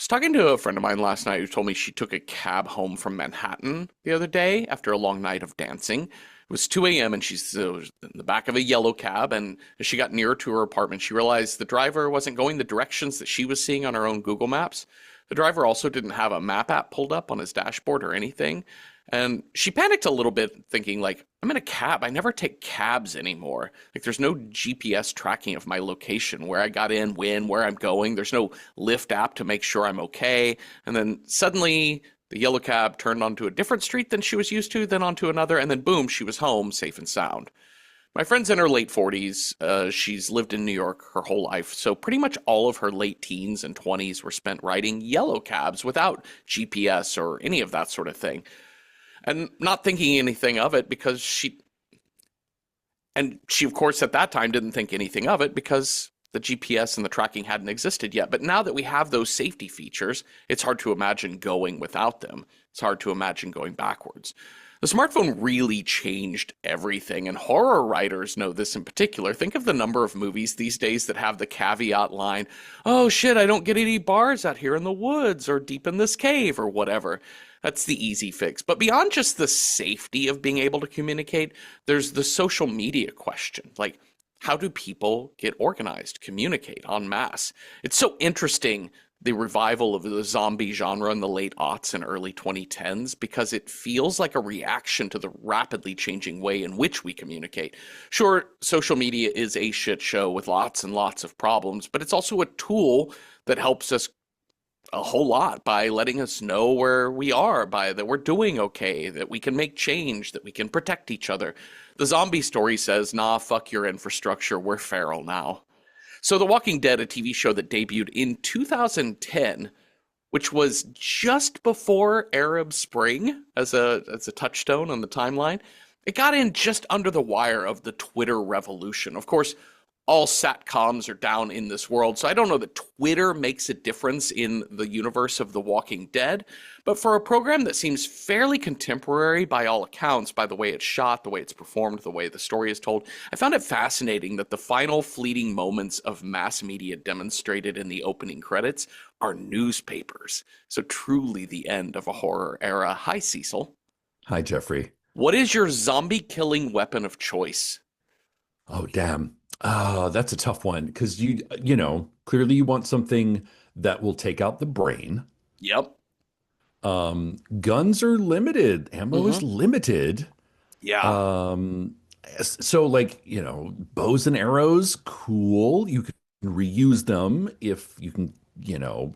was talking to a friend of mine last night who told me she took a cab home from Manhattan the other day after a long night of dancing. It was 2 a.m. and she's in the back of a yellow cab. And as she got nearer to her apartment, she realized the driver wasn't going the directions that she was seeing on her own Google Maps. The driver also didn't have a map app pulled up on his dashboard or anything. And she panicked a little bit, thinking, like, I'm in a cab. I never take cabs anymore. Like, there's no GPS tracking of my location, where I got in, when, where I'm going. There's no Lyft app to make sure I'm okay. And then suddenly the yellow cab turned onto a different street than she was used to, then onto another, and then boom, she was home, safe and sound. My friend's in her late 40s. She's lived in New York her whole life, so pretty much all of her late teens and 20s were spent riding yellow cabs without GPS or any of that sort of thing. And not thinking anything of it because she of course at that time didn't think anything of it because the GPS and the tracking hadn't existed yet. But now that we have those safety features, it's hard to imagine going without them. It's hard to imagine going backwards. The smartphone really changed everything, and horror writers know this in particular. Think of the number of movies these days that have the caveat line, oh shit, I don't get any bars out here in the woods or deep in this cave or whatever. That's the easy fix. But beyond just the safety of being able to communicate, there's the social media question. Like, how do people get organized, communicate en masse? It's so interesting, the revival of the zombie genre in the late aughts and early 2010s, because it feels like a reaction to the rapidly changing way in which we communicate. Sure, social media is a shit show with lots and lots of problems, but it's also a tool that helps us a whole lot by letting us know where we are, by that we're doing okay, that we can make change, that we can protect each other. The zombie story says, nah, fuck your infrastructure, we're feral now. So The Walking Dead, a TV show that debuted in 2010, which was just before Arab Spring as a touchstone on the timeline, it got in just under the wire of the Twitter revolution. Of course, all satcoms are down in this world, so I don't know that Twitter makes a difference in the universe of The Walking Dead, but for a program that seems fairly contemporary by all accounts, by the way it's shot, the way it's performed, the way the story is told, I found it fascinating that the final fleeting moments of mass media demonstrated in the opening credits are newspapers. So truly the end of a horror era. Hi, Cecil. Hi, Jeffrey. What is your zombie-killing weapon of choice? Oh, damn. That's a tough one because clearly you want something that will take out the brain. Yep. Guns are limited. Ammo is limited. Yeah. So bows and arrows, cool. You can reuse them if you can,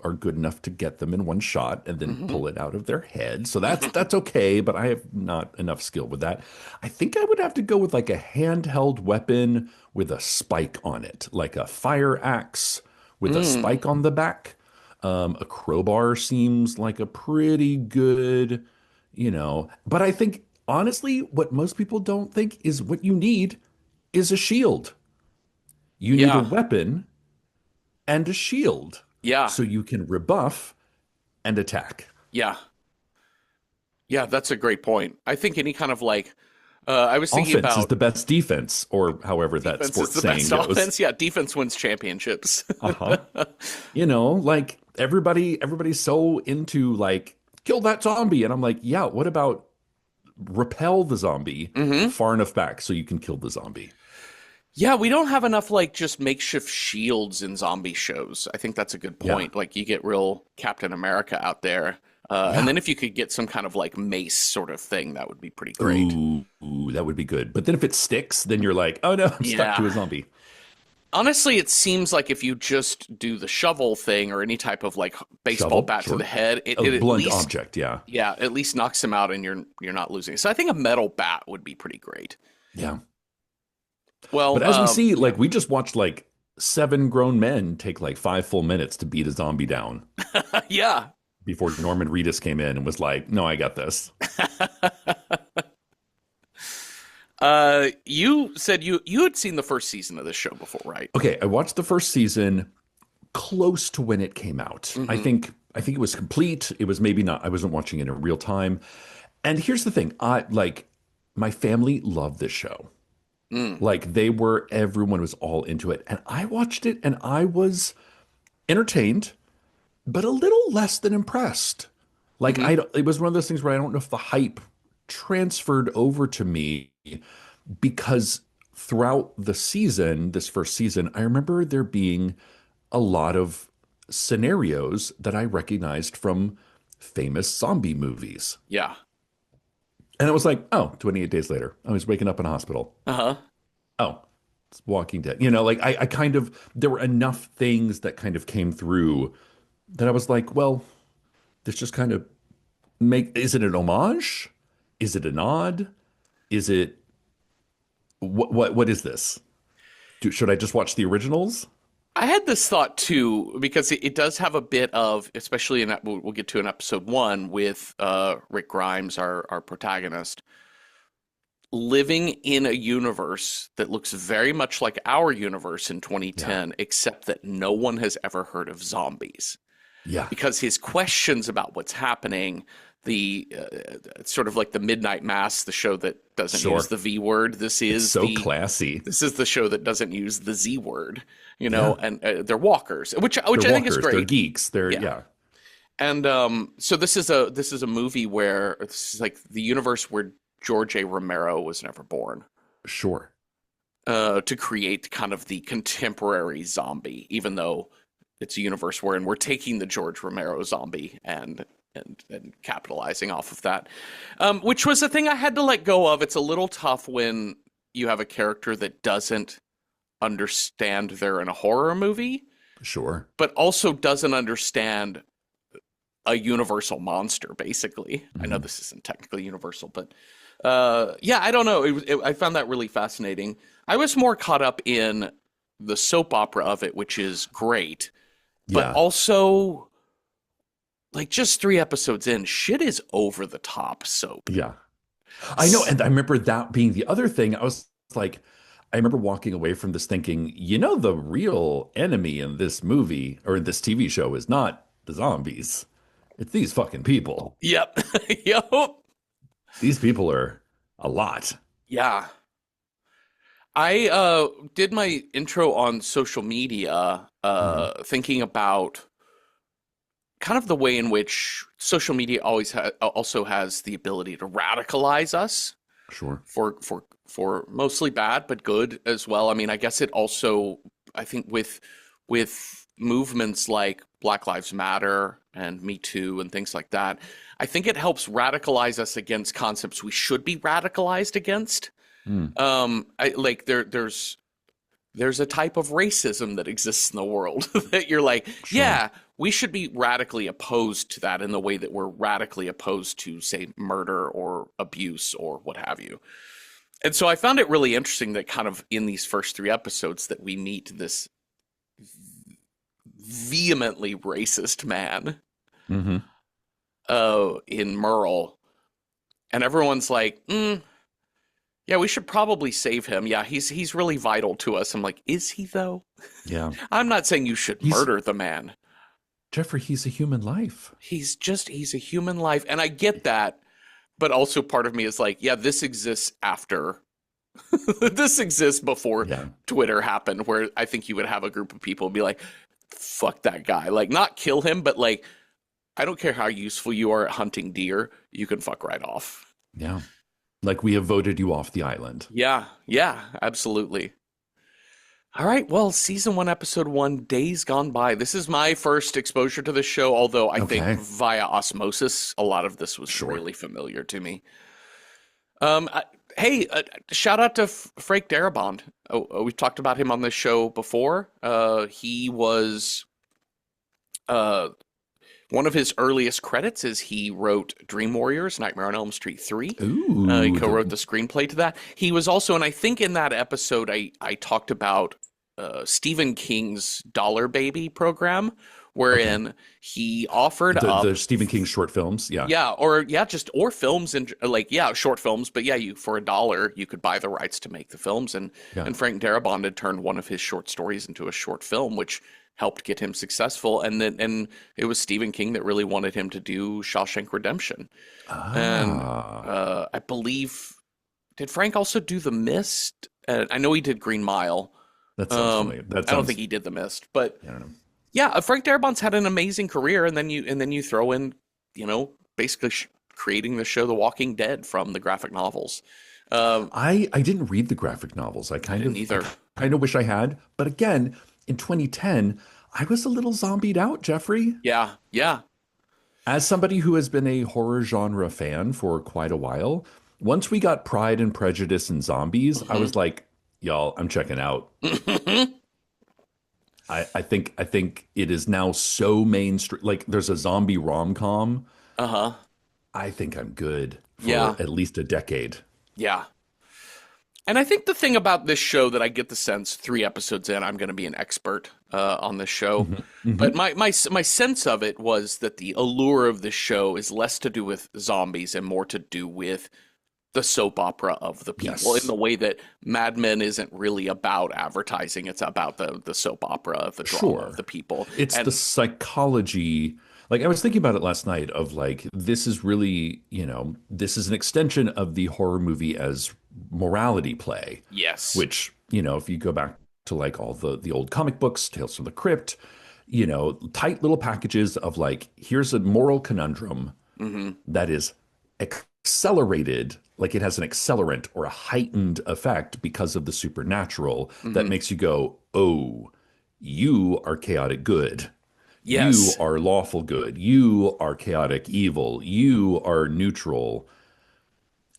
are good enough to get them in one shot and then pull it out of their head. So that's okay, but I have not enough skill with that. I think I would have to go with like a handheld weapon with a spike on it, like a fire axe with a spike on the back. A crowbar seems like a pretty good, but I think honestly, what most people don't think is what you need is a shield. You need a Yeah. weapon and a shield Yeah. so you can rebuff and attack. Yeah. Yeah, that's a great point. I think any kind of I was thinking Offense is about the best defense, or however that defense is sports the saying best goes. offense. Yeah, defense wins championships. Uh-huh. Like everybody's so into like kill that zombie, and I'm like, yeah, what about repel the zombie hmm far enough back so you can kill the zombie? Yeah, we don't have enough like just makeshift shields in zombie shows. I think that's a good Yeah, point. Like you get real Captain America out there. And yeah. then if you could get some kind of like mace sort of thing, that would be pretty great. Ooh, that would be good. But then if it sticks, then you're like, oh no, I'm stuck to Yeah. a zombie. Honestly, it seems like if you just do the shovel thing or any type of like baseball Shovel, bat to sure. the head, A it at blunt least object, yeah. yeah, at least knocks him out and you're not losing. So I think a metal bat would be pretty great. Yeah. But Well, as we see, yeah. like we just watched like seven grown men take like 5 full minutes to beat a zombie down Yeah. before Norman Reedus came in and was like, no, I got this. You said you had seen the first season of this show before, right? Okay, I watched the first season close to when it came out. I hmm think I think it was complete. It was maybe not, I wasn't watching it in real time. And here's the thing, I like my family loved this show. Mm. Like everyone was all into it. And I watched it and I was entertained. but a little less than impressed. Like Hmm. it was one of those things where I don't know if the hype transferred over to me because throughout the season, this first season, I remember there being a lot of scenarios that I recognized from famous zombie movies. Yeah. And it was like, oh, 28 days later, I was waking up in a hospital. Uh-huh. Oh, it's Walking Dead. You know, like I kind of, there were enough things that kind of came through that I was like, well, this just kind of is it an homage? Is it a nod? Is it, what is this? Should I just watch the originals? I had this thought too, because it does have a bit of, especially in that, we'll get to in episode one with Rick Grimes, our protagonist, living in a universe that looks very much like our universe in Yeah. 2010, except that no one has ever heard of zombies. Yeah. Because his questions about what's happening, the sort of like the Midnight Mass, the show that doesn't Sure. use the V word. It's so classy. This is the show that doesn't use the Z word, Yeah. and they're walkers, which They're I think is walkers, they're great. geeks, they're, Yeah. yeah, And so this is a movie where it's like the universe where George A. Romero was never born, sure. to create kind of the contemporary zombie, even though it's a universe wherein we're taking the George Romero zombie and capitalizing off of that, which was a thing I had to let go of. It's a little tough when you have a character that doesn't understand they're in a horror movie, Sure. but also doesn't understand a universal monster, basically. I know Mhm. this isn't technically universal, but yeah, I don't know. I found that really fascinating. I was more caught up in the soap opera of it, which is great, but Yeah. also like just 3 episodes in, shit is over the top soap. Yeah. I know. And I remember that being the other thing. I was like, I remember walking away from this thinking, the real enemy in this movie or in this TV show is not the zombies. It's these fucking people. Yep. Yep. These people are a lot. Yeah. I did my intro on social media, Mhm. thinking about kind of the way in which social media also has the ability to radicalize us Sure. for mostly bad but good as well. I mean, I guess it also, I think with movements like Black Lives Matter and Me Too and things like that, I think it helps radicalize us against concepts we should be radicalized against. Mm. I like there's a type of racism that exists in the world that you're like, Sure. yeah, we should be radically opposed to that in the way that we're radically opposed to, say, murder or abuse or what have you. And so I found it really interesting that kind of in these first 3 episodes that we meet this vehemently racist man Hmm. in Merle, and everyone's like, yeah, we should probably save him. Yeah, he's really vital to us. I'm like, is he though? Yeah. I'm not saying you should He's murder the man. Jeffrey, he's a human life. He's a human life, and I get that, but also part of me is like, yeah, this exists after this exists before Yeah. Twitter happened, where I think you would have a group of people be like, fuck that guy. Like, not kill him, but like, I don't care how useful you are at hunting deer, you can fuck right off. Yeah. Like we have voted you off the island. Yeah, yeah, absolutely. All right, well, season one, episode one, Days Gone By. This is my first exposure to the show, although I think Okay. via osmosis, a lot of this was Sure. really familiar to me. Hey, shout out to Frank Darabont. We've talked about him on this show before. He was one of his earliest credits is he wrote Dream Warriors, Nightmare on Elm Street 3. He Ooh. co-wrote the screenplay to that. He was also, and I think in that episode I talked about Stephen King's Dollar Baby program, Okay. wherein he offered The up, Stephen King short films. Yeah. or films and like short films, but yeah, you for $1 you could buy the rights to make the films, and Yeah. Frank Darabont had turned one of his short stories into a short film, which helped get him successful, and it was Stephen King that really wanted him to do Shawshank Redemption, and Ah. I believe did Frank also do The Mist? I know he did Green Mile. That sounds familiar. That I don't sounds, think he did The Mist, but I don't know. Yeah, Frank Darabont's had an amazing career, and then you throw in, basically creating the show The Walking Dead from the graphic novels. Um, I didn't read the graphic novels. I didn't either. I kind of wish I had. But again, in 2010, I was a little zombied out, Jeffrey. Yeah, yeah. As somebody who has been a horror genre fan for quite a while, once we got Pride and Prejudice and zombies, I Hmm. was like, y'all, I'm checking out. I think it is now so mainstream. Like there's a zombie rom-com. Uh-huh. I think I'm good for Yeah, at least a decade. yeah. And I think the thing about this show that I get the sense 3 episodes in, I'm going to be an expert on this show. Hmm. Hmm. But my sense of it was that the allure of this show is less to do with zombies and more to do with the soap opera of the people, in Yes, the way that Mad Men isn't really about advertising. It's about the soap opera, the drama of the sure. people. It's the And psychology. Like I was thinking about it last night of like this is really, this is an extension of the horror movie as morality play, yes, which, if you go back to like all the old comic books, Tales from the Crypt, tight little packages of like here's a moral conundrum hmm, that is accelerated, like it has an accelerant or a heightened effect because of the supernatural that hmm, makes you go, oh, you are chaotic good. You yes, are lawful good. You are chaotic evil. You are neutral.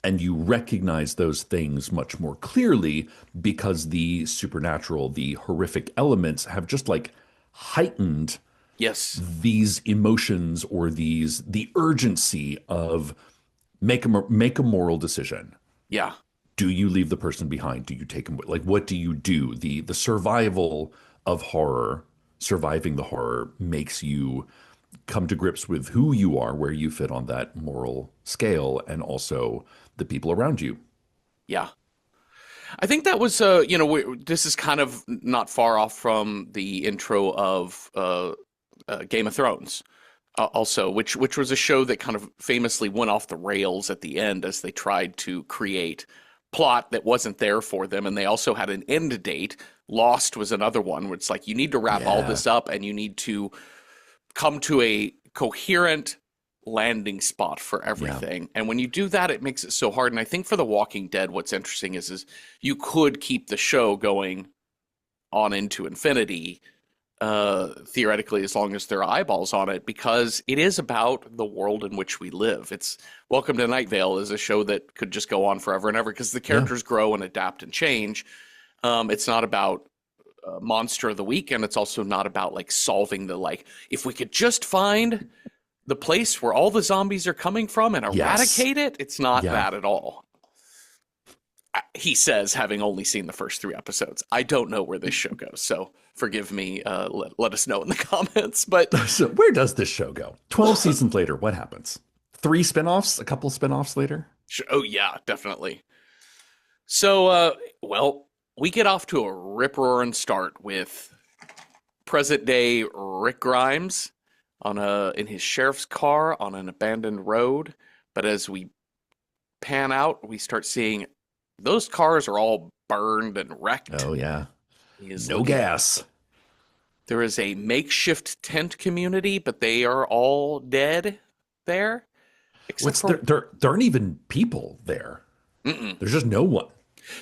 And you recognize those things much more clearly because the supernatural, the horrific elements have just like heightened yes, these emotions or the urgency of make a moral decision. yeah, Do you leave the person behind? Do you take them? Like, what do you do? The survival of horror, surviving the horror, makes you come to grips with who you are, where you fit on that moral scale, and also the people around you. yeah. I think that was, this is kind of not far off from the intro of Game of Thrones, also, which was a show that kind of famously went off the rails at the end as they tried to create plot that wasn't there for them, and they also had an end date. Lost was another one where it's like you need to wrap all Yeah, this up, and you need to come to a coherent landing spot for yeah, everything. And when you do that, it makes it so hard. And I think for The Walking Dead, what's interesting is you could keep the show going on into infinity, theoretically, as long as there are eyeballs on it, because it is about the world in which we live. It's Welcome to Night Vale is a show that could just go on forever and ever because the yeah, characters grow and adapt and change. It's not about monster of the week, and it's also not about like solving the like if we could just find the place where all the zombies are coming from and yes, eradicate it. It's not yeah. that at all. He says, having only seen the first 3 episodes. I don't know where this show goes, so forgive me. Let us know in the comments. But So where does this show go? 12 seasons later, what happens? Three spinoffs, a couple spinoffs later? oh yeah, definitely. So well, we get off to a rip roaring start with present day Rick Grimes on a in his sheriff's car on an abandoned road. But as we pan out, we start seeing those cars are all burned and wrecked. Oh, yeah. He is No looking. gas. There is a makeshift tent community, but they are all dead there, except What's for there aren't even people there. mm-mm. There's just no one.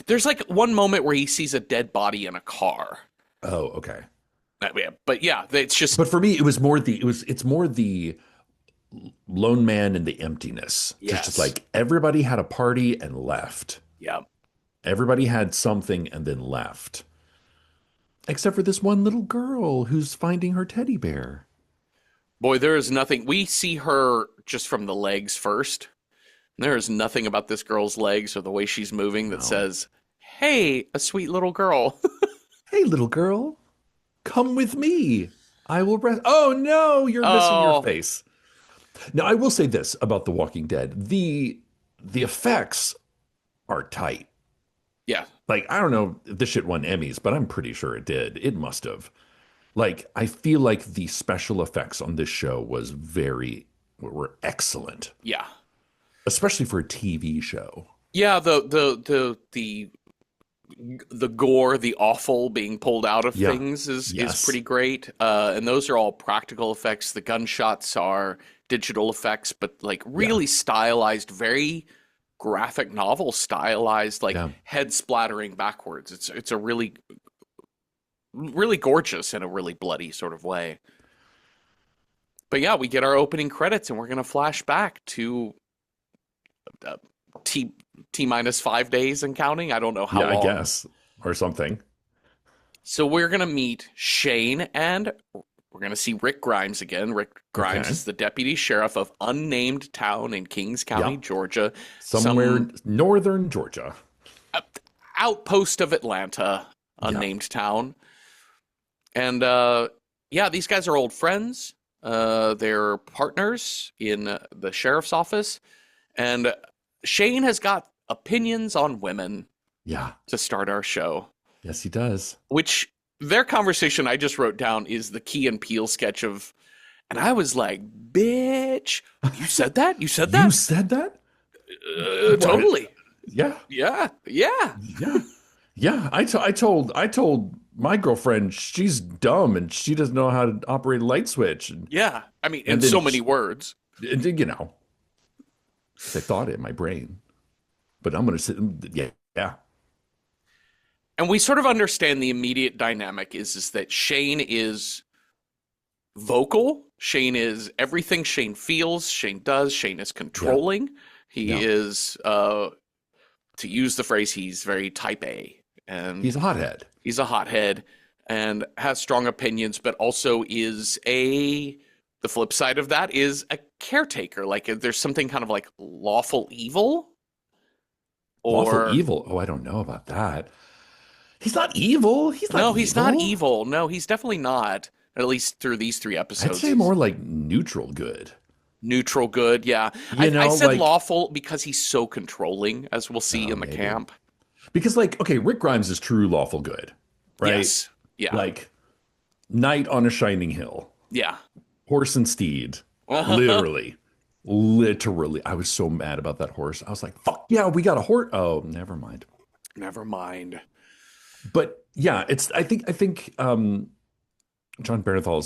There's like one moment where he sees a dead body in a car. Oh, okay. Yeah, but yeah, it's just But for me, it's more the lone man and the emptiness. Just yes, like everybody had a party and left. yeah. Everybody had something and then left. Except for this one little girl who's finding her teddy bear. Boy, there is nothing. We see her just from the legs first. There is nothing about this girl's legs or the way she's moving that No. says, "Hey, a sweet little girl." Hey, little girl, come with me. I will rest. Oh no, you're missing your Oh, face. Now, I will say this about The Walking Dead. The effects are tight. yeah, Like, I don't know if this shit won Emmys, but I'm pretty sure it did. It must have. Like, I feel like the special effects on this show were excellent, yeah. especially for a TV show. Yeah, the the gore, the awful being pulled out of Yeah. things is Yes. pretty great. And those are all practical effects. The gunshots are digital effects, but like Yeah. really stylized, very graphic novel stylized, like Yeah. head splattering backwards. It's a really really gorgeous in a really bloody sort of way. But yeah, we get our opening credits, and we're gonna flash back to uh, T T minus 5 days and counting. I don't know how Yeah, I long. guess. Or something. So we're gonna meet Shane, and we're gonna see Rick Grimes again. Rick Grimes Okay. is the deputy sheriff of unnamed town in Kings County, Yep. Georgia, Somewhere some northern Georgia. uh, outpost of Atlanta, Yeah. unnamed town. And yeah, these guys are old friends. They're partners in the sheriff's office, and Shane has got opinions on women Yeah. to start our show. Yes, he does. Which their conversation I just wrote down is the Key and Peele sketch of, and I was like, "Bitch, you said that? You said You that? said that? What? Totally. Yeah. Yeah, yeah, Yeah. Yeah. I told my girlfriend she's dumb and she doesn't know how to operate a light switch. yeah." I mean, in And then so many words. and then, I thought it in my brain. But I'm gonna sit. Yeah. Yeah. And we sort of understand the immediate dynamic is that Shane is vocal. Shane is everything Shane feels, Shane does. Shane is Yeah. controlling. He Yeah. is, to use the phrase, he's very type A. And He's a hothead. he's a hothead and has strong opinions, but also is the flip side of that is a caretaker. Like there's something kind of like lawful evil Lawful or evil. Oh, I don't know about that. He's not evil. He's not no, he's not evil. evil. No, he's definitely not. At least through these three I'd episodes. say more like neutral good. Neutral good, yeah. You I know, said like lawful because he's so controlling, as we'll see in the maybe. camp. Because like, okay, Rick Grimes is true lawful good, right? Yes. Yeah. Like knight on a shining hill, Yeah. horse and steed, literally. Literally. I was so mad about that horse. I was like, fuck yeah, we got a horse. Oh, never mind. Never mind. But yeah, it's I think John Bernthal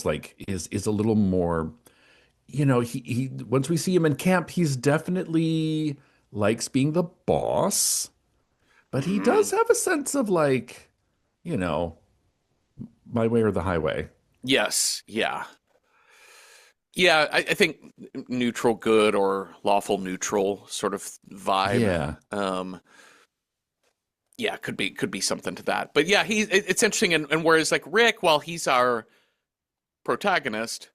is a little more, he once we see him in camp, he's definitely likes being the boss, but he Hmm. does have a sense of like, you know, my way or the highway. Yes. Yeah. Yeah. I think neutral good or lawful neutral sort of vibe. Yeah. Yeah, could be something to that. But yeah, it's interesting. And whereas like Rick, while he's our protagonist,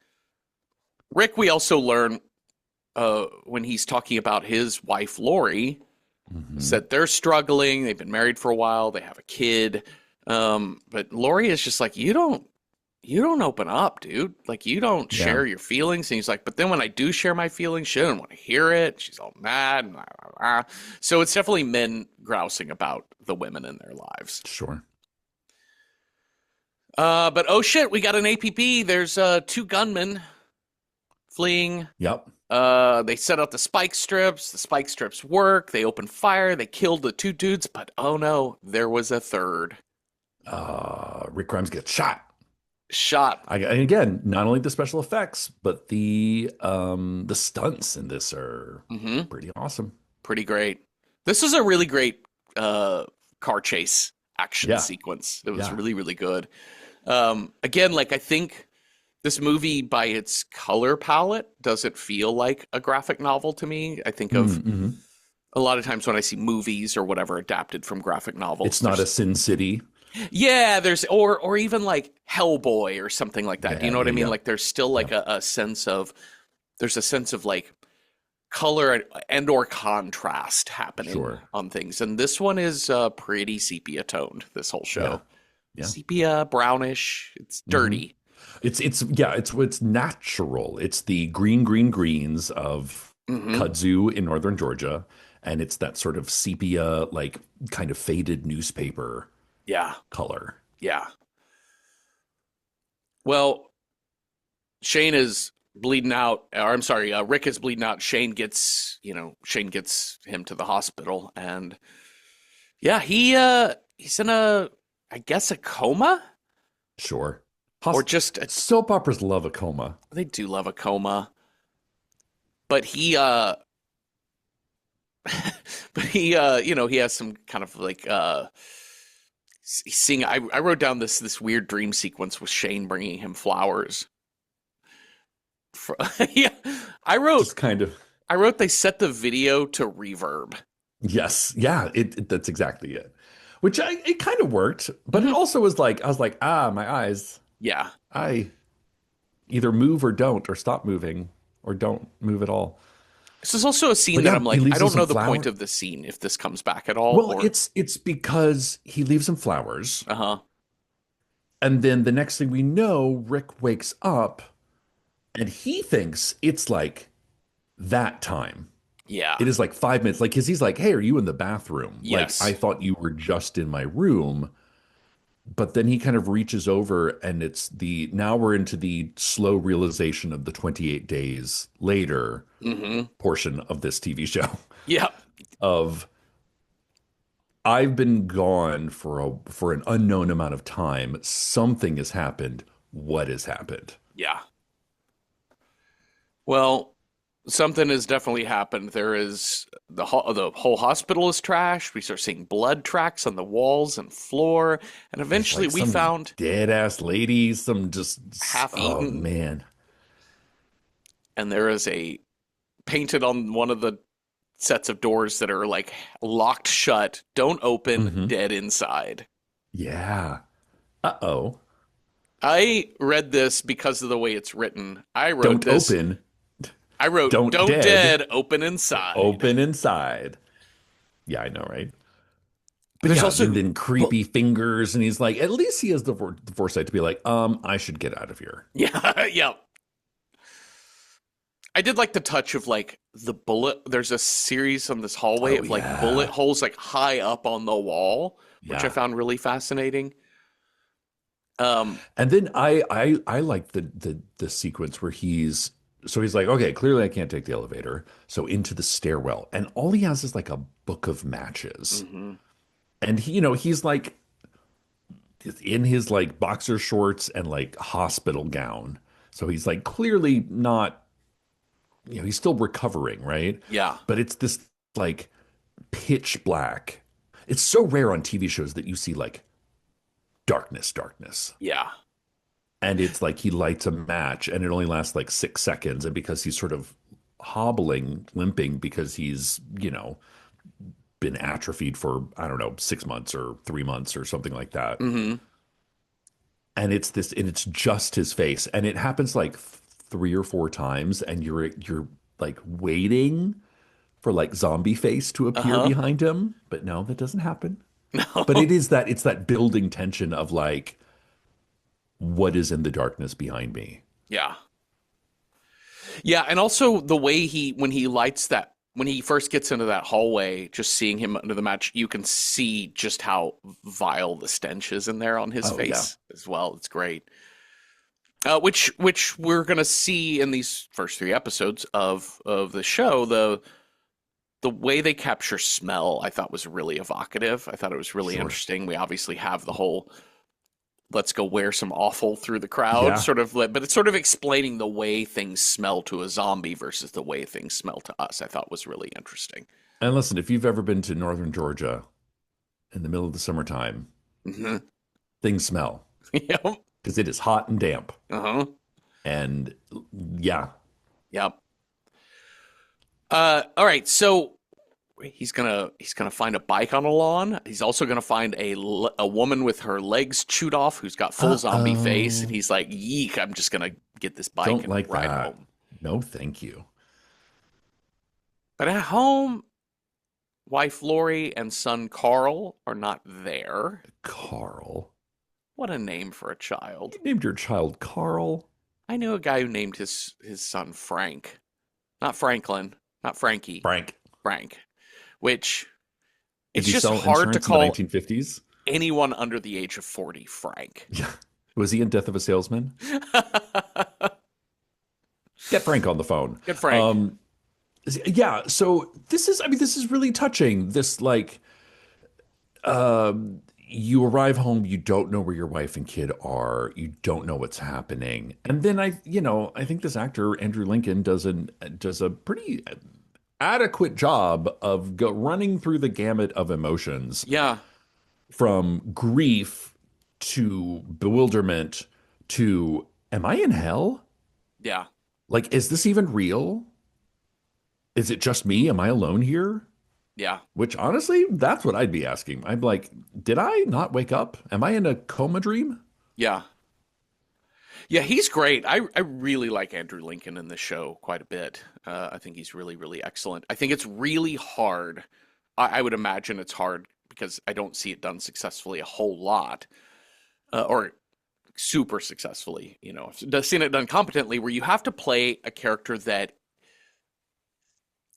Rick, we also learn when he's talking about his wife Lori, Hmm. said they're struggling. They've been married for a while. They have a kid. But Lori is just like, you don't open up, dude. Like you don't Yeah. share your feelings. And he's like, but then when I do share my feelings, she doesn't want to hear it. She's all mad. And blah, blah, blah. So it's definitely men grousing about the women in their lives. Sure. But oh shit, we got an APB. There's two gunmen fleeing. Yep. They set out the spike strips. The spike strips work. They open fire. They killed the two dudes. But oh no, there was a third. Rick Grimes gets shot. Shot. And again, not only the special effects, but the stunts in this are Hmm. pretty awesome. Pretty great. This was a really great car chase action Yeah. sequence. It was Yeah. really, really good. Again, like I think this movie by its color palette doesn't feel like a graphic novel to me. I think of Mm-hmm. a lot of times when I see movies or whatever adapted from graphic novels. It's not a there's- Sin City. Yeah, there's or even like Hellboy or something like that. Do you Yeah, know what I yeah, mean? yeah. Like there's still like a sense of there's a sense of like color and or contrast happening Sure. on things. And this one is pretty sepia toned, this whole show. Yeah. Yeah. Sepia, brownish, it's dirty. It's natural. It's the greens of Hmm. kudzu in northern Georgia, and it's that sort of sepia, like kind of faded newspaper Yeah, color. yeah. Well, Shane is bleeding out, or I'm sorry, Rick is bleeding out. Shane gets him to the hospital, and yeah, he's in a, I guess, a coma, Sure. or just a, Soap operas love a coma. they do love a coma, but he but he has some kind of like seeing. I wrote down this weird dream sequence with Shane bringing him flowers. Yeah, I wrote Just kind of. I wrote they set the video to reverb. Yes. Yeah, that's exactly it. Which it kind of worked, but it Hmm. also was like I was like, ah, my eyes. Yeah. I either move or don't, or stop moving, or don't move at all. This is also a scene But that yeah, I'm he like, I leaves him don't know some the point flower. of the scene if this comes back at all, Well, or it's because he leaves him flowers, uh-huh. and then the next thing we know, Rick wakes up and he thinks it's like that time. Yeah. It is like 5 minutes, like because he's like, "Hey, are you in the bathroom? Like, I Yes. thought you were just in my room." But then he kind of reaches over, and it's the now we're into the slow realization of the 28 days later Hmm. portion of this TV show Yeah. of I've been gone for an unknown amount of time. Something has happened. What has happened? Yeah. Well, something has definitely happened. There is the whole hospital is trashed. We start seeing blood tracks on the walls and floor, and There's eventually like we some found dead ass ladies, some just oh half-eaten, man. and there is a painted on one of the sets of doors that are like locked shut, don't open, Hmm. dead inside. Yeah. Uh-oh. I read this because of the way it's written. I wrote Don't this. open, I wrote, don't don't dead, dead, open inside. open inside. Yeah, I know, right? But There's yeah, also, then creepy fingers, and he's like, at least he has the foresight to be like, I should get out of here. yeah, yeah. I did like the touch of like the bullet. There's a series on this hallway Oh of like bullet yeah, holes like high up on the wall, which I yeah. found really fascinating. Um, And then I like the sequence where he's like, okay, clearly I can't take the elevator, so into the stairwell, and all he has is like a book of matches, mhm. and he's like in his like boxer shorts and like hospital gown, so he's like clearly not, he's still recovering, right? Yeah, But it's this like pitch black. It's so rare on TV shows that you see like darkness. yeah, And it's like he lights a match and it only lasts like 6 seconds. And because he's sort of hobbling, limping, because he's, been atrophied for, I don't know, 6 months or 3 months or something like that. hmm, And it's just his face. And it happens like 3 or 4 times. And you're like waiting for like zombie face to appear uh-huh. behind him. But no, that doesn't happen. But No, it's that building tension of like, what is in the darkness behind me? yeah, yeah, and also the way when he lights that when he first gets into that hallway, just seeing him under the match, you can see just how vile the stench is in there on his Oh yeah. face as well. It's great. Which we're gonna see in these first three episodes of the show. The way they capture smell, I thought was really evocative. I thought it was really Sure. interesting. We obviously have the whole let's go wear some awful through the crowd Yeah. sort of, but it's sort of explaining the way things smell to a zombie versus the way things smell to us. I thought was really interesting. And listen, if you've ever been to northern Georgia in the middle of the summertime, Hmm. things smell Yep. because it is hot and damp. Uh-huh. And yeah, Yep. All right. So he's gonna find a bike on a lawn. He's also gonna find a woman with her legs chewed off who's got full zombie face, and uh-oh. he's like, "Yeek! I'm just gonna get this bike Don't and like ride that. home." No, thank you. But at home, wife Lori and son Carl are not there. Carl. What a name for a child! You named your child Carl? I knew a guy who named his son Frank, not Franklin, not Frankie, Frank. Frank. Which Did it's he just sell hard to insurance in the call 1950s? anyone under the age of 40 Frank. Yeah. Was he in Death of a Salesman? Get Frank on the phone. Good Frank. Um, yeah, so this is, I mean, this is really touching. This like you arrive home, you don't know where your wife and kid are, you don't know what's happening. And then I think this actor, Andrew Lincoln, does a pretty adequate job of running through the gamut of emotions Yeah. from grief to bewilderment to, am I in hell? Yeah. Like, is this even real? Is it just me? Am I alone here? Yeah. Which honestly, that's what I'd be asking. I'm like, did I not wake up? Am I in a coma dream? Yeah. Yeah, he's great. I really like Andrew Lincoln in this show quite a bit. I think he's really, really excellent. I think it's really hard. I would imagine it's hard because I don't see it done successfully a whole lot, or super successfully. I've seen it done competently, where you have to play a character that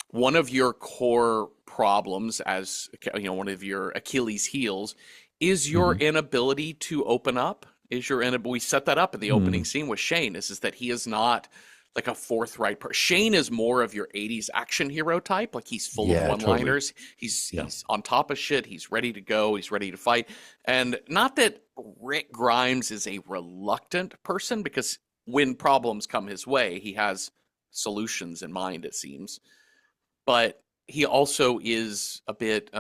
one of your core problems, as one of your Achilles heels, is your Hmm. inability to open up. We set that up in the opening Hmm. scene with Shane. Is that he is not like a forthright person. Shane is more of your 80s action hero type. Like, he's full of Yeah, totally. one-liners. He's Yeah. he's on top of shit. He's ready to go. He's ready to fight. And not that Rick Grimes is a reluctant person, because when problems come his way, he has solutions in mind, it seems. But he also is a bit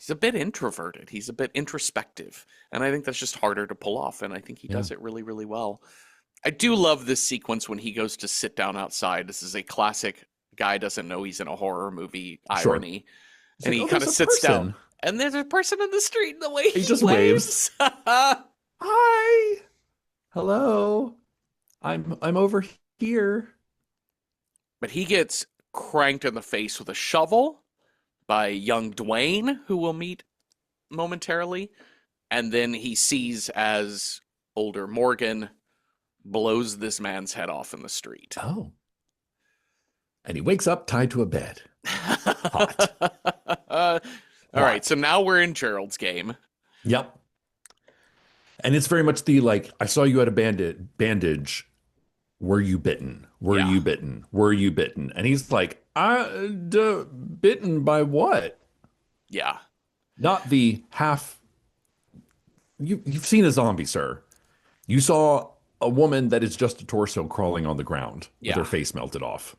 he's a bit introverted. He's a bit introspective. And I think that's just harder to pull off. And I think he Yeah. does it really, really well. I do love this sequence when he goes to sit down outside. This is a classic guy doesn't know he's in a horror movie Sure. irony. It's And like, he oh, kind there's of a sits down. person. And there's a person in the street, and the way He he just waves. waves. Hi. Hello. I'm over here. But he gets cranked in the face with a shovel by young Dwayne, who we'll meet momentarily. And then he sees as older Morgan blows this man's head off in the street. Oh. And he wakes up tied to a bed. Hot. All right, Hot. so now we're in Gerald's game. Yep. And it's very much the like, I saw you at a bandage. Were you bitten? Were Yeah, you bitten? Were you bitten? And he's like, bitten by what? yeah, Not the half. You've seen a zombie, sir. You saw a woman that is just a torso crawling on the ground with her yeah. face melted off.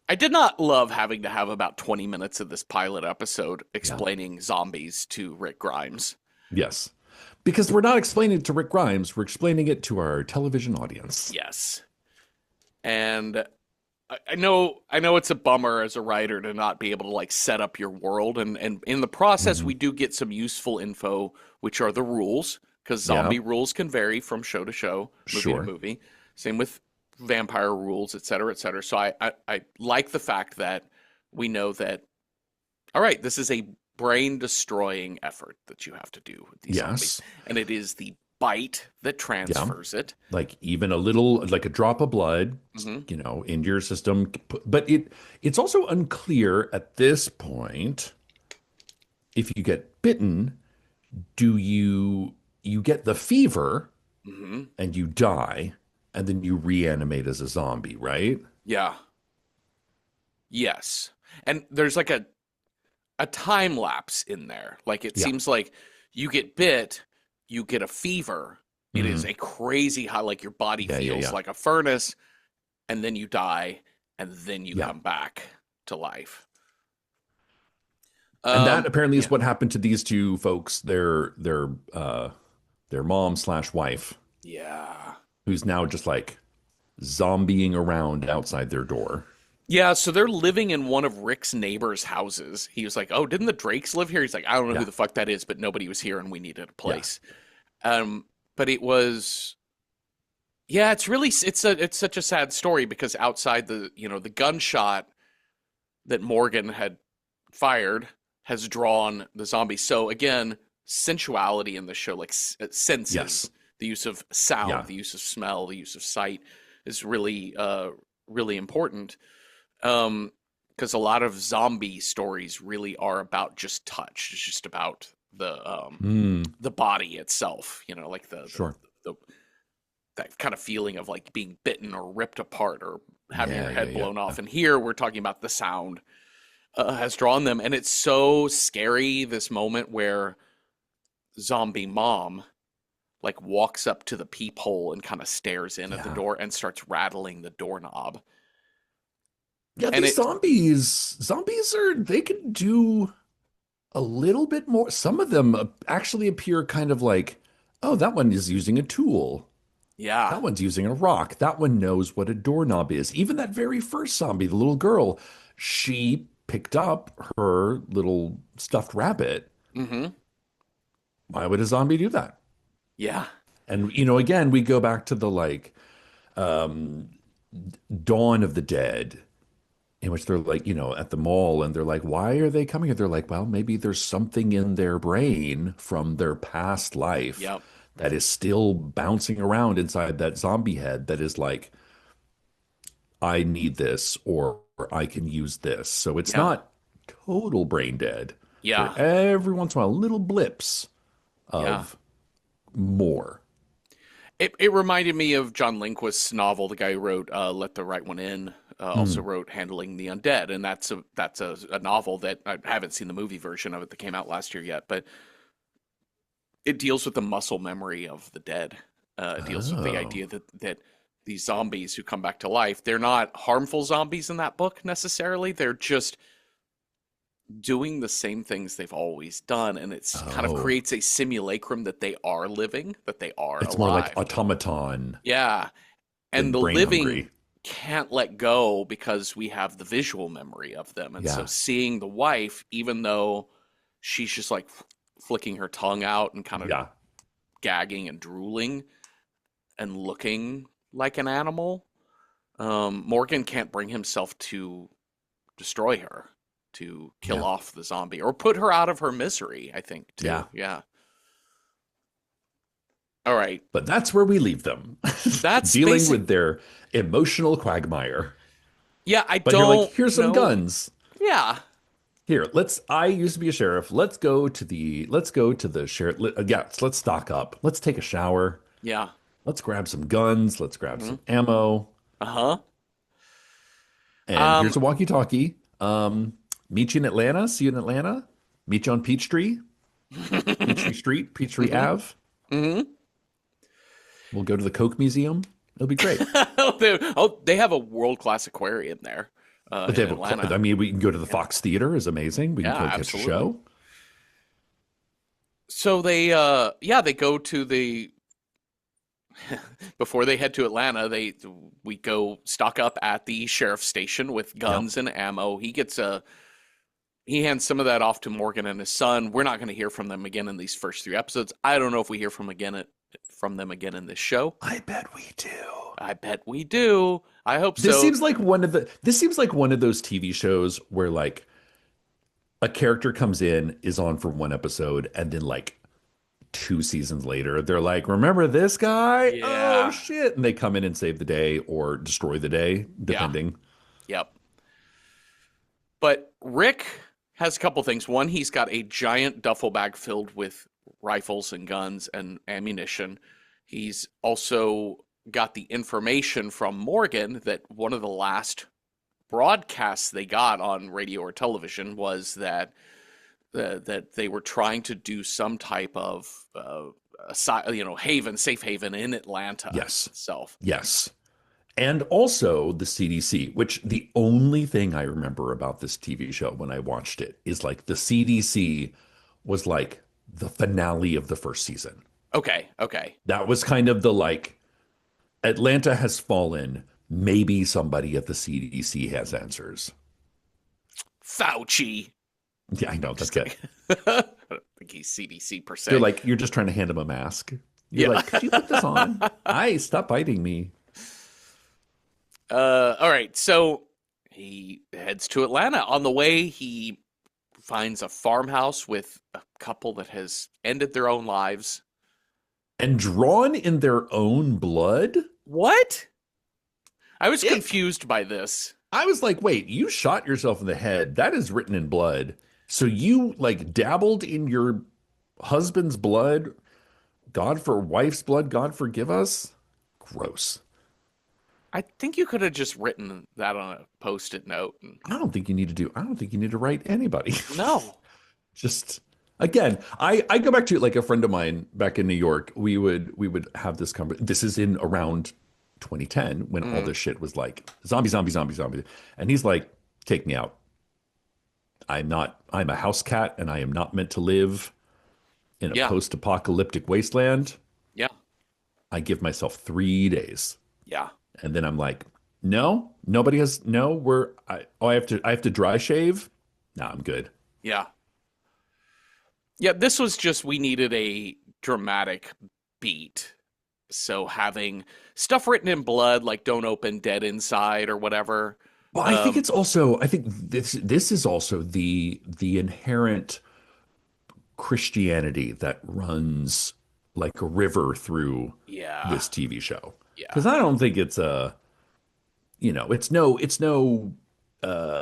I did not love having to have about 20 minutes of this pilot episode Yeah. explaining zombies to Rick Grimes. Yes. Because we're not explaining it to Rick Grimes, we're explaining it to our television audience. Yes. And I know it's a bummer as a writer to not be able to like set up your world, and in the process Mhm. we do get some useful info, which are the rules, because Yeah, zombie rules can vary from show to show, movie to sure. movie. Same with vampire rules, et cetera, et cetera. So I like the fact that we know that, all right, this is a brain destroying effort that you have to do with these zombies, Yes. and it is the bite that Yeah. transfers it. Like even a little, like a drop of blood, Hmm. into your system. But it's also unclear at this point if you get bitten, do you get the fever Hmm. and you die, and then you reanimate as a zombie, right? Yeah. Yes. And there's like a time lapse in there. Like, it Yeah. seems like you get bit, you get a fever. It is Mhm. a crazy high, like your body Yeah, yeah, feels yeah. like a furnace, and then you die, and then you Yeah. come back to life. And that apparently is Yeah. what happened to these two folks, their mom slash wife, Yeah. who's now just like zombieing around outside their door. Yeah, so they're living in one of Rick's neighbors' houses. He was like, "Oh, didn't the Drakes live here?" He's like, "I don't know who Yeah. the fuck that is, but nobody was here and we needed a Yeah. place." But it was, yeah, it's such a sad story, because outside the gunshot that Morgan had fired has drawn the zombies. So again, sensuality in the show, like senses, Yes. the use of sound, Yeah. the use of smell, the use of sight is really really important. Because a lot of zombie stories really are about just touch. It's just about the body itself, like Sure. the that kind of feeling of like being bitten or ripped apart or having Yeah, your yeah, head yeah. blown off. And here we're talking about the sound has drawn them, and it's so scary. This moment where zombie mom like walks up to the peephole and kind of stares in at the Yeah. door and starts rattling the doorknob. Yeah, And these it, zombies are, they can do a little bit more. Some of them actually appear kind of like, oh, that one is using a tool. yeah, That one's using a rock. That one knows what a doorknob is. Even that very first zombie, the little girl, she picked up her little stuffed rabbit. mm-hmm, Why would a zombie do that? yeah, And again, we go back to the like Dawn of the Dead, in which they're like, at the mall and they're like, why are they coming here? They're like, well, maybe there's something in their brain from their past life yep, that is still bouncing around inside that zombie head that is like, I need this or I can use this. So it's yeah, not total brain dead. There yeah, are every once in a while little blips yeah. of more. It reminded me of John Lindquist's novel, the guy who wrote "Let the Right One In." Also Mm. wrote "Handling the Undead," and that's a novel that I haven't seen the movie version of it that came out last year yet, but it deals with the muscle memory of the dead. It deals with the Oh. idea that these zombies who come back to life, they're not harmful zombies in that book necessarily. They're just doing the same things they've always done, and it's kind of Oh. creates a simulacrum that they are living, that they are It's more like alive. automaton Yeah, and than the brain living hungry. can't let go because we have the visual memory of them. And so Yeah. seeing the wife, even though she's just like flicking her tongue out and kind of Yeah. gagging and drooling and looking like an animal, Morgan can't bring himself to destroy her, to kill Yeah. off the zombie or put her out of her misery, I think, Yeah. too. Yeah. All right. But that's where we leave them, That's dealing basic. with their emotional quagmire. Yeah, I But you're like, don't here's some know. guns. Yeah. Here, I used to be a sheriff. Let's go to the sheriff. Yeah, let's stock up. Let's take a shower. Yeah. Let's grab some guns. Let's grab Hmm. some ammo. Uh-huh. And Um, here's a walkie-talkie. Meet you in Atlanta. See you in Atlanta. Meet you on Peachtree Street, Peachtree hmm Ave. hmm We'll go to the Coke Museum. It'll be great. they have a world-class aquarium there But they in have I Atlanta. mean, we can go to the Yeah. Fox Theater is amazing. We can Yeah, go catch a absolutely. show. So they go to the before they head to Atlanta, we go stock up at the sheriff's station with Yep. guns and ammo. He hands some of that off to Morgan and his son. We're not going to hear from them again in these first three episodes. I don't know if we hear from them again in this show. I bet we do. I bet we do. I hope This so. seems like one of those TV shows where like a character comes in, is on for one episode, and then like 2 seasons later, they're like, "Remember this guy? Oh Yeah. shit!" And they come in and save the day or destroy the day, Yeah. depending. Yep. But Rick has a couple things. One, he's got a giant duffel bag filled with rifles and guns and ammunition. He's also got the information from Morgan that one of the last broadcasts they got on radio or television was that they were trying to do some type of safe haven in Atlanta Yes, itself. yes. And also the CDC, which the only thing I remember about this TV show when I watched it is like the CDC was like the finale of the first season. Okay, okay. That was kind of the like, Atlanta has fallen. Maybe somebody at the CDC has answers. Fauci. Yeah, I know. Just That's kidding. it. I don't think he's CDC per You're se. like, you're just trying to hand him a mask. You're Yeah. like, could you put this on? Stop biting me. All right. So he heads to Atlanta. On the way, he finds a farmhouse with a couple that has ended their own lives. And drawn in their own blood? What? I was It, confused by this. I was like, wait, you shot yourself in the head. That is written in blood. So you like dabbled in your husband's blood. God for wife's blood. God forgive us. Gross. I think you could have just written that on a post-it note. I don't think you need to write anybody. No. Just Again, I go back to like a friend of mine back in New York. We would have this conversation. This is in around 2010 when all Mm, this shit was like zombie, zombie, zombie, zombie. And he's like, take me out. I'm a house cat and I am not meant to live in a yeah, post-apocalyptic wasteland. yeah, I give myself 3 days. yeah, And then I'm like, no, nobody has, no, I have to dry shave. No, I'm good. yeah. Yeah, this was just we needed a dramatic beat. So having stuff written in blood like "Don't open, dead inside" or whatever. Well, Um, I think this is also the inherent Christianity that runs like a river through yeah, this TV show. yeah. Because I don't think it's it's no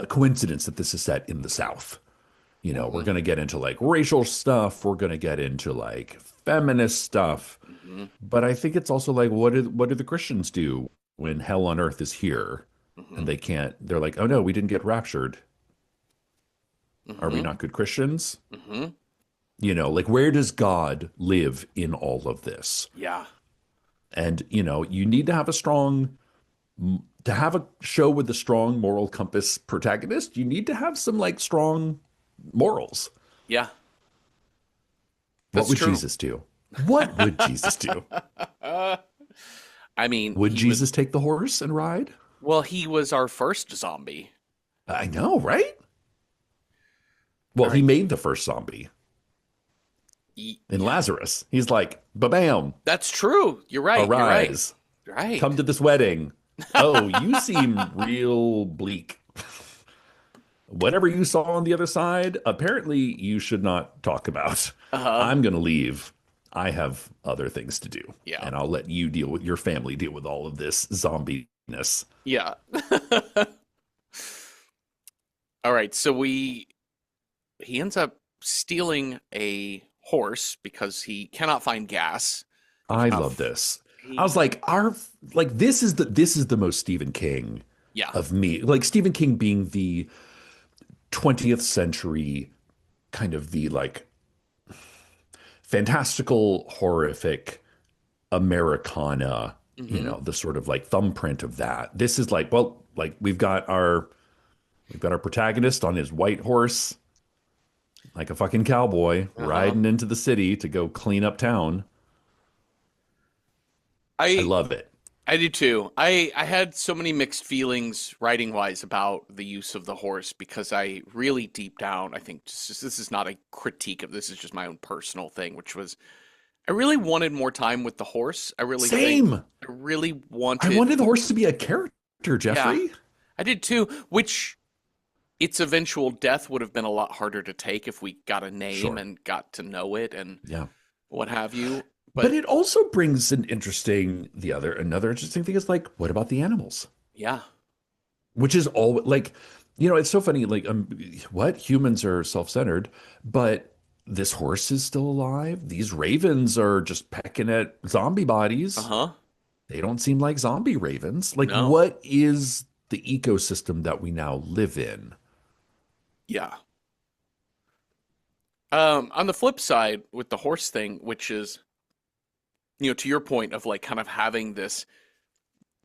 coincidence that this is set in the South. We're Hmm. going to get into like racial stuff. We're going to get into like feminist stuff. Hmm. But I think it's also like, what do the Christians do when hell on earth is here Hmm. and they're like, oh no, we didn't get raptured. Are we Hmm. not good Christians? Hmm. Like where does God live in all of this? Yeah, And, you need to have a show with a strong moral compass protagonist. You need to have some like strong morals. yeah. What That's would true. Jesus do? What would Jesus do? Uh, I mean, Would Jesus take the horse and ride? he was our first zombie. I know, right? Well, All he right. made the first zombie in Yeah, Lazarus. He's like, ba-bam, that's true. You're right. You're right. arise, Right. come to this wedding. Oh, you seem real bleak. Whatever you saw on the other side, apparently you should not talk about. Uh-huh. I'm going to leave. I have other things to do, Yeah. and I'll let you deal with your family, deal with all of this zombiness. Yeah. All right. So he ends up stealing a horse because he cannot find gas. He I cannot love f- this. I was he like, this is the most Stephen King yeah. of me. Like Stephen King being the 20th century kind of the like fantastical, horrific Americana, Hmm. the sort of like thumbprint of that. This is like, well, like we've got our protagonist on his white horse, like a fucking cowboy, Uh-huh. riding into the city to go clean up town. I I love it. I do too. I had so many mixed feelings writing wise about the use of the horse because I really deep down I think this is not a critique of this is just my own personal thing, which was I really wanted more time with the horse. I really think Same. I really I wanted wanted the horse to be a character, yeah, Jeffrey. I did too, which its eventual death would have been a lot harder to take if we got a name Sure. and got to know it and Yeah. what have you. But But it also brings another interesting thing is like, what about the animals? yeah. Which is all like, it's so funny. Like, what humans are self-centered, but this horse is still alive. These ravens are just pecking at zombie bodies. Uh-huh. They don't seem like zombie ravens. Like, No. what is the ecosystem that we now live in? Yeah. On the flip side with the horse thing, which is, to your point of like kind of having this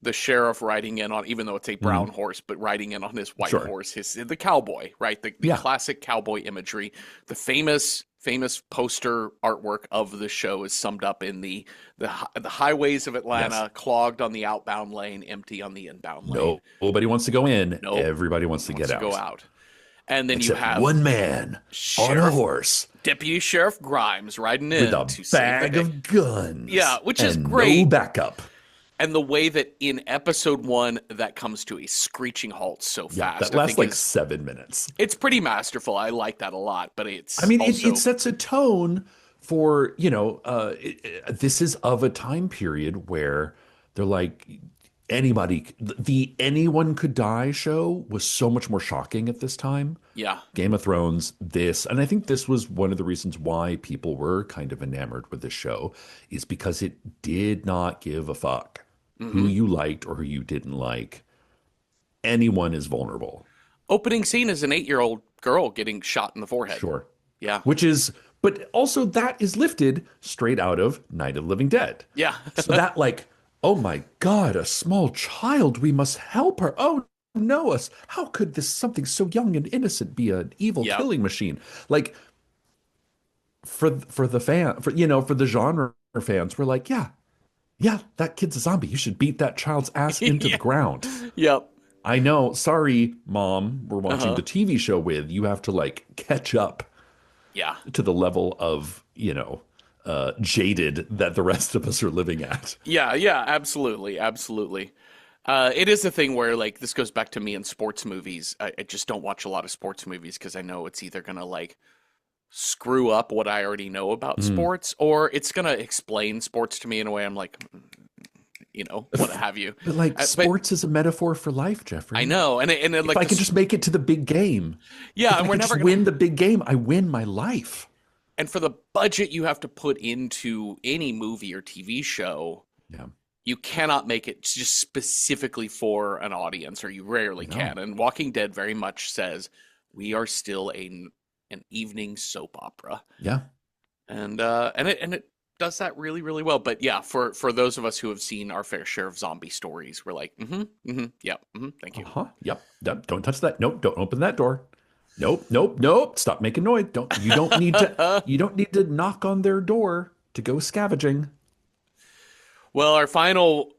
the sheriff riding in on even though it's a brown Mhm. horse, but riding in on his white Sure. horse, the cowboy, right? The Yeah. classic cowboy imagery. The famous poster artwork of the show is summed up in the highways of Yes. Atlanta, clogged on the outbound lane, empty on the inbound lane. No, nobody wants to go in. Nope, Everybody no wants one to wants get to go out. out. And then you Except have one man on a Sheriff horse Deputy Sheriff Grimes riding with in a to save the bag day. of guns Yeah, which is and no great. backup. And the way that in episode one that comes to a screeching halt so Yeah, that fast, I lasts think like is 7 minutes. it's pretty masterful. I like that a lot, but I it's mean, it also sets a tone for, this is of a time period where they're like, the anyone could die show was so much more shocking at this time. yeah. Game of Thrones, this, and I think this was one of the reasons why people were kind of enamored with the show, is because it did not give a fuck who Hmm. you liked or who you didn't like. Anyone is vulnerable. Opening scene is an 8-year-old girl getting shot in the forehead. Sure. Yeah. Which is But also that is lifted straight out of Night of the Living Dead. Yeah. So that like, oh my God, a small child, we must help her. Oh no, us. How could this something so young and innocent be an evil Yeah. killing machine? Like for the fan for for the genre fans, we're like, yeah, yeah, that kid's a zombie. You should beat that child's ass into the Yeah. ground. Yep. I know. Sorry, mom, we're watching Uh-huh. the TV show with. You have to like catch up Yeah. to the level of, jaded that the rest of us are living at. Yeah, yeah, absolutely, absolutely. It is a thing where, like, this goes back to me in sports movies. I just don't watch a lot of sports movies because I know it's either gonna like screw up what I already know about Mm. sports, or it's gonna explain sports to me in a way I'm like, what have you. But like But sports is a metaphor for life, I Jeffrey. know, and If like I can just make it to the big game, yeah, if and I we're can never just gonna. win the big game, I win my life. And for the budget you have to put into any movie or TV show, Yeah, you cannot make it just specifically for an audience, or you rarely no. can. And Walking Dead very much says we are still an evening soap opera, Yeah. and it does that really really well. But yeah, for those of us who have seen our fair share of zombie stories, we're like, yeah, thank you. Uh-huh. Yep. Yep. Don't touch that. Nope. Don't open that door. Nope. Nope. Nope. Stop making noise. You don't need to knock on their door to go scavenging. Well, our final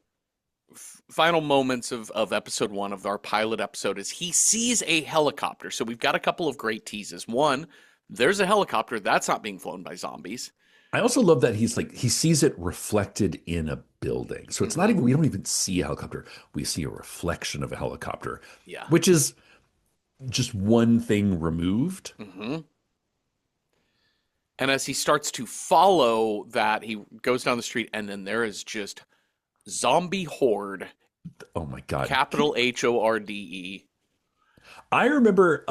moments of episode one of our pilot episode is he sees a helicopter. So we've got a couple of great teases. One, there's a helicopter that's not being flown by zombies. I also love that he's like he sees it reflected in a building. So it's not Hmm. even we don't even see a helicopter. We see a reflection of a helicopter, Yeah. which is just one thing removed. Hmm. And as he starts to follow that, he goes down the street, and then there is just zombie horde, Oh my God. capital HORDE. I remember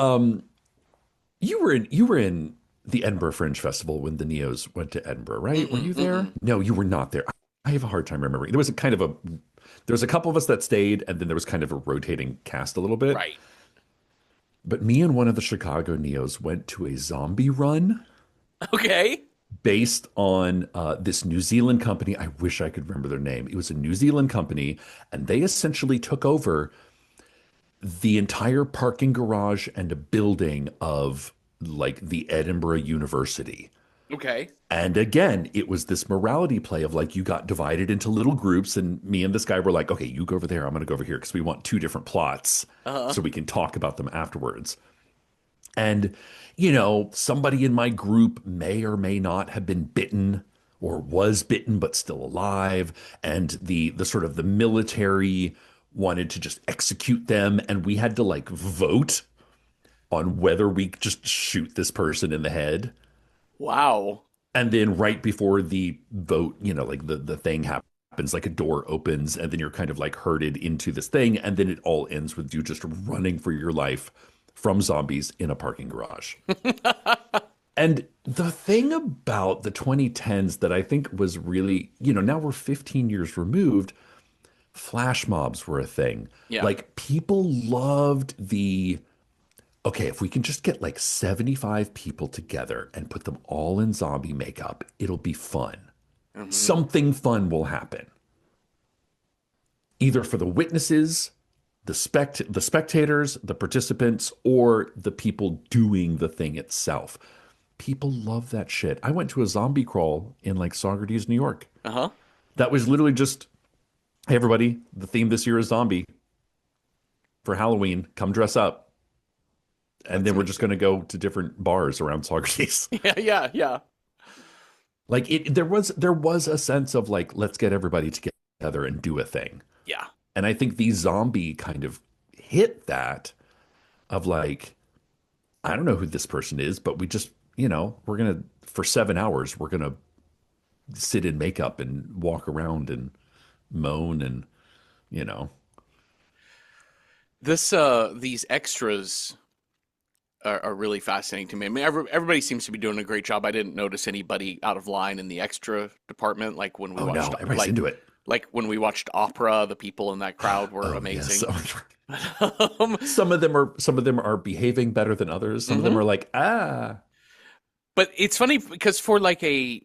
you were in the Edinburgh Fringe Festival when the Neos went to Edinburgh, right? Were Mm-mm, you there? mm-mm. No, you were not there. I have a hard time remembering. There was a couple of us that stayed, and then there was kind of a rotating cast a little bit. Right. But me and one of the Chicago Neos went to a zombie run Okay. based on this New Zealand company. I wish I could remember their name. It was a New Zealand company, and they essentially took over the entire parking garage and a building of like the Edinburgh University. Okay. And again, it was this morality play of like you got divided into little groups, and me and this guy were like, okay, you go over there, I'm going to go over here because we want two different plots Uh-huh. so we can talk about them afterwards. And, somebody in my group may or may not have been bitten or was bitten but still alive. And the sort of the military wanted to just execute them. And we had to like vote on whether we just shoot this person in the head. Wow. And then right before the vote, like the thing happens, like a door opens, and then you're kind of like herded into this thing. And then it all ends with you just running for your life from zombies in a parking garage. And the thing about the 2010s that I think was really, now we're 15 years removed, flash mobs were a thing. Yeah. Like people loved okay, if we can just get like 75 people together and put them all in zombie makeup, it'll be fun. Hmm. Something fun will happen. Either for the witnesses, the spectators, the participants, or the people doing the thing itself. People love that shit. I went to a zombie crawl in like Saugerties, New York. Uh-huh. That was literally just, hey everybody, the theme this year is zombie. For Halloween, come dress up. And That's then we're just going to go to different bars around Saugerties. yeah, yeah, yeah. Like there was a sense of like, let's get everybody together and do a thing. Yeah. And I think the zombie kind of hit that of like, I don't know who this person is, but we just, we're going to, for 7 hours, we're going to sit in makeup and walk around and moan and, you know. These extras are really fascinating to me. I mean, everybody seems to be doing a great job. I didn't notice anybody out of line in the extra department, like when we Oh no, watched, everybody's into it. like when we watched opera. The people in that crowd were Oh yes. amazing. Um, Some of them are behaving better than others. Some of them mhm. are like, ah. But it's funny because for like a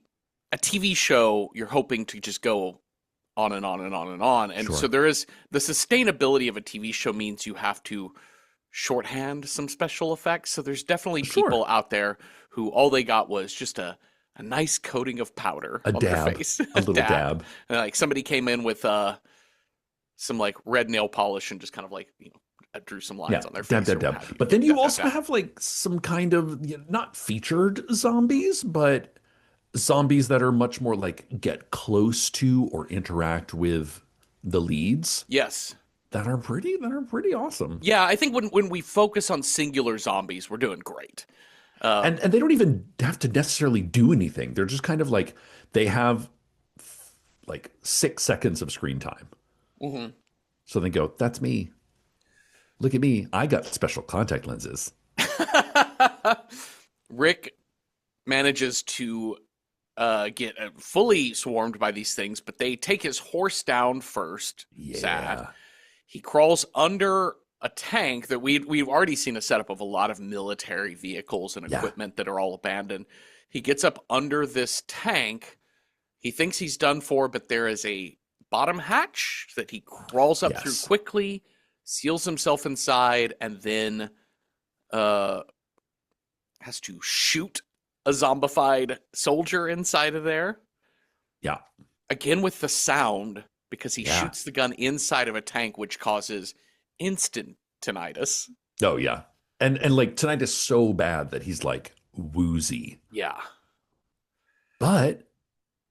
TV show, you're hoping to just go on and on and on and on. And so Sure. there is the sustainability of a TV show means you have to shorthand some special effects. So there's definitely Sure. people out there who all they got was just a nice coating of powder A on their dab, face, a a little dab. dab. And like somebody came in with some like red nail polish and just kind of like, drew some lines Yeah, on their dab, face dab, or what dab. have you. But then you Dab, dab, also dab. have like some kind of not featured zombies, but zombies that are much more like get close to or interact with the leads Yes. that are pretty awesome. Yeah, I think when we focus on singular zombies, we're doing great. And they don't even have to necessarily do anything. They're just kind of like they have like 6 seconds of screen time. Mhm. So they go, that's me. Look at me. I got special contact lenses. Rick manages to get fully swarmed by these things, but they take his horse down first. Sad. Yeah. He crawls under a tank that we've already seen a setup of a lot of military vehicles and Yeah. equipment that are all abandoned. He gets up under this tank. He thinks he's done for, but there is a bottom hatch that he crawls up through Yes. quickly, seals himself inside, and then uh, has to shoot a zombified soldier inside of there. Yeah. Again with the sound, because he Yeah. shoots the gun inside of a tank, which causes instant tinnitus. Oh yeah. And like tonight is so bad that he's like woozy. Yeah. But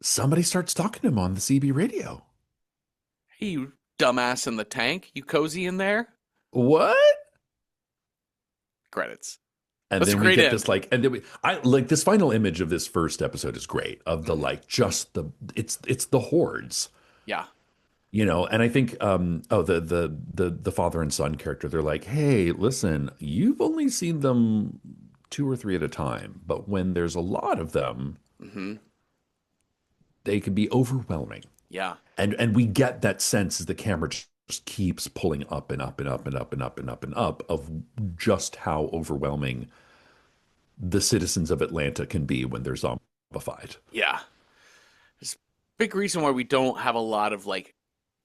somebody starts talking to him on the CB radio. Hey, you dumbass in the tank. You cozy in there? What? Credits. And That's a then we great get end. this like, and then I like this final image of this first episode is great of the Mhm. like just the it's the hordes, Yeah. and I think the father and son character, they're like, hey, listen, you've only seen them two or three at a time, but when there's a lot of them, Hmm. they can be overwhelming. Yeah. And we get that sense as the camera just keeps pulling up and up and up and up and up and up and up of just how overwhelming the citizens of Atlanta can be when they're zombified. Yeah. There's a big reason why we don't have a lot of like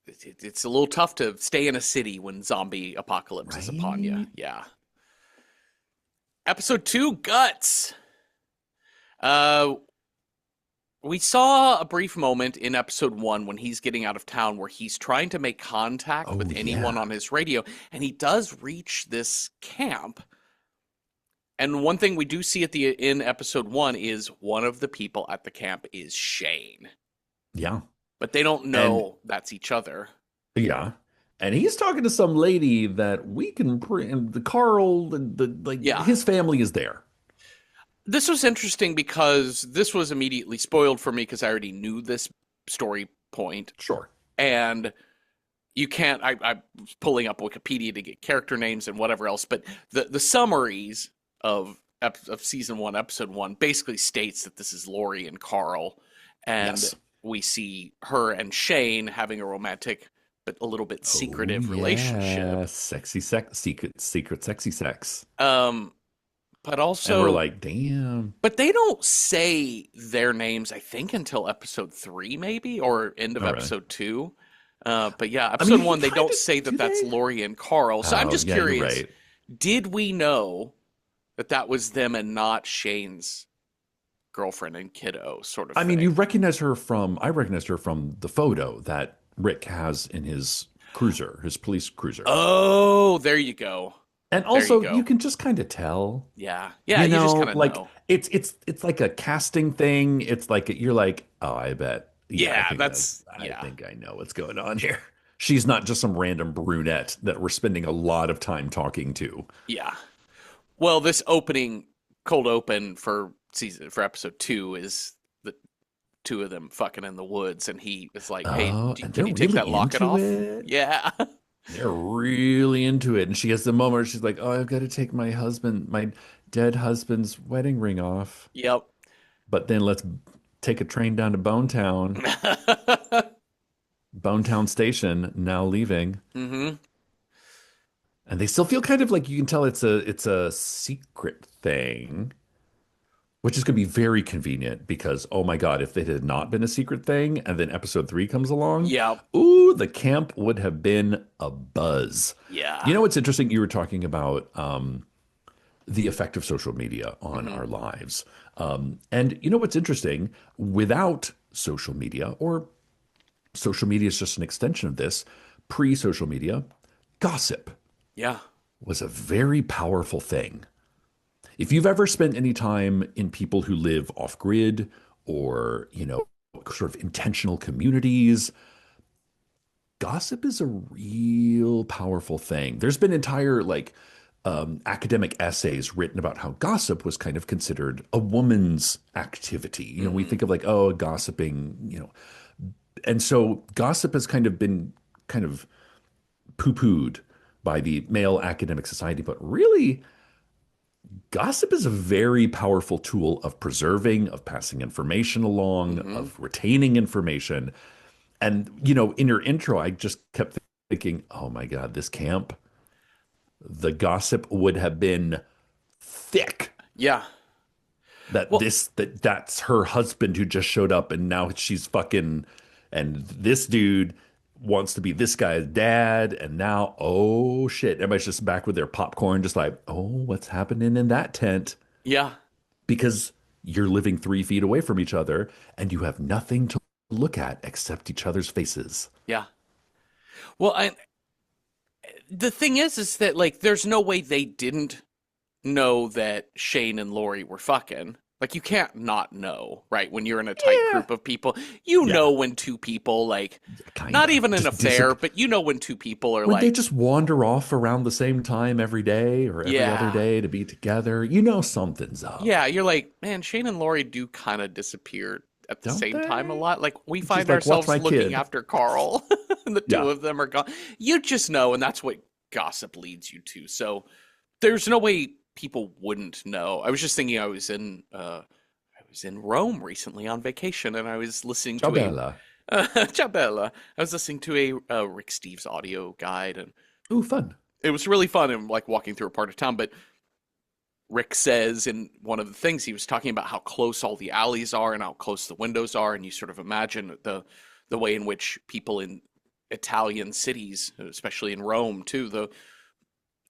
it's a little tough to stay in a city when zombie apocalypse is upon you. Right? Yeah. Episode 2, Guts. Uh we saw a brief moment in episode 1 when he's getting out of town where he's trying to make contact Oh, with anyone yeah. on his radio, and he does reach this camp. And one thing we do see in episode 1 is one of the people at the camp is Shane. Yeah. But they don't And know that's each other. yeah. And he's talking to some lady that we can and the Carl and the like Yeah. his family is there. This was interesting because this was immediately spoiled for me because I already knew this story point. Sure. And you can't, I was pulling up Wikipedia to get character names and whatever else, but the summaries of season 1, episode 1 basically states that this is Lori and Carl. And Yes. we see her and Shane having a romantic but a little bit Oh secretive yeah. relationship. Sexy sex, secret sexy sex. But And we're also, like, damn. but they don't say their names, I think, until episode 3, maybe, or end of Oh, really? episode 2. But yeah, I mean, episode he 1, they kind don't of say that do that's they? Lori and Carl. So I'm Oh, just yeah, you're curious, right. did we know that that was them and not Shane's girlfriend and kiddo sort of I mean, thing? I recognized her from the photo that Rick has in his cruiser, his police cruiser. Oh, there you go. And There you also, you go. can just kind of tell, Yeah. Yeah, you just kind of like know. it's like a casting thing. It's like you're like, oh, I bet. Yeah, Yeah, that's, I yeah. think I know what's going on here. She's not just some random brunette that we're spending a lot of time talking to. Yeah. Well, this opening cold open for episode 2 is the two of them fucking in the woods, and he is like, "Hey, Oh, and can they're you take that really locket into off?" it. Yeah, They're really into it. And she has the moment where she's like, oh, I've got to take my dead husband's wedding ring off. yep. But then let's take a train down to Bonetown Station, now leaving. Hmm. And they still feel kind of like you can tell it's a secret thing. Which is going to be very convenient because, oh my God, if it had not been a secret thing and then episode three comes along, Yeah. ooh, the camp would have been a buzz. You Yeah. know what's interesting? You were talking about the effect of social media on Hmm. our lives. And you know what's interesting? Without social media, or social media is just an extension of this, pre social media, gossip Yeah. was a very powerful thing. If you've ever spent any time in people who live off grid or, sort of intentional communities, gossip is a real powerful thing. There's been entire academic essays written about how gossip was kind of considered a woman's activity. We Hmm. think of like, oh, gossiping, and so gossip has kind of been kind of poo-pooed by the male academic society, but really gossip is a very powerful tool of preserving, of passing information along, Hmm. of retaining information. And, in your intro, I just kept thinking, oh my God, this camp, the gossip would have been thick Yeah. that Well, that's her husband who just showed up and now she's fucking, and this dude wants to be this guy's dad. And now, oh shit, everybody's just back with their popcorn, just like, oh, what's happening in that tent? yeah. Because you're living 3 feet away from each other and you have nothing to look at except each other's faces. Yeah. Well, the thing is that like, there's no way they didn't know that Shane and Lori were fucking. Like, you can't not know, right? When you're in a tight Yeah. group of people, you Yeah. know when two people, like, not Kinda. even an Just affair, disappear. but you know when two people are When they like, just wander off around the same time every day or every other yeah, day to be together, something's up, yeah, you're like, man, Shane and Lori do kind of disappear at the don't same time a they? lot. Like, we She's find like, watch ourselves my looking kid. after Carl, and the two Yeah. of them are gone. You just know, and that's what gossip leads you to. So there's no way people wouldn't know. I was just thinking, I was in Rome recently on vacation, and I was listening Ciao, to a Bella. Ciao Bella. I was listening to a Rick Steves audio guide, and Ooh, fun. it was really fun. And like walking through a part of town, but Rick says in one of the things he was talking about how close all the alleys are and how close the windows are, and you sort of imagine the way in which people in Italian cities, especially in Rome too,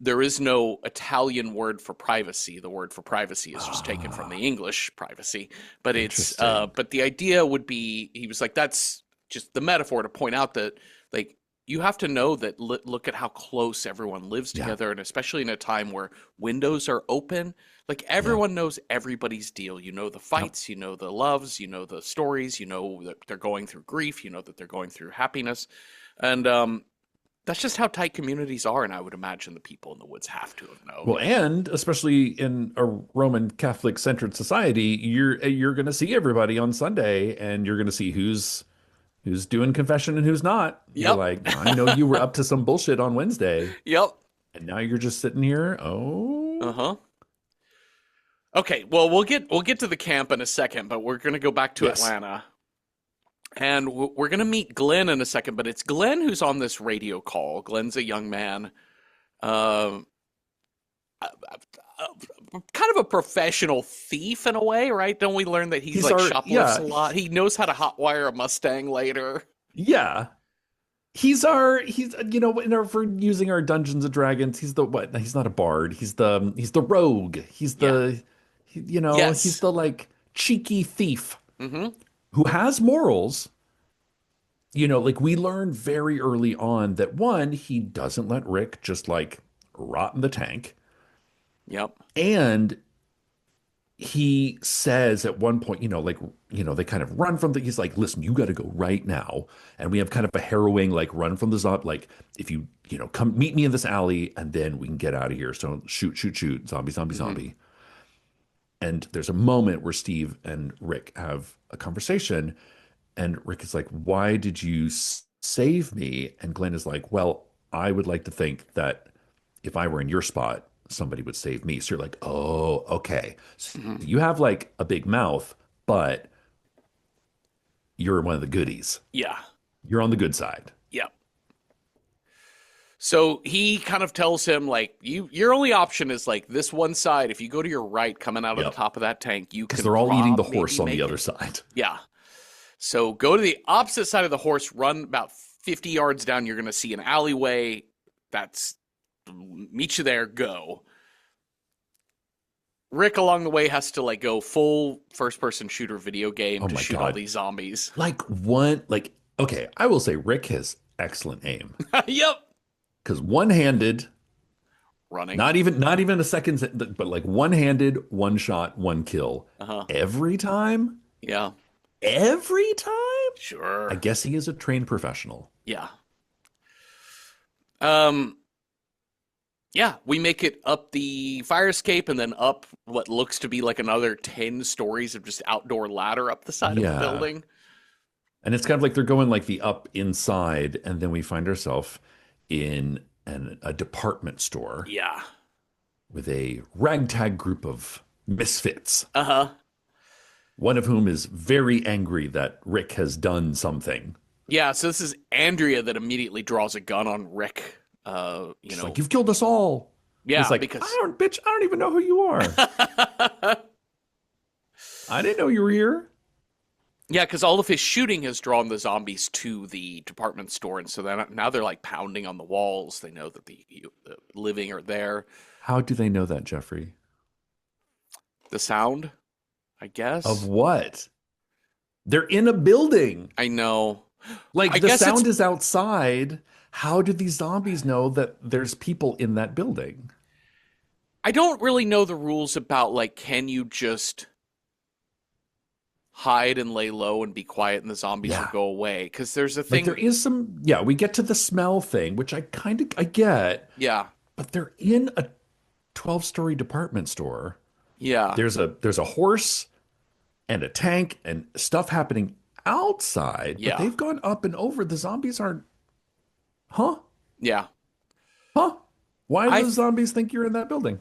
there is no Italian word for privacy. The word for privacy is just taken from the Ah, English privacy, but interesting. but the idea would be, he was like, that's just the metaphor to point out that like, you have to know that, look at how close everyone lives Yeah. together, and especially in a time where windows are open, like Yeah. everyone knows everybody's deal. You know the Yep. fights, you know the loves, you know the stories, you know that they're going through grief, you know that they're going through happiness, and that's just how tight communities are, and I would imagine the people in the woods have to have known. Well, and especially in a Roman Catholic centered society, you're going to see everybody on Sunday, and you're going to see who's doing confession and who's not. You're Yep. like, I know you were up to some bullshit on Wednesday, Yep. and now you're just sitting here. Uh Oh, huh. Okay. Well, we'll get to the camp in a second, but we're gonna go back to yes. Atlanta, and we're gonna meet Glenn in a second. But it's Glenn who's on this radio call. Glenn's a young man, um, kind of a professional thief in a way, right? Don't we learn that he's He's like our shoplifts yeah, a lot? He knows how to hotwire a Mustang later. yeah. He's in our for using our Dungeons and Dragons, he's the what? He's not a bard. He's the rogue. Yeah. He's Yes. the like cheeky thief Mm-hmm. who has morals. Like we learn very early on that one, he doesn't let Rick just like rot in the tank. Yep. And he says at one point, they kind of run from he's like, listen, you got to go right now. And we have kind of a harrowing, like, run from the zombie, like, if come meet me in this alley and then we can get out of here. So shoot, shoot, shoot, zombie, zombie, Mm-hmm. zombie. And there's a moment where Steve and Rick have a conversation. And Rick is like, why did you save me? And Glenn is like, well, I would like to think that if I were in your spot, somebody would save me. So you're like, oh, okay. So Mm-hmm. you have like a big mouth, but you're one of the goodies. Yeah. You're on the good side. Yep. So he kind of tells him like your only option is like this one side. If you go to your right coming out of the Yep. top of that tank, you Because can they're all eating the maybe horse on the make other it. side. Yeah. So go to the opposite side of the horse, run about 50 yards down, you're going to see an alleyway that's meet you there, go. Rick along the way has to like go full first person shooter video game Oh to my shoot all God. these zombies. Okay, I will say Rick has excellent aim. Yep. Because one-handed, Running. not even a second, but like one-handed, one shot, one kill. Uh-huh. Every time? Yeah. Every time? I Sure. guess he is a trained professional. Yeah. Um yeah, we make it up the fire escape and then up what looks to be like another 10 stories of just outdoor ladder up the side of the Yeah. building. And it's kind of like they're going like the up inside, and then we find ourselves in a department store Yeah. with a ragtag group of misfits, Uh-huh. one of whom is very angry that Rick has done something. Yeah, so this is Andrea that immediately draws a gun on Rick. She's like, "You've killed us all." He's Yeah, like, because bitch, I don't even know who you are. I didn't know you were here." yeah, because all of his shooting has drawn the zombies to the department store, and so now they're like pounding on the walls. They know that the living are there. How do they know that, Jeffrey? The sound, I Of guess. what? They're in a building. I know. I Like the guess it's. sound is outside. How do these zombies know that there's people in that building? I don't really know the rules about like, can you just hide and lay low and be quiet, and the zombies will Yeah. go away? Because there's a Like there thing. is some, yeah, we get to the smell thing, which I get, Yeah, but they're in a 12-story department store. yeah, There's a horse and a tank and stuff happening outside, but yeah, they've gone up and over. The zombies aren't, huh? yeah. Huh? Why I do the zombies think you're in that building?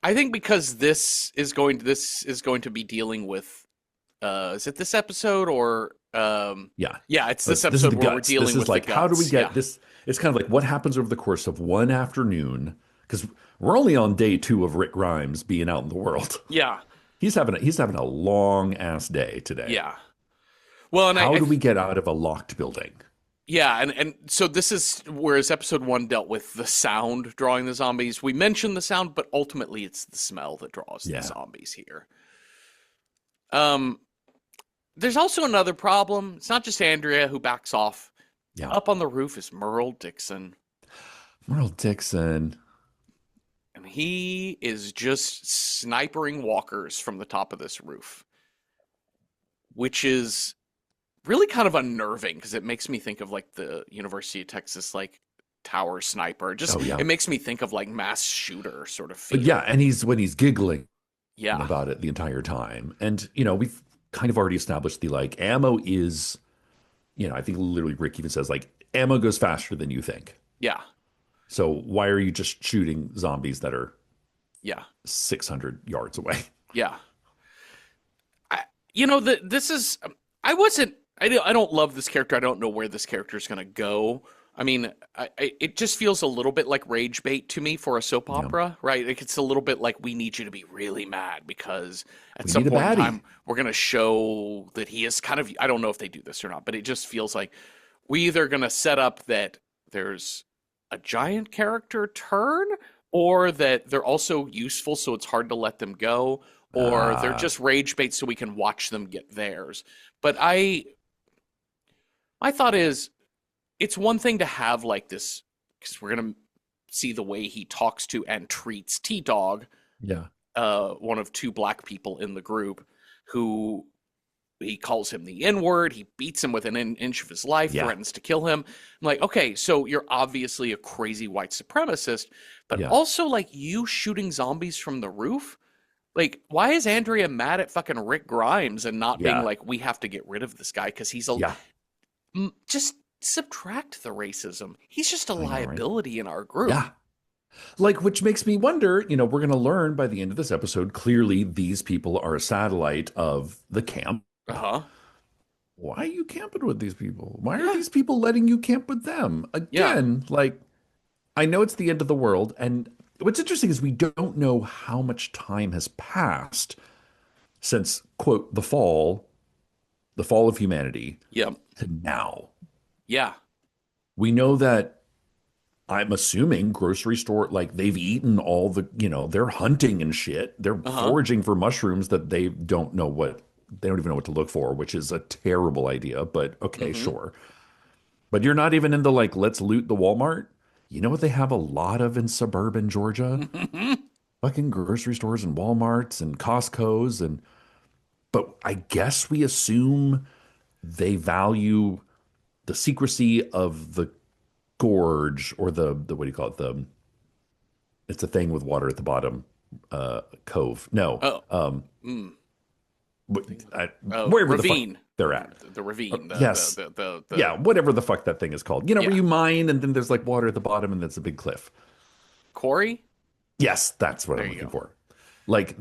I think because this is going to be dealing with is it this episode or Yeah. yeah, it's this This is episode the where we're guts. This dealing is with the like, how do we guts. Yeah. get this? It's kind of like what happens over the course of one afternoon, because we're only on day 2 of Rick Grimes being out in the world. Yeah. He's having a long ass day today. Yeah. Well, and How do we get out of a locked building? yeah, and so this is whereas episode 1 dealt with the sound drawing the zombies. We mentioned the sound, but ultimately it's the smell that draws the Yeah. zombies here. Um there's also another problem. It's not just Andrea who backs off. Yeah. Up on the roof is Merle Dixon. Merle Dixon. And he is just snipering walkers from the top of this roof, which is really kind of unnerving because it makes me think of like the University of Texas like tower sniper. Just Oh yeah. it makes me think of like mass shooter sort of But feel. yeah, and he's giggling Yeah. about it the entire time. And we've kind of already established the like ammo is, I think literally Rick even says like ammo goes faster than you think. Yeah. So why are you just shooting zombies that are Yeah. 600 yards away? Yeah. This is I don't love this character. I don't know where this character is going to go. I mean, it just feels a little bit like rage bait to me for a soap Yeah. opera, right? Like it's a little bit like we need you to be really mad because at We some need a point in baddie. time we're going to show that he is kind of, I don't know if they do this or not, but it just feels like we either going to set up that there's a giant character turn or that they're also useful so it's hard to let them go or they're Ah, just rage bait so we can watch them get theirs. But my thought is it's one thing to have like this because we're gonna see the way he talks to and treats T Dog, yeah. one of 2 black people in the group, who he calls him the N word. He beats him with an inch of his life, Yeah. threatens to kill him. I'm like, okay, so you're obviously a crazy white supremacist, but Yeah. also like you shooting zombies from the roof. Like, why is Andrea mad at fucking Rick Grimes and not being Yeah. like, we have to get rid of this guy because he's a Yeah. just subtract the racism. He's just a I know, right? liability in our group. Yeah. Like, which makes me wonder, we're going to learn by the end of this episode, clearly these people are a satellite of the camp. Uh-huh. Why are you camping with these people? Why are Yeah. these people letting you camp with them? Yeah. Again, like, I know it's the end of the world, and what's interesting is we don't know how much time has passed since, quote, the fall of humanity Yep. to now. Yeah. We know that I'm assuming grocery store, like they've eaten all the, they're hunting and shit. They're Uh-huh. foraging for mushrooms that they don't even know what to look for, which is a terrible idea, but okay, Mm-hmm. sure. But you're not even into like, let's loot the Walmart. You know what they have a lot of in suburban Georgia? Fucking grocery stores and Walmarts and Costco's but I guess we assume they value the secrecy of the gorge or the what do you call it? It's a thing with water at the bottom. Cove. No. Oh. Mm. Thing with- Oh, Wherever the fuck ravine. they're at. The ravine. Yes. Yeah, whatever the fuck that thing is called. Where Yeah. you mine and then there's like water at the bottom and that's a big cliff. Quarry? Yes, that's what There I'm you looking go. for. Like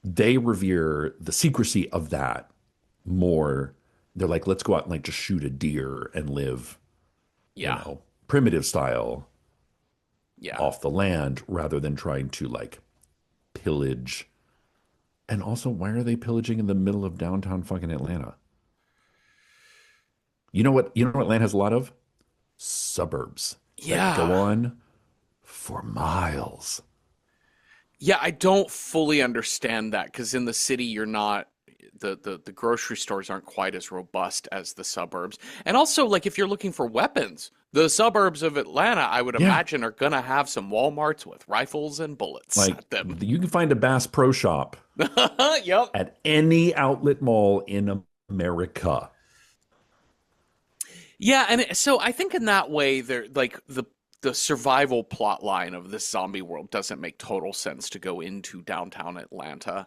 they revere the secrecy of that more. They're like, let's go out and like just shoot a deer and live, Yeah. primitive style Yeah. off the land rather than trying to like pillage. And also, why are they pillaging in the middle of downtown fucking Atlanta? You know what Atlanta has a lot of? Suburbs that go Yeah. on for miles. Yeah, I don't fully understand that because in the city you're not the grocery stores aren't quite as robust as the suburbs. And also, like if you're looking for weapons, the suburbs of Atlanta, I would Yeah. imagine, are gonna have some Walmarts with rifles and bullets Like at them. you can find a Bass Pro Shop Yep. at any outlet mall in America. Yeah, and so I think in that way, they're like the survival plot line of this zombie world doesn't make total sense to go into downtown Atlanta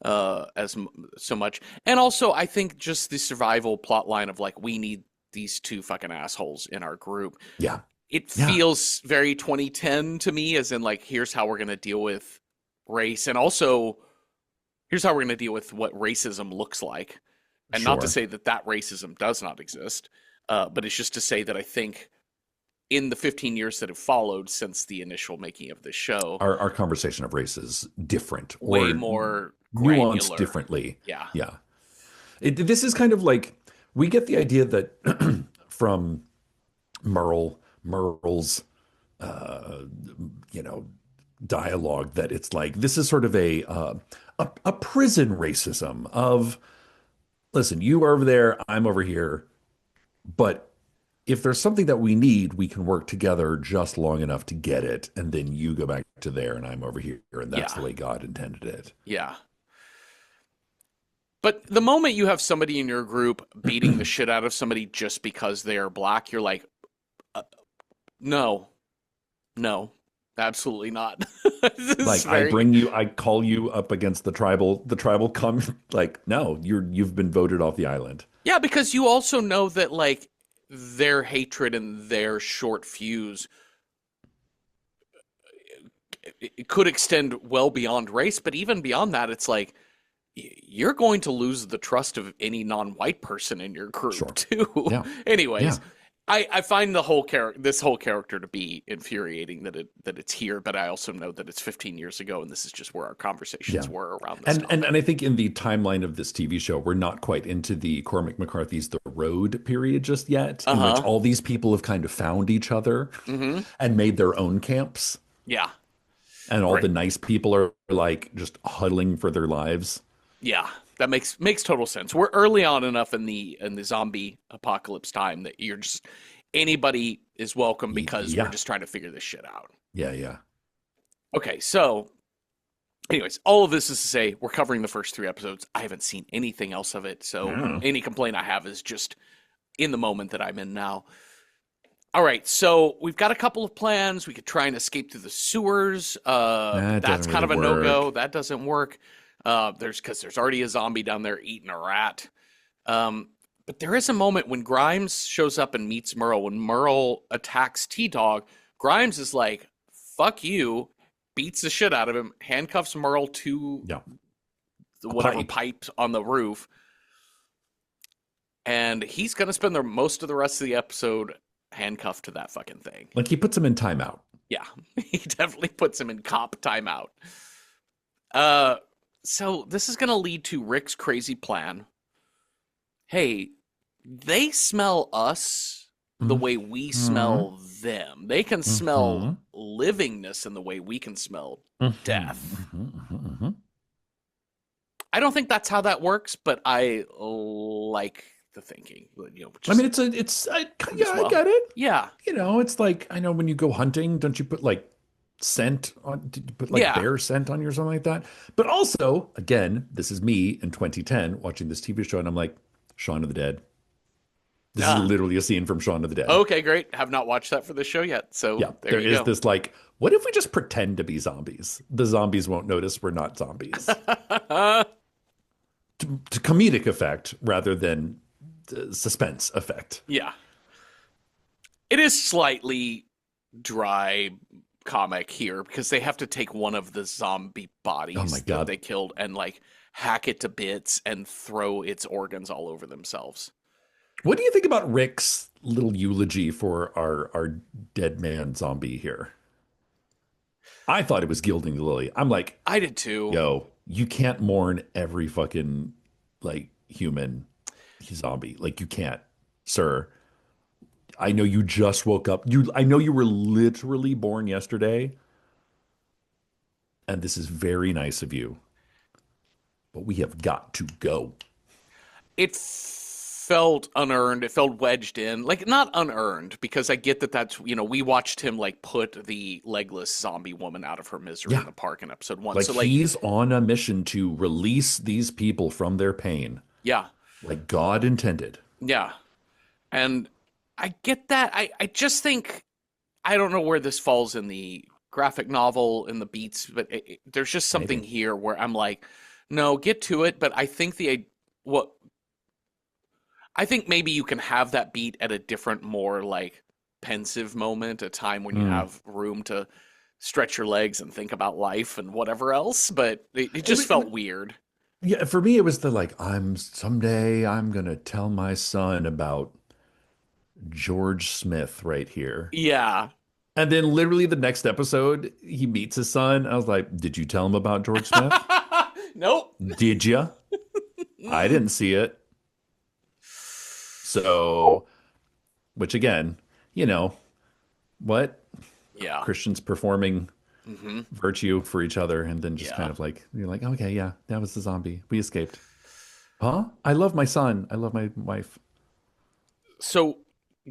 so much. And also, I think just the survival plot line of like we need these two fucking assholes in our group. Yeah. It Yeah. feels very 2010 to me, as in like here's how we're gonna deal with race, and also here's how we're gonna deal with what racism looks like. And not to Sure. say that that racism does not exist, but it's just to say that I think in the 15 years that have followed since the initial making of this show, Our conversation of race is different way or more nuanced granular. differently. Yeah. Yeah. This is kind of like we get the idea that from Merle's, uh, you know, dialogue that it's like this is sort of a prison racism of listen, you are over there, I'm over here, but if there's something that we need, we can work together just long enough to get it, and then you go back to there and I'm over here, and that's Yeah. the way God intended it. Yeah. But the moment you have somebody in your group beating the shit out of somebody just because they are black, you're like, uh, no, no, absolutely not. This is Like very, I call you up against the tribal come like no, you've been voted off the island. yeah, because you also know that like their hatred and their short fuse it could extend well beyond race, but even beyond that, it's like you're going to lose the trust of any non-white person in your group Sure. too. Yeah. Yeah. Anyways, I find this whole character to be infuriating that it's here, but I also know that it's 15 years ago, and this is just where our conversations Yeah. were around this And topic. I think in the timeline of this TV show, we're not quite into the Cormac McCarthy's The Road period just yet, Uh in which huh. all these people have kind of found each other Mm-hmm. and made their own camps, Yeah. and all Great. the nice people are like just huddling for their lives. Yeah. That makes total sense. We're early on enough in the zombie apocalypse time that you're just anybody is welcome because we're Yeah. just trying to figure this shit out. Yeah. Yeah. Okay, so anyways, all of this is to say we're covering the first three episodes. I haven't seen anything else of it, so Yeah. any complaint I have is just in the moment that I'm in now. All right, so we've got a couple of plans. We could try and escape through the sewers. That That's doesn't kind of a really no-go. work. That doesn't work. There's already a zombie down there eating a rat. But there is a moment when Grimes shows up and meets Merle. When Merle attacks T-Dog, Grimes is like, "Fuck you," beats the shit out of him, handcuffs Merle to Yeah. the A whatever pipe. pipe on the roof, and he's gonna spend the most of the rest of the episode handcuffed to that fucking thing. Like he puts him in timeout. Yeah, he definitely puts him in cop timeout. Uh, so this is gonna lead to Rick's crazy plan. Hey, they smell us the way we Mhm. smell them. They can smell Mhm. livingness in the way we can smell Mhm. death. Mhm. I don't think that's how that works, but I like the thinking. I mean, Just yeah, as I well. get it. Yeah, You know, it's like I know when you go hunting, don't you put like scent on? Did you put like yeah. bear scent on you or something like that? But also, again, this is me in 2010 watching this TV show, and I'm like, Shaun of the Dead. This is Ah, literally a scene from Shaun of the Dead. okay, great. Have not watched that for the show yet, so Yeah, there there you is go. this like, what if we just pretend to be zombies? The zombies won't notice we're not zombies. To comedic effect rather than suspense effect. Yeah, it is slightly dry comic here because they have to take one of the zombie Oh my bodies that God. they killed and like hack it to bits and throw its organs all over themselves. What do you think about Rick's little eulogy for our dead man zombie here? I thought it was gilding the lily. I'm like, I did too. yo, you can't mourn every fucking like human zombie. Like you can't, sir. I know you just woke up. I know you were literally born yesterday, and this is very nice of you, but we have got to go. It felt unearned. It felt wedged in. Like not unearned because I get that that's, we watched him like put the legless zombie woman out of her misery in Yeah. the park in episode 1. Like So like he's on a mission to release these people from their pain, yeah. like God intended. Yeah. And I get that. I just think I don't know where this falls in the graphic novel in the beats, but there's just something Maybe. here where I'm like, no, get to it. But I think what I think maybe you can have that beat at a different, more like pensive moment, a time when you Mm. have room to stretch your legs and think about life and whatever else. But it It just felt weird. Yeah, for me, it was the like, I'm gonna tell my son about George Smith right here. Yeah. And then literally the next episode, he meets his son. I was like, did you tell him about George Smith? Nope. Did you? I didn't see it. So, which again, you know, what? Yeah. Christians performing Hmm. virtue for each other and then just kind Yeah. of like, you're like, okay, yeah, that was the zombie. We escaped. Huh? I love my son. I love my wife. So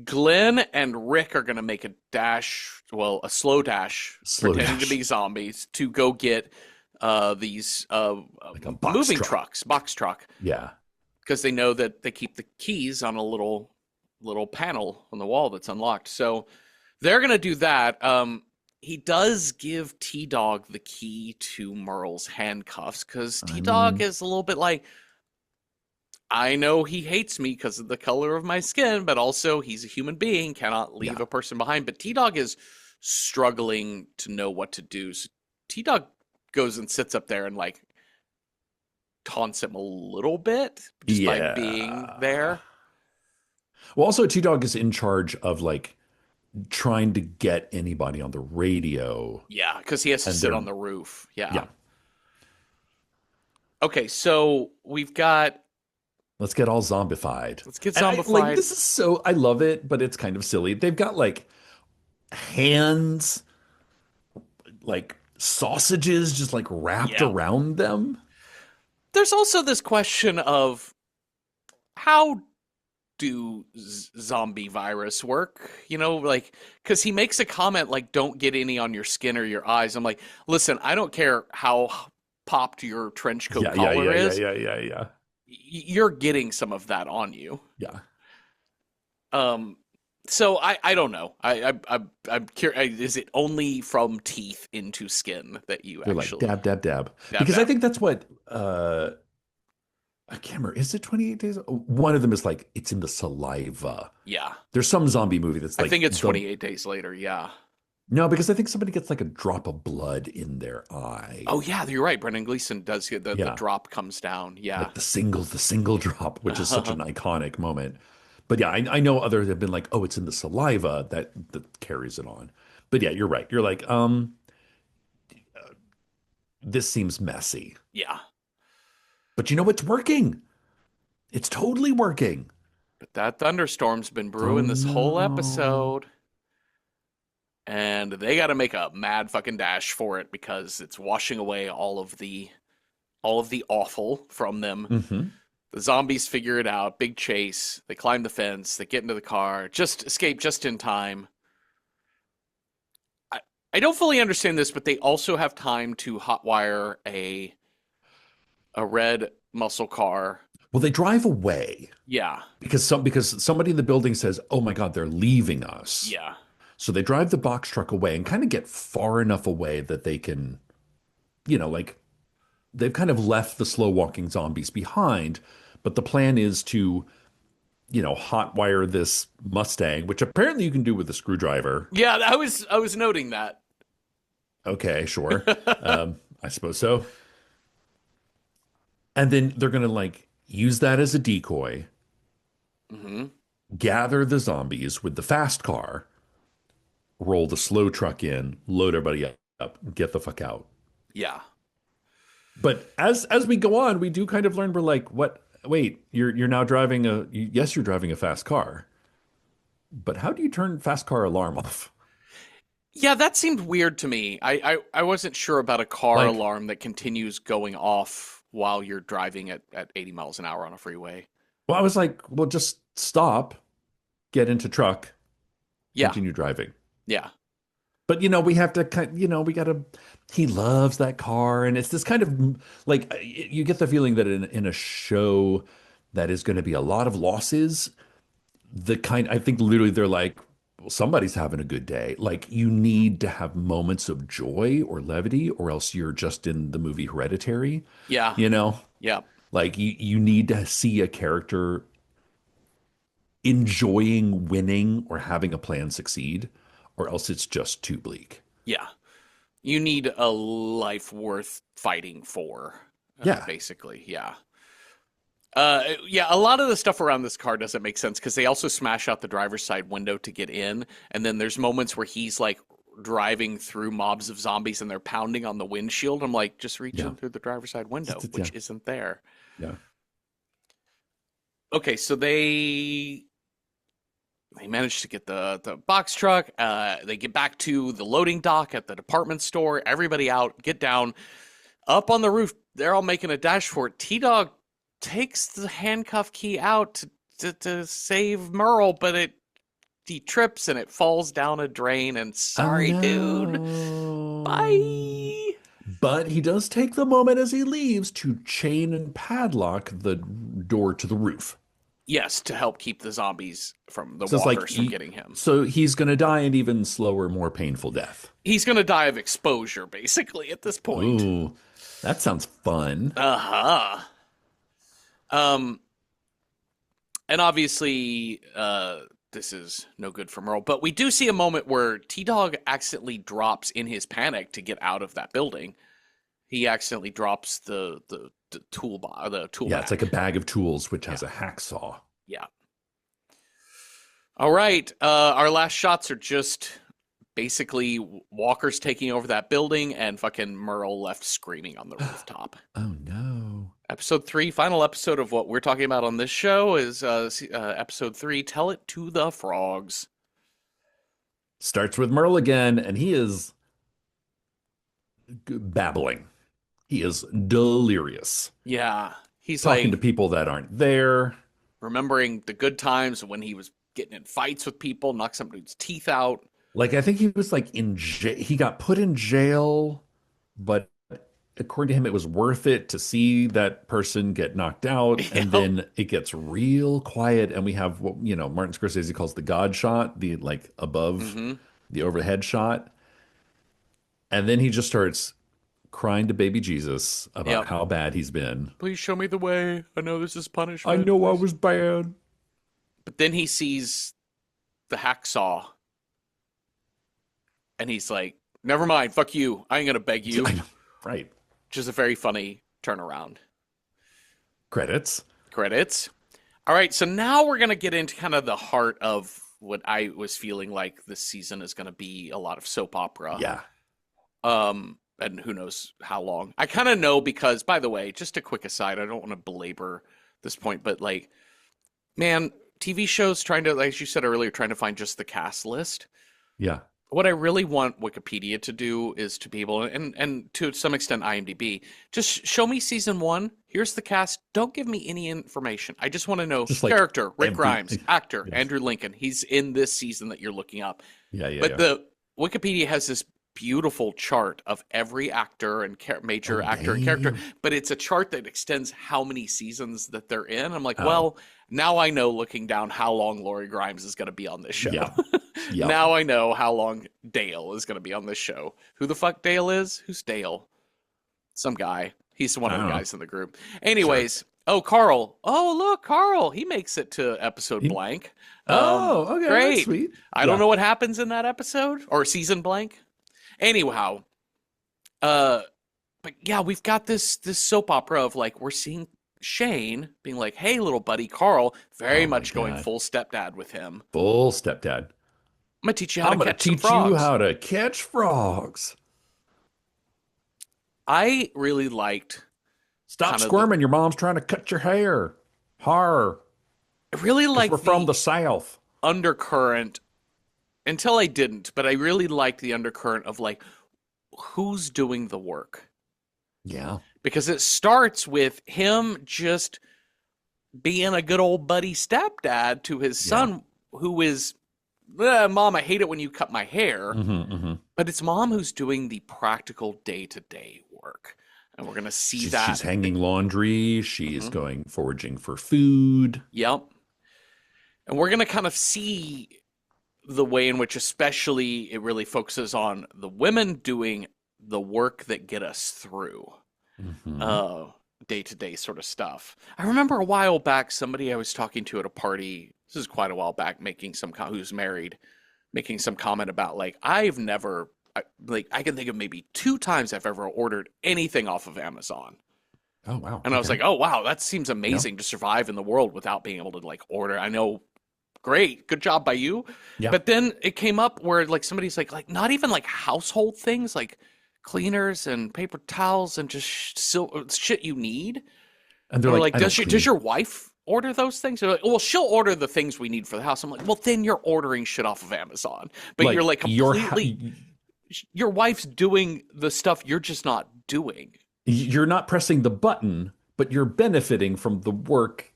Glenn and Rick are going to make a dash, well, a slow dash, Slow pretending to be dash. zombies to go get these Like a box moving truck. trucks, box truck, Yeah. because they know that they keep the keys on a little panel on the wall that's unlocked. So they're going to do that. He does give T Dog the key to Merle's handcuffs because I T Dog mean, is a little bit like, I know he hates me because of the color of my skin, but also he's a human being, cannot leave yeah. a person behind. But T Dog is struggling to know what to do. So T Dog goes and sits up there and like taunts him a little bit just by being Yeah. there. Well, also T-Dog is in charge of like trying to get anybody on the radio Yeah, because he has to and sit they're on the roof. Yeah. yeah. Okay, so we've got. Let's get all zombified. Let's get And I like zombified. this is so I love it, but it's kind of silly. They've got like hands, like sausages just like wrapped Yeah. around them. There's also this question of how do zombie virus work? Like, because he makes a comment like, don't get any on your skin or your eyes. I'm like, listen, I don't care how popped your trench coat Yeah, yeah, collar yeah, yeah, is. yeah, yeah, yeah. You're getting some of that on you. Yeah. Um, so I don't know. I'm curious. Is it only from teeth into skin that you They're like actually dab, dab, dab. dab Because I dab? think that's what I can't remember. Is it 28 days? One of them is like it's in the saliva. Yeah, There's some zombie movie that's I like think it's the 28 days later. Yeah. no, because I think somebody gets like a drop of blood in their eye. Oh yeah, you're right. Brendan Gleeson does get the Yeah. drop comes down. Yeah. Like the single drop, which is such an iconic moment. But yeah, I know others have been like, oh, it's in the saliva that carries it on. But yeah, you're right. You're like, this seems messy. Yeah. But you know, it's working. It's totally working. But that thunderstorm's been Oh brewing this whole no. episode. And they got to make a mad fucking dash for it because it's washing away all of the awful from them. Hmm. The zombies figure it out. Big chase. They climb the fence. They get into the car. Just escape just in time. I, I don't fully understand this, but they also have time to hotwire a red muscle car. Well, they drive away Yeah. because somebody in the building says, "Oh my God, they're leaving us." Yeah. So they drive the box truck away and kind of get far enough away that they can, like they've kind of left the slow walking zombies behind. But the plan is to, hotwire this Mustang, which apparently you can do with a screwdriver. Yeah, I was noting that. Okay, sure. I suppose so. And then they're going to like use that as a decoy, Hmm. gather the zombies with the fast car, roll the slow truck in, load everybody up, get the fuck out. Yeah. But as we go on, we do kind of learn we're like, what? Wait, you're now driving yes, you're driving a fast car, but how do you turn fast car alarm off? Yeah, that seemed weird to me. I wasn't sure about a car Like, alarm that continues going off while you're driving at 80 miles an hour on a freeway. well, I was like, well, just stop, get into truck, Yeah, continue driving. yeah, But we have to kind, we got to. He loves that car, and it's this kind of like you get the feeling that in a show that is going to be a lot of losses, I think literally they're like, well, somebody's having a good day. Like you need to have moments of joy or levity, or else you're just in the movie Hereditary, yeah, you know? yeah, Like you need to see a character enjoying winning or having a plan succeed, or else it's just too bleak. yeah. You need a life worth fighting for, Yeah. basically. Yeah. Yeah, a lot of the stuff around this car doesn't make sense because they also smash out the driver's side window to get in, and then there's moments where he's like driving through mobs of zombies and they're pounding on the windshield. I'm like, just reach Yeah. in through the driver's side window, Yeah. which isn't there. Yeah. Okay, so they manage to get the box truck. They get back to the loading dock at the department store. Everybody out, get down, up on the roof. They're all making a dash for it. T-Dog takes the handcuff key out to save Merle, but he trips and it falls down a drain. And Oh sorry, dude, no. bye. But he does take the moment as he leaves to chain and padlock the door to the roof. Yes, to help keep the zombies from the So it's like walkers from getting him. so he's going to die an even slower, more painful death. He's gonna die of exposure, basically, at this point. Ooh, that sounds fun. Uh-huh. Um, and obviously, this is no good for Merle, but we do see a moment where T-Dog accidentally drops in his panic to get out of that building. He accidentally drops the tool Yeah, it's bag. like a bag of tools which has Yeah, a hacksaw. yeah. All right. Our last shots are just basically walkers taking over that building and fucking Merle left screaming on the rooftop. Oh no. Episode 3, final episode of what we're talking about on this show is episode 3, Tell It to the Frogs. Starts with Merle again, and he is babbling. He is delirious, Yeah. He's talking to like people that aren't there. remembering the good times when he was getting in fights with people, knocked some dude's teeth out. Like I think he was like in jail. He got put in jail, but according to him, it was worth it to see that person get knocked out. And Yep. then it gets real quiet, and we have what Martin Scorsese calls the God shot, the like above Mm-hmm. the overhead shot, and then he just starts crying to baby Jesus about Yep. how bad he's been. Please show me the way. I know this is I punishment. know I was bad. But then he sees the hacksaw and he's like, never mind, fuck you. I ain't gonna beg you. I know, right? Which is a very funny turnaround. Credits. Credits. All right, so now we're gonna get into kind of the heart of what I was feeling like this season is gonna be a lot of soap opera. Yeah. And who knows how long. I kind of know because, by the way, just a quick aside, I don't want to belabor this point, but like, man, TV shows trying to, like you said earlier, trying to find just the cast list. Yeah. What I really want Wikipedia to do is to be able, and to some extent IMDb, just show me season one. Here's the cast. Don't give me any information. I just want to know Just like character, Rick Grimes, everything. actor, Yes. Andrew Lincoln. He's in this season that you're looking up. Yeah, yeah, But yeah. the Wikipedia has this beautiful chart of every actor and major Oh, actor and character, damn. but it's a chart that extends how many seasons that they're in. I'm like, Oh, well, now I know looking down how long Laurie Grimes is going to be on this show. yeah. Yeah. Now I know how long Dale is going to be on this show. Who the fuck Dale is? Who's Dale? Some guy. He's one I of the don't know. guys in the group. Sure. Anyways, oh, Carl. Oh, look, Carl. He makes it to episode He- blank. Oh, okay. That's Great. sweet. I don't know what happens in that episode or season blank. Anyhow, but yeah, we've got this soap opera of like we're seeing Shane being like, "Hey, little buddy Carl," very Oh my much going God. full stepdad with him. Full stepdad. I'm gonna teach you how I'm to gonna catch some teach you frogs. how to catch frogs. I really liked Stop kind of squirming. Your mom's trying to cut your hair. Har. I really 'Cause liked we're from the the South. undercurrent until I didn't, but I really liked the undercurrent of like who's doing the work Yeah. because it starts with him just being a good old buddy stepdad to his Yeah. son, who is, Mom, I hate it when you cut my hair. Mm-hmm. But it's Mom who's doing the practical day to day work. And we're going to see that. She's hanging laundry. She's Mhm. going foraging for food. Yep. And we're going to kind of see the way in which, especially, it really focuses on the women doing the work that get us through. Mhm. Day-to-day sort of stuff. I remember a while back, somebody I was talking to at a party, this is quite a while back, who's married, making some comment about like, I've never, I can think of maybe 2 times I've ever ordered anything off of Amazon. Oh, wow. And I was Okay. like, oh, wow, that seems amazing to survive in the world without being able to like order. I know, great, good job by you. Yeah. But then it came up where like somebody's like not even like household things, like cleaners and paper towels and just shit you need. And they're Or like, like, I don't does clean. your wife order those things? They're like, well, she'll order the things we need for the house. I'm like, well, then you're ordering shit off of Amazon. But you're like completely, your wife's doing the stuff you're just not doing. You're not pressing the button, but you're benefiting from the work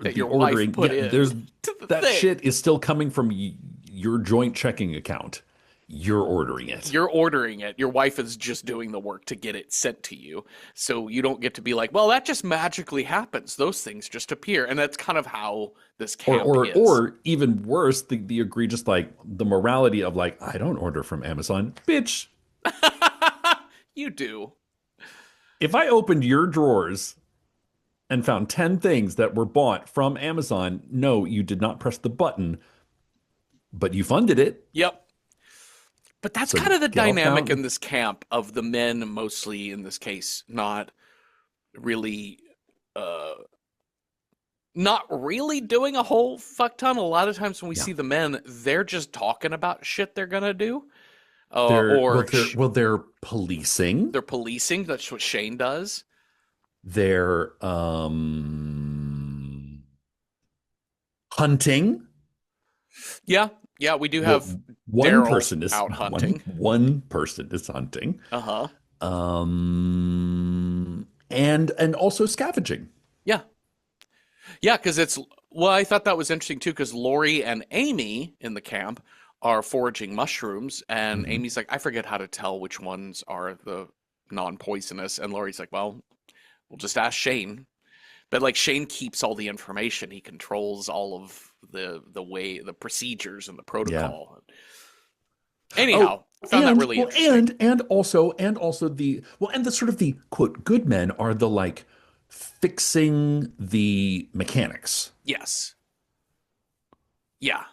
That the your wife ordering. put Yeah, in there's to the that thing. shit is still coming from your joint checking account. You're ordering it. You're ordering it. Your wife is just doing the work to get it sent to you. So you don't get to be like, well, that just magically happens. Those things just appear. And that's kind of how this camp is. Or even worse, the egregious, like the morality of like, I don't order from Amazon. Bitch, You do. if I opened your drawers and found 10 things that were bought from Amazon, no, you did not press the button, but you funded it. Yep. But that's So kind of the get off dynamic down. in this camp of the men, mostly in this case, really, uh, not really doing a whole fuck ton. A lot of times when we Yeah. see the men, they're just talking about shit they're gonna do, They're policing. they're policing. That's what Shane does. They're hunting. Yeah, yeah. We do Well, have one Daryl person is out hunting. One person is hunting. Uh-huh. And also scavenging. Yeah. Yeah, because I thought that was interesting too, because Lori and Amy in the camp are foraging mushrooms, and Mhm. Amy's like, I forget how to tell which ones are the non-poisonous, and Lori's like, well, we'll just ask Shane. But like Shane keeps all the information. He controls all of the procedures and the protocol. Anyhow, I found that really interesting. and also the sort of the quote good men are the like fixing the mechanics. Yes. Yeah.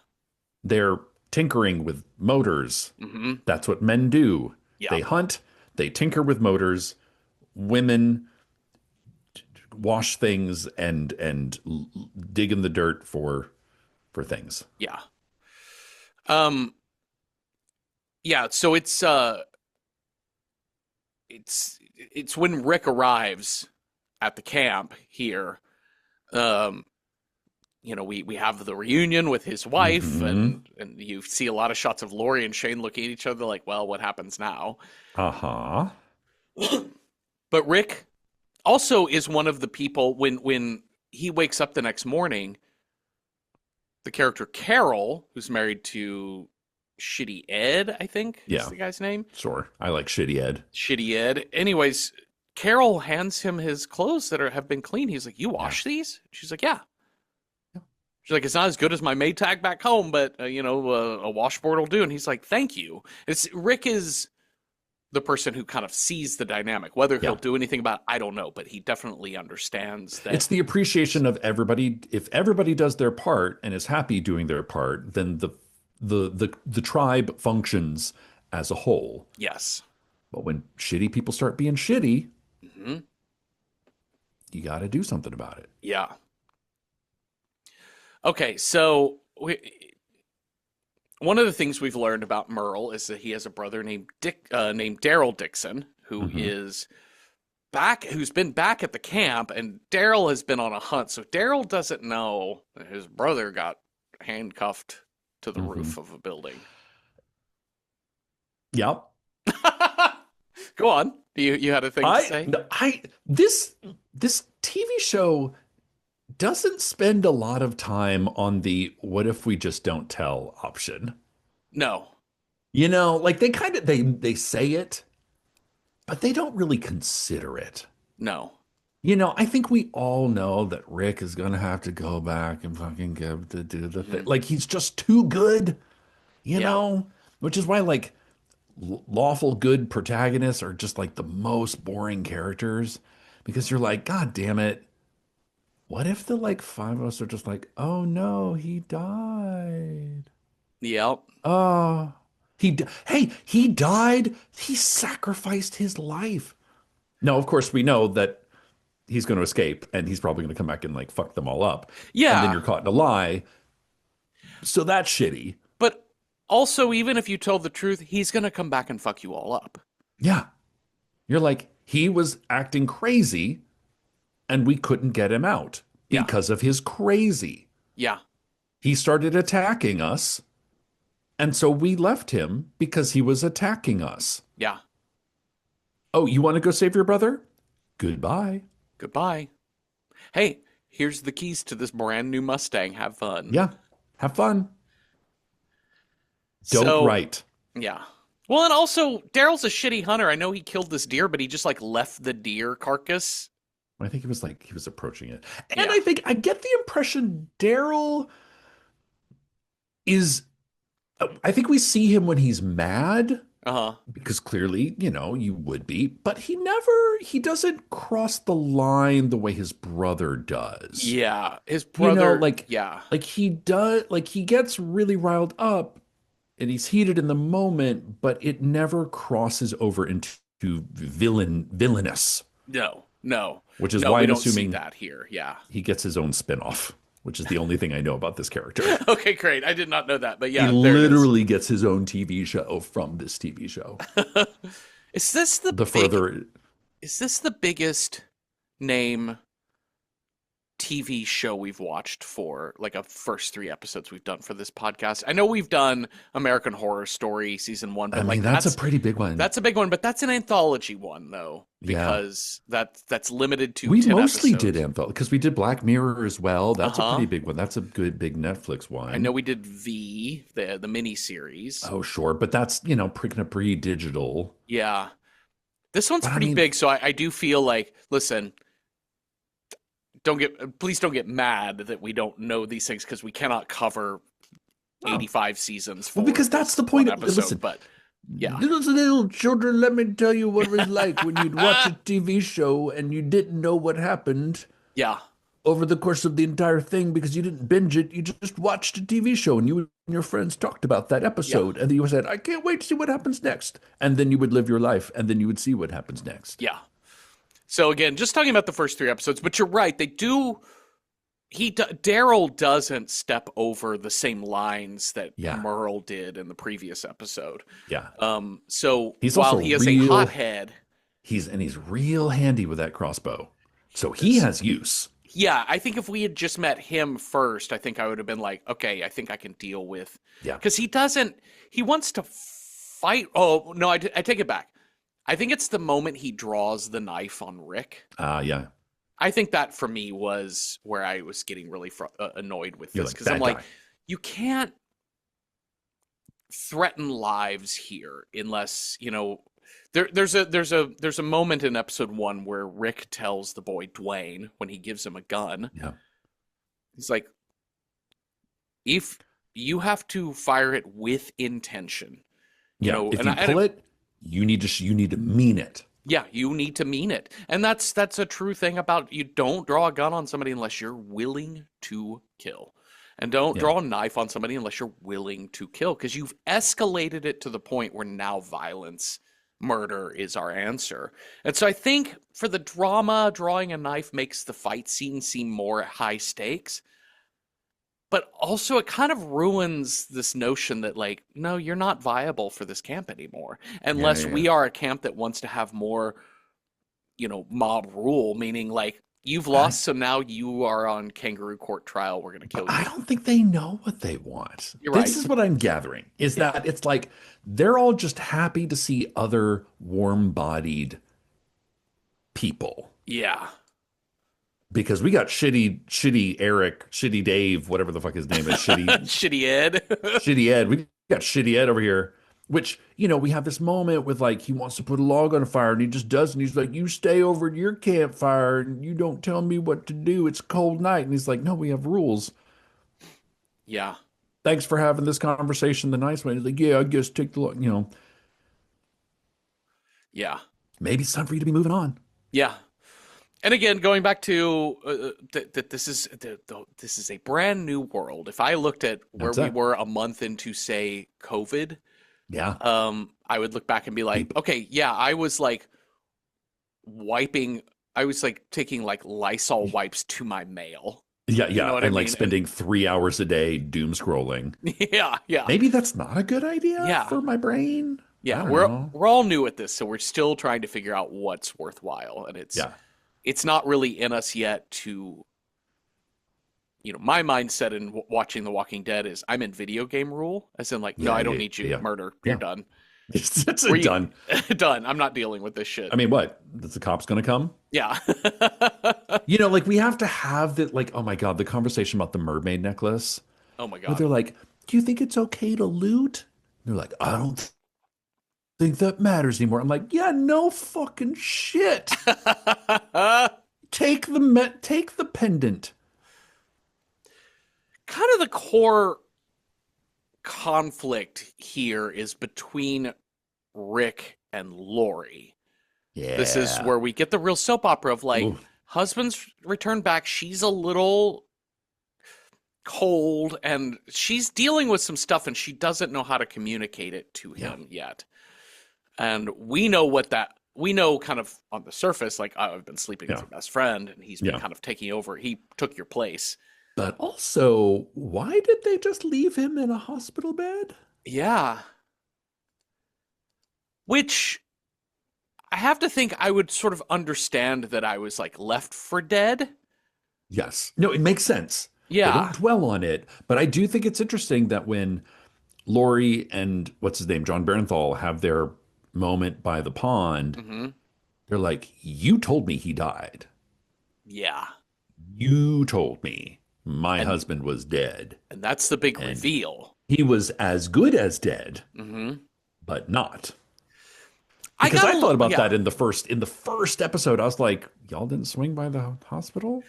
They're tinkering with motors. Mm-hmm. That's what men do. Yeah. They hunt, they tinker with motors. Women wash things and dig in the dirt for things. Yeah. Um, yeah, so it's when Rick arrives at the camp here. Um, we have the reunion with his wife, Hmm. and you see a lot of shots of Lori and Shane looking at each other like, well, what happens now? Uh-huh. But Rick also is one of the people when he wakes up the next morning, the character Carol, who's married to Shitty Ed, I think is Yeah, the guy's name. sure. I like Shitty Ed. Shitty Ed. Anyways, Carol hands him his clothes that have been clean. He's like, "You Yeah. wash these?" She's like, "Yeah." She's like, "It's not as good as my Maytag back home, but a washboard will do." And he's like, "Thank you." It's Rick is the person who kind of sees the dynamic. Whether he'll Yeah. do anything about it, I don't know, but he definitely understands that. It's the appreciation of everybody. If everybody does their part and is happy doing their part, then the tribe functions as a whole. Yes. But when shitty people start being shitty, Hmm. you got to do something about it. Yeah. Okay, so one of the things we've learned about Merle is that he has a brother named Daryl Dixon, who Hmm. is back, who's been back at the camp, and Daryl has been on a hunt. So Daryl doesn't know that his brother got handcuffed to the Hmm. roof of a building. Yep. Go on. You had a thing to I say? I this TV show doesn't spend a lot of time on the what if we just don't tell option. No. Like they say it, but they don't really consider it. No. I think we all know that Rick is gonna have to go back and fucking give to do the thing. Hmm. Like he's just too good, you Yeah. know, which is why like lawful good protagonists are just like the most boring characters because you're like, God damn it. What if the like five of us are just like, oh no, he died. Yep. Oh, hey, he died. He sacrificed his life. No, of course we know that he's going to escape and he's probably going to come back and like fuck them all up. And then Yeah. you're caught in a lie. So that's shitty. But also, even if you told the truth, he's going to come back and fuck you all up. Yeah. You're like, he was acting crazy and we couldn't get him out Yeah. because of his crazy. Yeah. He started attacking us. And so we left him because he was attacking us. Yeah. Oh, you want to go save your brother? Goodbye. Goodbye. Hey, here's the keys to this brand new Mustang. Have fun. Yeah. Have fun. Don't So, write. yeah. Well, and also, Daryl's a shitty hunter. I know he killed this deer, but he just like left the deer carcass. I think it was like he was approaching it. And Yeah. I think I get the impression Daryl is, I think we see him when he's mad Uh huh. because clearly, you would be, but he doesn't cross the line the way his brother does. Yeah. His brother. Like, Yeah. he does, like he gets really riled up and he's heated in the moment, but it never crosses over into villainous, No. No. which is No, why we I'm don't see assuming that here. Yeah. he gets his own spinoff, which is the only thing I know about this character. Okay, great. I did not know that, but He yeah, there it is. literally gets his own TV show from this TV show. Is this the The big? further, Is this the biggest name TV show we've watched for like a first 3 episodes we've done for this podcast? I know we've done American Horror Story season 1, but I mean, like that's a pretty big one. that's a big one, but that's an anthology one though, Yeah. because that's limited to We 10 mostly episodes. did anthology because we did Black Mirror as well. That's a Uh-huh. pretty big one. That's a good big Netflix one. I know we did the mini series. Oh, sure, but that's pre-digital. Yeah. This one's But I pretty mean, big, so I do feel like, listen, please don't get mad that we don't know these things because we cannot cover oh, 85 seasons for well, because that's the one point. episode. Listen, But yeah, little children, let me tell you what it was like when you'd watch a TV show and you didn't know what happened yeah, over the course of the entire thing because you didn't binge it. You just watched a TV show and you and your friends talked about that episode. And then you said, I can't wait to see what happens next. And then you would live your life and then you would see what happens next. yeah. So again, just talking about the first 3 episodes, but you're right. They do. Daryl doesn't step over the same lines that Yeah. Merle did in the previous episode. Yeah. So He's while also he is a real hothead, he's real handy with that crossbow. So he s- has use. yeah, I think if we had just met him first, I think I would have been like, okay, I think I can deal with, Yeah. because he doesn't. He wants to fight. Oh no, I take it back. I think it's the moment he draws the knife on Rick. Yeah. I think that for me was where I was getting really annoyed with You're this, like because I'm bad like, guy. you can't threaten lives here unless there's a moment in episode 1 where Rick tells the boy Dwayne, when he gives him a gun, Yeah. he's like, if you have to fire it with intention, Yeah. If and you pull it, you need to mean it. yeah, you need to mean it. And that's a true thing about, you don't draw a gun on somebody unless you're willing to kill. And don't Yeah. draw a knife on somebody unless you're willing to kill, because you've escalated it to the point where now violence, murder is our answer. And so I think for the drama, drawing a knife makes the fight scene seem more high stakes. But also it kind of ruins this notion that, like, no, you're not viable for this camp anymore. Yeah. Unless we are a camp that wants to have more, mob rule, meaning like, you've I, lost, so now you are on kangaroo court trial. We're going to but kill I you. don't think they know what they want. You're This right. is what I'm gathering, is Yeah. that it's like they're all just happy to see other warm-bodied people. Yeah. Because we got shitty Eric, shitty Dave, whatever the fuck his name is, Shitty Ed. shitty Ed. We got shitty Ed over here, which, we have this moment with like, he wants to put a log on a fire and he just doesn't. He's like, you stay over at your campfire and you don't tell me what to do. It's a cold night. And he's like, no, we have rules. Yeah. Thanks for having this conversation the nice way. He's like, yeah, I guess take the log, Yeah. maybe it's time for you to be moving on. Yeah. And again, going back to that, this is a brand new world. If I looked at where That's we it. were a month into, say, COVID, Yeah. I would look back and be like, okay, yeah, I was like taking like Lysol wipes to my mail. Yeah. You know Yeah. what And I like mean? spending 3 hours a day doom scrolling. Yeah, yeah, Maybe that's not a good idea yeah, for my brain. I yeah. don't We're know. we're all new at this, so we're still trying to figure out what's worthwhile, and Yeah. it's not really in us yet to, my mindset in watching The Walking Dead is, I'm in video game rule, as in like, no, Yeah. I don't Yeah. need you. Yeah. Murder, you're Yeah. done. It's Were you done. done? I'm not dealing with this shit. I mean, what? Is the cops going to come? Yeah. Like we have to have that, like, oh my God, the conversation about the mermaid necklace, Oh my where they're god. like, do you think it's okay to loot? And they're like, I don't think that matters anymore. I'm like, yeah, no fucking shit. Take the pendant. Kind of the core conflict here is between Rick and Lori. Yeah. This is where we get the real soap opera of like, Ooh. husband's returned back. She's a little cold and she's dealing with some stuff and she doesn't know how to communicate it to him yet. And we know kind of on the surface, like, oh, I've been sleeping with your best friend and he's been kind of taking over. He took your place. But also, why did they just leave him in a hospital bed? Yeah. Which I have to think I would sort of understand that I was like left for dead. Yes. No, it makes sense. Yeah. They don't dwell on it, but I do think it's interesting that when Lori and what's his name, John Barenthal, have their moment by the pond, Mm-hmm. they're like, you told me he died. Yeah. You told me my And- husband was dead. And that's the big And- reveal. He was as good as dead, Mm-hmm. but not. Because I thought about that in the first episode. I was like, y'all didn't swing by the hospital?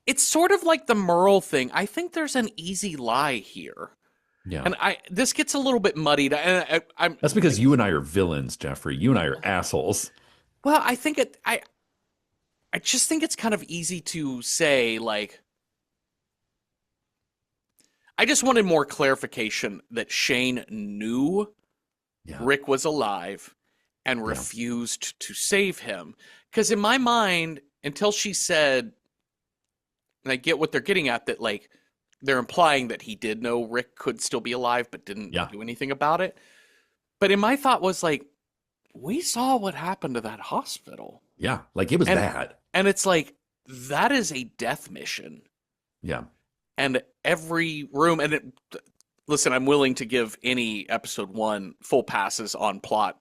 It's sort of like the Merle thing. I think there's an easy lie here. Yeah. And this gets a little bit muddied. And I'm That's because you and I are villains, Jeffrey. You and I are assholes. well, I just think it's kind of easy to say, like, I just wanted more clarification that Shane knew Yeah. Rick was alive and Yeah. refused to save him. Because in my mind, until she said, and I get what they're getting at, that like they're implying that he did know Rick could still be alive but didn't Yeah. do anything about it. But in my thought was like, we saw what happened to that hospital. Yeah. Like it was And bad. and it's like that is a death mission. Yeah. And every room and listen, I'm willing to give any episode 1 full passes on plot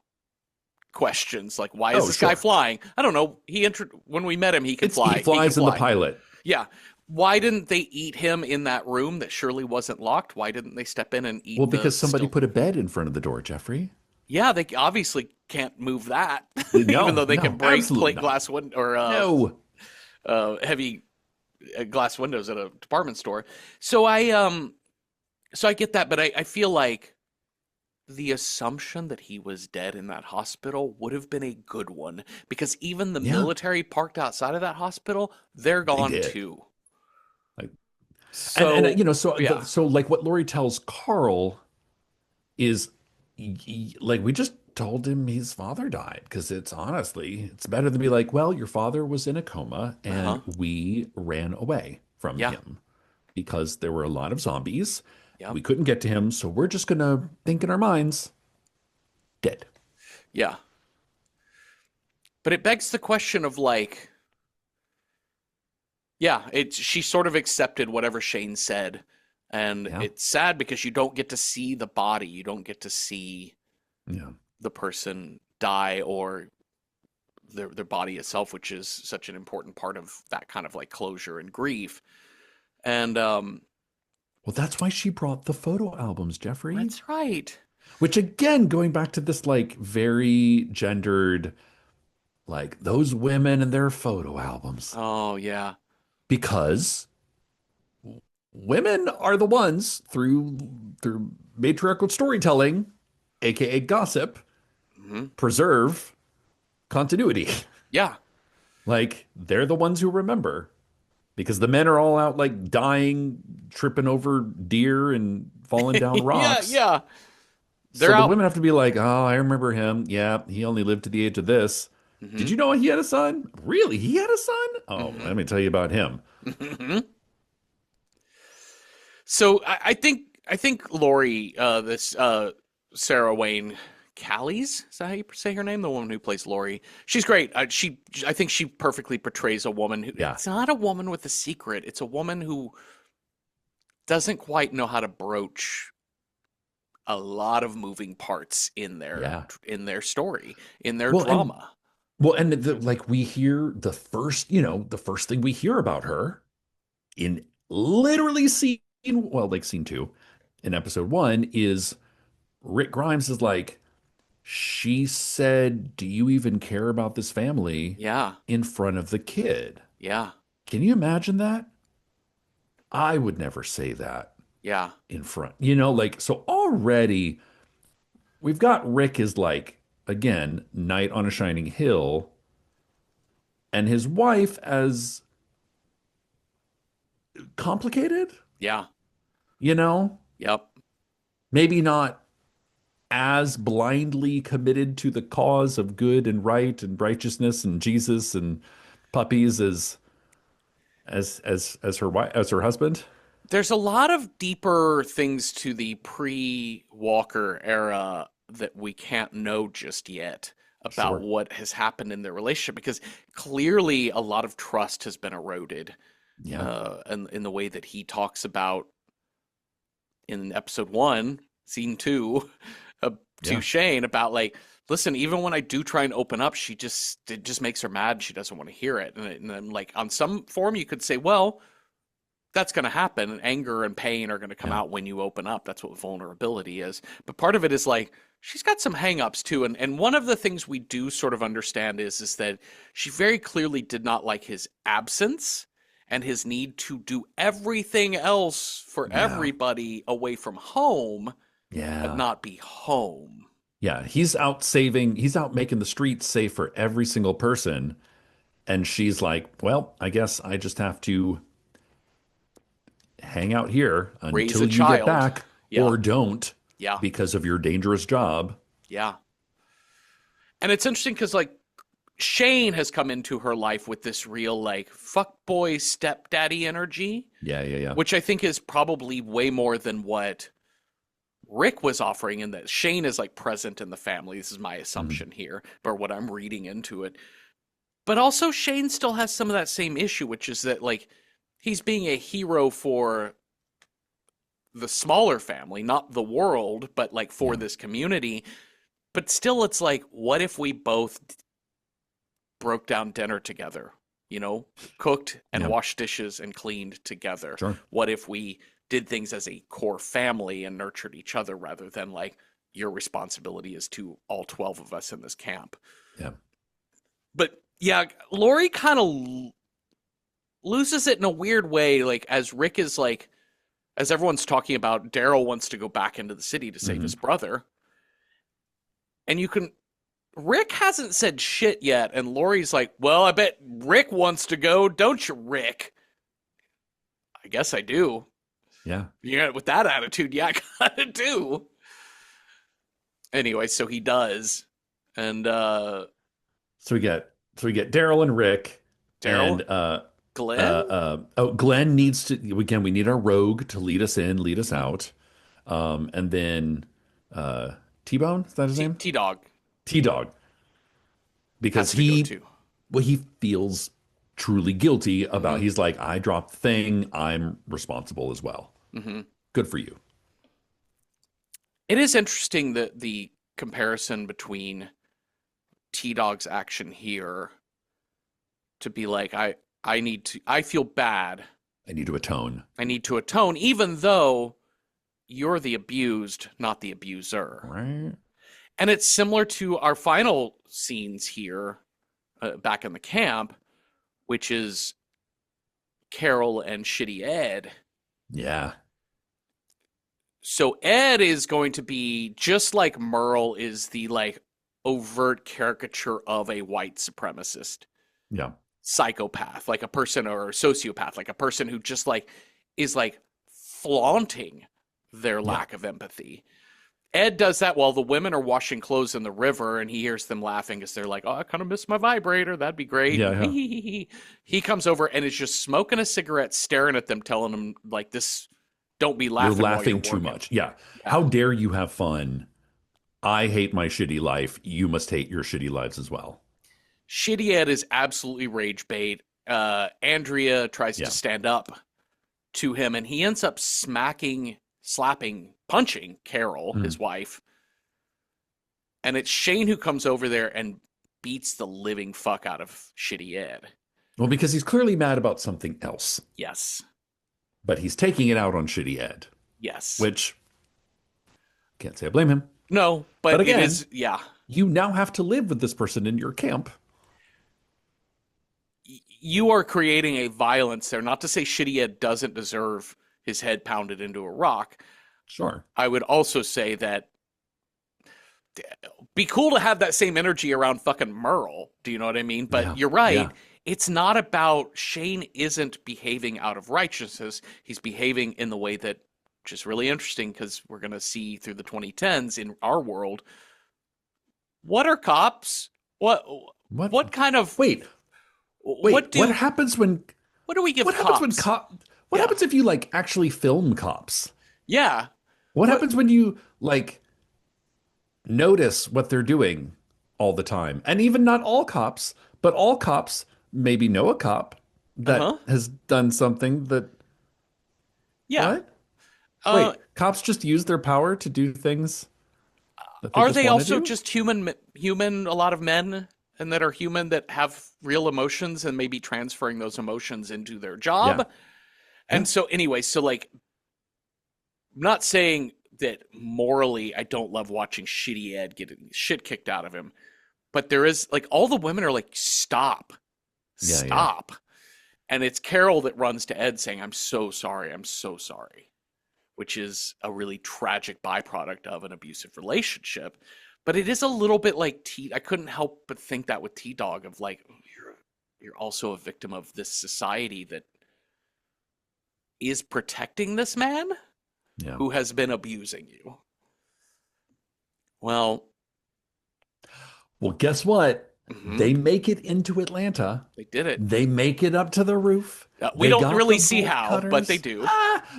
questions like why is Oh, this guy sure. flying? I don't know. When we met him, he could fly. He flies in the pilot. Yeah. Why didn't they eat him in that room that surely wasn't locked? Why didn't they step in and eat Well, the because somebody still? put a bed in front of the door, Jeffrey. Yeah, they obviously can't move that, No, even though they no, can break absolutely plate not. glass window or No. heavy glass windows at a department store. So I get that, but I feel like the assumption that he was dead in that hospital would have been a good one because even the Yeah. military parked outside of that hospital, they're gone did. too. Like, So and you know, so yeah, so like what Lori tells Carl is like we just told him his father died because it's honestly it's better than be like, well, your father was in a coma and uh-huh, we ran away from yeah, him because there were a lot of zombies. yeah, We couldn't get to him, so we're just gonna think in our minds, dead. yeah. But it begs the question of like, yeah, she sort of accepted whatever Shane said, and Yeah, it's sad because you don't get to see the body, you don't get to see yeah. the person die or their body itself, which is such an important part of that kind of like closure and grief. And Well, that's why she brought the photo albums, Jeffrey. that's right. Which again, going back to this like very gendered, like those women and their photo albums, Oh yeah, because women are the ones through matriarchal storytelling, aka gossip, hmm, preserve continuity. yeah, Like they're the ones who remember because the men are all out like dying, tripping over deer and falling down yeah, rocks. yeah. So They're the out. women have to be like, oh, I remember him. Yeah, he only lived to the age of this. Hmm, Did you know he had a son? Really? He had a son? Oh, hmm, let me tell you about him. hmm. So I think Lori, this Sarah Wayne Callies, is that how you say her name? The woman who plays Lori. She's great. I think she perfectly portrays a woman who. Yeah. It's not a woman with a secret. It's a woman who doesn't quite know how to broach a lot of moving parts Yeah. in their story, in their Well, and drama. like we hear the first thing we hear about her in literally scene 2 in episode 1 is Rick Grimes is like, she said, "Do you even care about this family?" Yeah, in front of the kid. yeah, Can you imagine that? I would never say that yeah, in front. Like so already we've got Rick as like again, knight on a shining hill and his wife as complicated, yeah, you know? yep. Maybe not as blindly committed to the cause of good and right and righteousness and Jesus and puppies as her wife as her husband. There's a lot of deeper things to the pre-Walker era that we can't know just yet about Sure. what has happened in their relationship because clearly a lot of trust has been eroded Yeah. in the way that he talks about in episode 1, scene 2 to Yeah. Shane about like, listen, even when I do try and open up, it just makes her mad. She doesn't want to hear it. And then like on some form you could say, well, that's going to happen. Anger and pain are going to come Yeah. out when you open up. That's what vulnerability is. But part of it is like she's got some hangups too. And one of the things we do sort of understand is that she very clearly did not like his absence and his need to do everything else for Yeah. everybody away from home, but Yeah. not be home. Yeah, he's out making the streets safe for every single person. And she's like, well, I guess I just have to hang out here Raise until a you get child. back Yeah. or don't Yeah. because of your dangerous job. Yeah. And it's interesting because like Shane has come into her life with this real like fuckboy stepdaddy energy, Yeah, yeah, yeah. which I think is probably way more than what Rick was offering, in that Shane is like present in the family. This is my Mhm. assumption here, or what I'm reading into it. But also Shane still has some of that same issue, which is that like he's being a hero for the smaller family, not the world, but like for Yeah, this community. But still, it's like, what if we both broke down dinner together? You know, cooked and yeah, washed dishes and cleaned together. sure. What if we did things as a core family and nurtured each other rather than like your responsibility is to all 12 of us in this camp? Yeah. But yeah, Lori kind of loses it in a weird way. Like, as Rick is like, as everyone's talking about, Daryl wants to go back into the city to save Hmm. his brother. And you can, Rick hasn't said shit yet. And Lori's like, well, I bet Rick wants to go, don't you, Rick? I guess I do. Yeah. Yeah, with that attitude, yeah, I kind of do. Anyway, so he does. And So we get Daryl and Rick and Daryl, Glenn, oh, Glenn needs to, again, we need our rogue to lead us in, lead us out. And then uh T-Bone, is that his name? T Dog T-Dog. Because has to go he, too. well, he feels truly guilty about, Hmm. he's like, I dropped the thing, I'm responsible as well. Hmm. Good for you. It is interesting that the comparison between T Dog's action here to be like, I need to, I feel bad. I need to atone. I need to atone, even though you're the abused, not the abuser. Right? And it's similar to our final scenes here back in the camp, which is Carol and Shitty Ed. Yeah. So Ed is going to be just like Merle is the like overt caricature of a white supremacist Yeah. psychopath, like a person, or a sociopath, like a person who just like is like flaunting their Yeah. lack of empathy. Ed does that while the women are washing clothes in the river, and he hears them laughing as they're like, "Oh, I kind of miss my vibrator. That'd be great." Yeah. And Yeah. he comes over and is just smoking a cigarette, staring at them, telling them like, "This, don't be You're laughing while you're laughing too working." much. Yeah. Yeah. How dare you have fun? I hate my shitty life. You must hate your shitty lives as well. Shitty Ed is absolutely rage bait. Andrea tries to Yeah. stand up to him, and he ends up smacking, slapping, punching Carol, Mhm. his wife. And it's Shane who comes over there and beats the living fuck out of Shitty Ed. Well, because he's clearly mad about something else, Yes. but he's taking it out on shitty Ed, Yes. which can't say I blame him. No, But but it again, is, yeah. you now have to live with this person in your camp. You are creating a violence there. Not to say Shitty Ed doesn't deserve his head pounded into a rock. Sure. I would also say that be cool to have that same energy around fucking Merle. Do you know what I mean? Yeah. But you're right. Yeah. It's not about, Shane isn't behaving out of righteousness. He's behaving in the way that, which is really interesting because we're going to see through the 2010s in our world, what are cops? What What? what kind of Wait. what What do happens when? what do we give What happens when cops? What Yeah. happens if you like actually film cops? Yeah. What What happens when you like notice what they're doing all the time? And even not all cops, but all cops maybe know a cop that uh-huh. has done something that, Yeah. what? Uh Wait, cops just use their power to do things that they are just they want to also do? just human, a lot of men, and that are human, that have real emotions and maybe transferring those emotions into their Yeah. job? Yeah. And so anyway, so like, I'm not saying that morally I don't love watching Shitty Ed getting shit kicked out of him, but there is like, all the women are like, stop. Yeah. Yeah. Stop. And it's Carol that runs to Ed saying, I'm so sorry. I'm so sorry, which is a really tragic byproduct of an abusive relationship. But it is a little bit like I couldn't help but think that with T Dog, of like, you're also a victim of this society that is protecting this man Yeah. who has been abusing you. Well, Well, guess what? Hmm. They make it into Atlanta. They did it. They make it up to the roof. We They don't got the really see bolt how, but they cutters. do.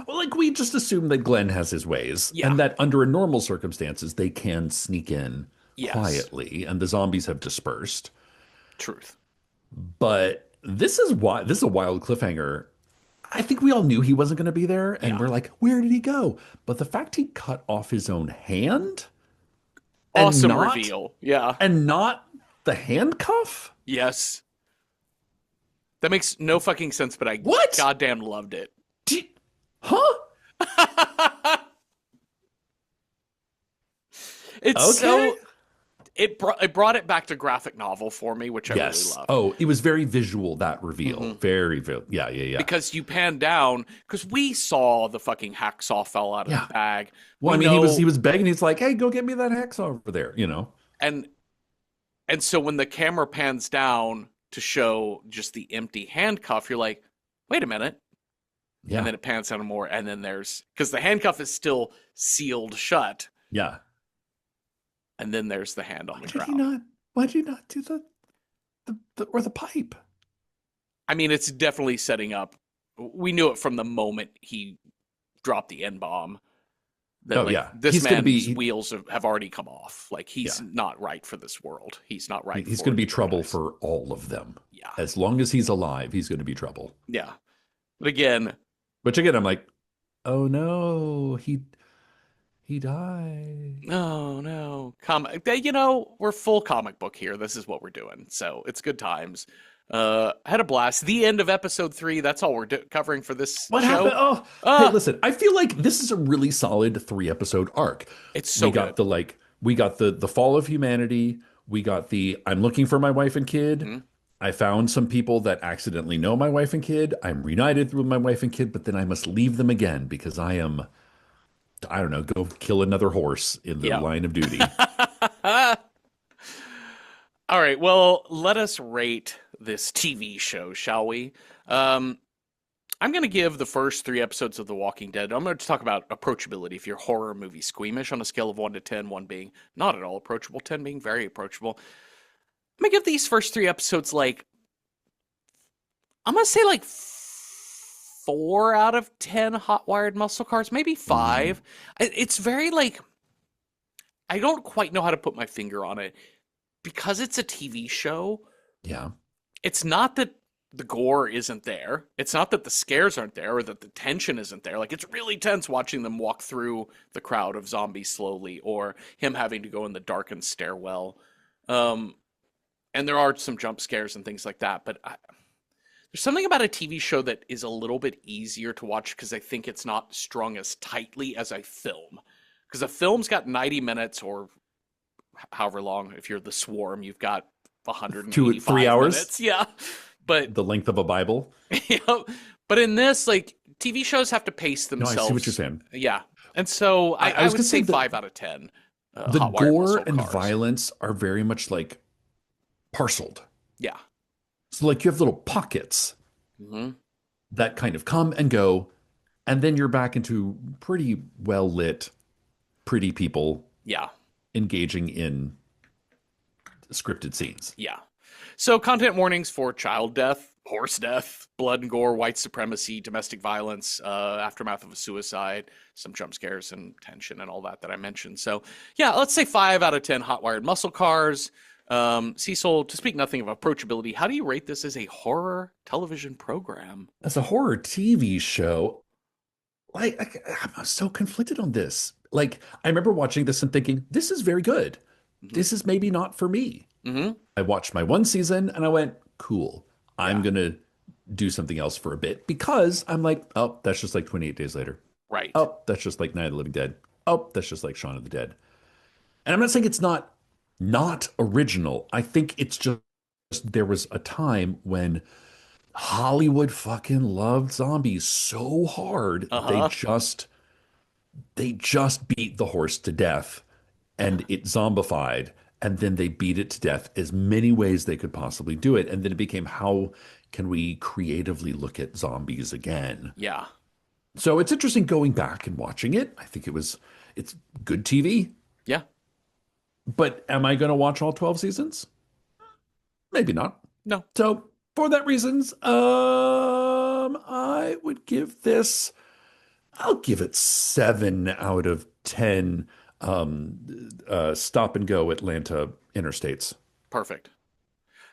Well, like we just assume that Glenn has his ways Yeah. and that under normal circumstances they can sneak in Yes. quietly and the zombies have dispersed. Truth. But this is a wild cliffhanger. I think we all knew he wasn't going to be there and Yeah. we're like, where did he go? But the fact he cut off his own hand and Awesome not reveal. Yeah. and not the handcuff? Yes. That makes no fucking sense, but I What? goddamn loved it. Did- huh? It's Okay. so it brought it back to graphic novel for me, which I really Yes. love. Oh, it was very visual, that reveal. Hmm. Yeah, yeah, yeah. Because you pan down, because we saw the fucking hacksaw fell out of the Yeah. bag. Well, We I mean, he know, was begging. He's like, "Hey, go get me that hacksaw over there," you know. and so when the camera pans down to show just the empty handcuff, you're like, wait a minute. And Yeah. then it pans down more, and then there's because the handcuff is still sealed shut, Yeah. and then there's the hand on the ground. Why did he not do or the pipe? I mean, it's definitely setting up. We knew it from the moment he dropped the N bomb that Oh like yeah. this He's gonna man's be wheels have already come off. Like he's yeah. not right for this world. He's not right He's for gonna be the good trouble guys. for all of them. Yeah, As long as he's alive, he's gonna be trouble. yeah. But again, Which again, I'm like, oh no, he died. no, no. We're full comic book here. This is what we're doing. So it's good times. Had a blast. The end of episode 3. That's all we're covering for this What show. happened? Oh, hey, Ah, listen, I feel like this is a really solid 3 episode arc. it's We so got good. the fall of humanity. We got the I'm looking for my wife and kid. Mhm. I found some people that accidentally know my wife and kid. I'm reunited with my wife and kid, but then I must leave them again because I don't know, go kill another horse in the Yeah. line of duty. All right. Well, let us rate this TV show, shall we? Um, I'm going to give the first 3 episodes of The Walking Dead. I'm going to talk about approachability. If you're horror movie squeamish on a scale of 1 to 10, 1 being not at all approachable, 10 being very approachable. I'm going to give these first 3 episodes I'm going to say 4 out of 10 hot wired muscle cars, maybe Mm, 5. It's very I don't quite know how to put my finger on it because it's a TV show. yeah. It's not that the gore isn't there. It's not that the scares aren't there or that the tension isn't there. Like, it's really tense watching them walk through the crowd of zombies slowly or him having to go in the darkened stairwell. Um, and there are some jump scares and things like that. But there's something about a TV show that is a little bit easier to watch because I think it's not strung as tightly as a film. Because a film's got 90 minutes or however long. If you're the Swarm, you've got 3 185 hours, minutes. Yeah. But the length of a Bible. you know, but in this, TV shows have to pace No, I see what you're themselves. saying. Yeah. And so I I was would gonna say say that 5 out of 10 the hot wired gore muscle and cars. violence are very much like parceled. Yeah. So like you have little pockets Hmm. that kind of come and go, and then you're back into pretty well lit, pretty people Yeah. engaging in scripted scenes. Yeah. So content warnings for child death, horse death, blood and gore, white supremacy, domestic violence, aftermath of a suicide, some jump scares and tension and all that I mentioned. So yeah, let's say 5 out of 10 hot wired muscle cars. Cecil, to speak nothing of approachability, how do you rate this as a horror television program? As a horror TV show, I'm so conflicted on this. Like, I remember watching this and thinking, this is very good. Hmm. This is maybe not for me. Hmm. I watched my one season and I went, cool. I'm Yeah. going to do something else for a bit because I'm like, oh, that's just like 28 Days Later. Right. Oh, that's just like Night of the Living Dead. Oh, that's just like Shaun of the Dead. And I'm not saying it's not original. I think it's just there was a time when Hollywood fucking loved zombies so hard Uh-huh. they just beat the horse to death and it zombified and then they beat it to death as many ways they could possibly do it and then it became how can we creatively look at zombies again. Yeah. So it's interesting going back and watching it. I think it's good TV. Yeah. But am I going to watch all 12 seasons? Maybe not. No. So for that reasons, I would give this, I'll give it 7 out of 10 stop and go Atlanta interstates. Perfect.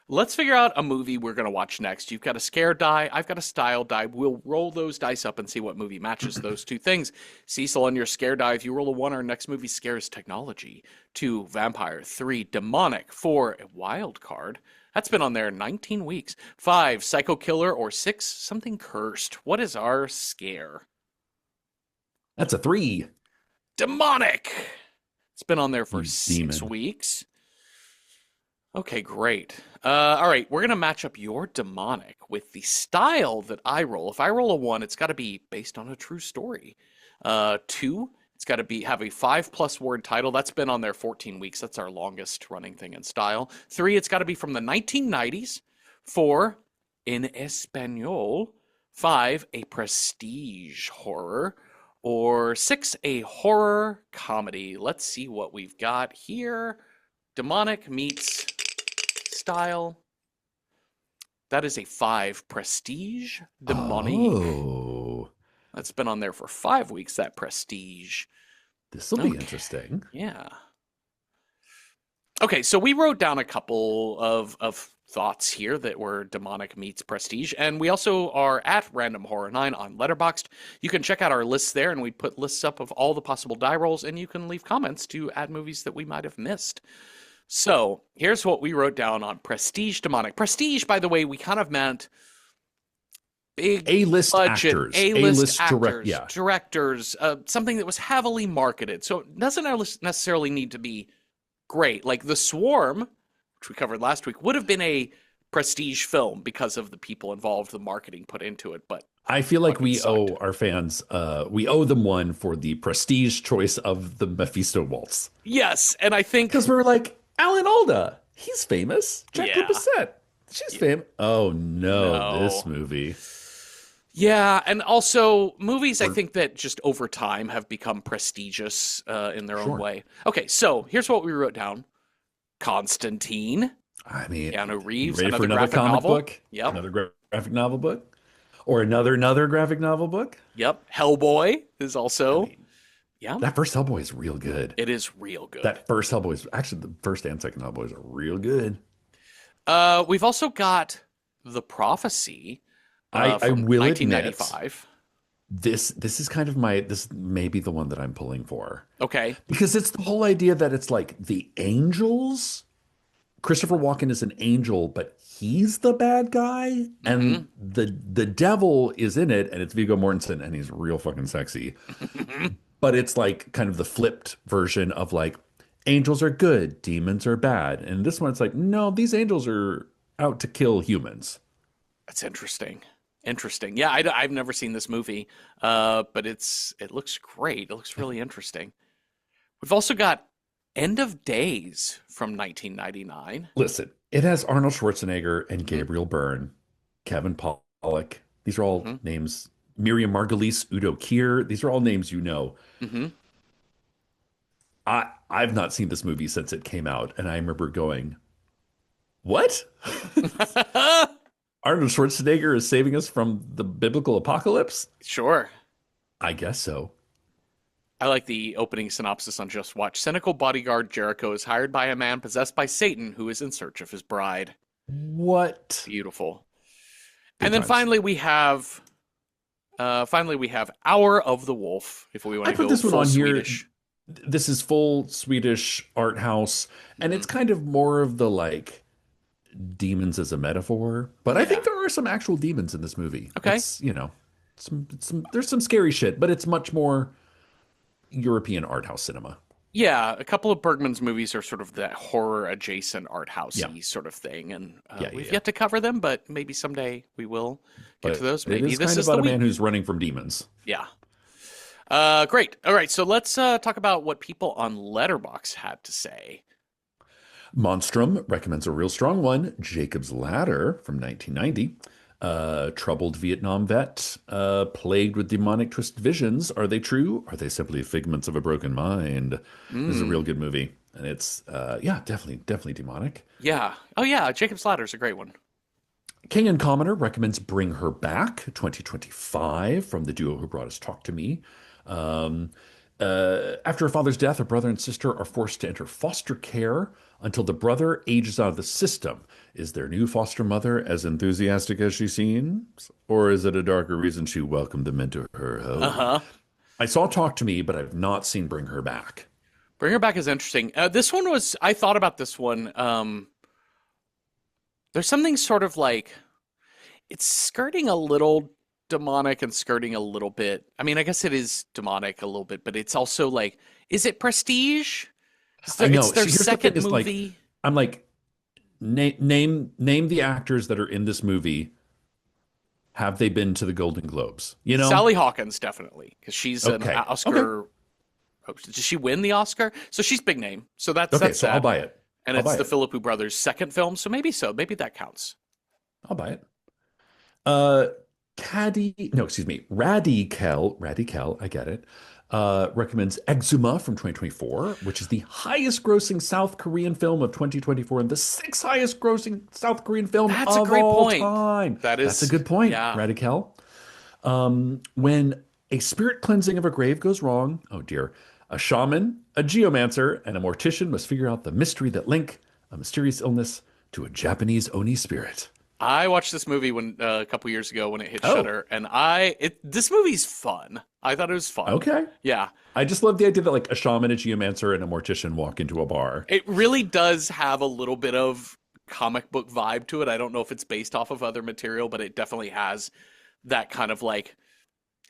Let's figure out a movie we're going to watch next. You've got a scare die. I've got a style die. We'll roll those dice up and see what movie matches those two things. Cecil, on your scare die, if you roll a 1, our next movie scares technology. 2, vampire. 3, demonic. 4, a wild card. That's been on there 19 weeks. 5, psycho killer. Or 6, something cursed. What is our scare? That's a 3. Demonic. It's been on there for You 6 demon. weeks. Okay, great. All right, we're going to match up your demonic with the style that I roll. If I roll a 1, it's got to be based on a true story. 2, it's got to be have a 5+ word title. That's been on there 14 weeks. That's our longest running thing in style. 3, it's got to be from the 1990s. 4, in Espanol. 5, a prestige horror. Or 6, a horror comedy. Let's see what we've got here. Demonic meets style. That is a 5, prestige demonique. Oh, That's been on there for 5 weeks, that prestige. this will be Okay. interesting. Yeah. Okay, so we wrote down a couple of thoughts here that were demonic meets prestige, and we also are at Random Horror 9 on Letterboxd. You can check out our lists there, and we put lists up of all the possible die rolls, and you can leave comments to add movies that we might have missed. So here's what we wrote down on prestige demonic. Prestige, by the way, we kind of meant big A-list budget, actors. A-list actors, Yeah. directors, something that was heavily marketed. So it doesn't necessarily need to be great. Like The Swarm, which we covered last week, would have been a prestige film because of the people involved, the marketing put into it. But I feel like fucking we sucked. owe our fans, we owe them one for the prestige choice of the Mephisto waltz. Yes, and I think Because we were like, Alan Alda, he's famous. Yeah. Jacqueline Bisset, she's famous. Oh no, No. this movie. yeah, and also movies I think that just over time have become prestigious in their own Sure. way. Okay, so here's what we wrote down. Constantine, I mean, Keanu Reeves, ready for another another graphic comic novel. book? Yep. Another graphic novel book? Or another graphic novel book? Yep. Hellboy is also. I mean, Yeah. that first Hellboy is real good. It is real good. That first Hellboy is actually the first and second Hellboys are real good. We've also got The Prophecy I from will admit 1995. this is kind of this may be the one that I'm pulling for. Okay. Because it's the whole idea that it's like the angels. Christopher Walken is an angel, but he's the bad guy, and the devil is in it, and it's Viggo Mortensen, and he's real fucking sexy. But it's like kind of the flipped version of like angels are good, demons are bad, and this one it's like no, these angels are out to kill humans. That's interesting. Interesting. Yeah, I've never seen this movie, but it looks great. It looks really interesting. We've also got End of Days from 1999. Listen, it has Arnold Schwarzenegger and Gabriel Byrne, Kevin Pollak. These are all names. Miriam Margolyes, Udo Kier. These are all names you know. Mm-hmm. I've not seen this movie since it came out, and I remember going, "What? Arnold Schwarzenegger is saving us from the biblical apocalypse?" Sure. I guess so. I like the opening synopsis on Just Watch. Cynical bodyguard Jericho is hired by a man possessed by Satan who is in search of his bride. What? Beautiful. Good And then times. finally we have Hour of the Wolf, if we want I to put go this one full on here. Swedish. This is full Swedish art house, and it's kind of more of the like demons as a metaphor. But I think there are some actual demons in this movie. Okay. It's, there's some scary shit, but it's much more European art house cinema. Yeah, a couple of Bergman's movies are sort of that horror adjacent art housey Yeah. sort of thing, and Yeah, we've yeah. yet to cover them, but maybe someday we will get But to those. it Maybe is this kind is of the about a week. man who's running from demons. Yeah. Great. All right, so let's talk about what people on Letterboxd had to say. Monstrum recommends a real strong one. Jacob's Ladder from 1990. Troubled Vietnam vet, plagued with demonic twisted visions. Are they true? Are they simply figments of a broken mind? This is a real good movie. And it's yeah, definitely demonic. Yeah. Oh yeah, Jacob's Ladder's a great one. King and Commoner recommends Bring Her Back 2025 from the duo who brought us Talk to Me. Um, After a father's death, a brother and sister are forced to enter foster care until the brother ages out of the system. Is their new foster mother as enthusiastic as she seems? Or is it a darker reason she welcomed them into her home? Uh-huh. I saw Talk to Me, but I've not seen Bring Her Back. Bring Her Back is interesting. This one was I thought about this one. There's something sort of like it's skirting a little demonic and skirting a little bit. I mean, I guess it is demonic a little bit, but it's also like, is it Prestige? I It's know. their See, here's the thing second is like, movie. I'm like, name the actors that are in this movie. Have they been to the Golden Globes? You know? Sally Hawkins definitely because she's an Okay. Okay. Oscar. Oh, did she win the Oscar? So she's big name. So Okay. that's So I'll sad. buy it. And I'll it's buy the it. Philippou brothers' second film, so maybe so. Maybe that counts. I'll buy it. Uh, no, excuse me. Radical, I get it. Recommends Exuma from 2024, which is the highest grossing South Korean film of 2024 and the sixth highest grossing South Korean film That's a of great all point. time. That That's a is, good point, yeah. Radical. When a spirit cleansing of a grave goes wrong, oh dear, a shaman, a geomancer, and a mortician must figure out the mystery that link a mysterious illness to a Japanese Oni spirit. I watched this movie when a couple years ago when it hit Oh, Shudder, and this movie's fun. I thought it was fun. okay. Yeah, I just love the idea that like a shaman, a geomancer, and a mortician walk into a bar. it really does have a little bit of comic book vibe to it. I don't know if it's based off of other material, but it definitely has that kind of like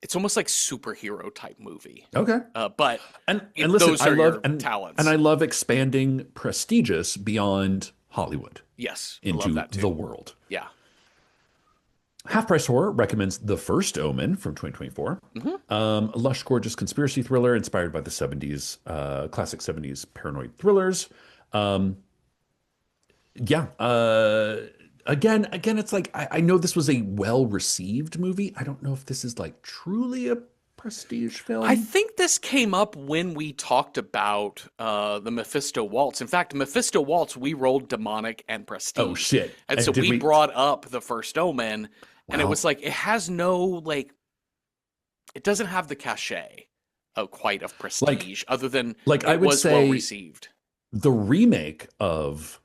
it's almost like superhero type movie. Okay. But And listen, those I are love your and talents. I love expanding prestigious beyond Hollywood Yes, I love into that the too. world. Yeah. Half Price Horror recommends The First Omen from 2024. Hmm. A lush, gorgeous conspiracy thriller inspired by the 70s, classic 70s paranoid thrillers. Um, yeah. Again, it's like I know this was a well-received movie. I don't know if this is like truly a prestige I film. think this came up when we talked about the Mephisto Waltz. In fact, Mephisto Waltz, we rolled demonic and Oh prestige. shit. And so Did we we? brought up the first Omen, and it was Wow. like it has no like it doesn't have the cachet of quite of Like prestige, other than like I it would was well say received. the remake of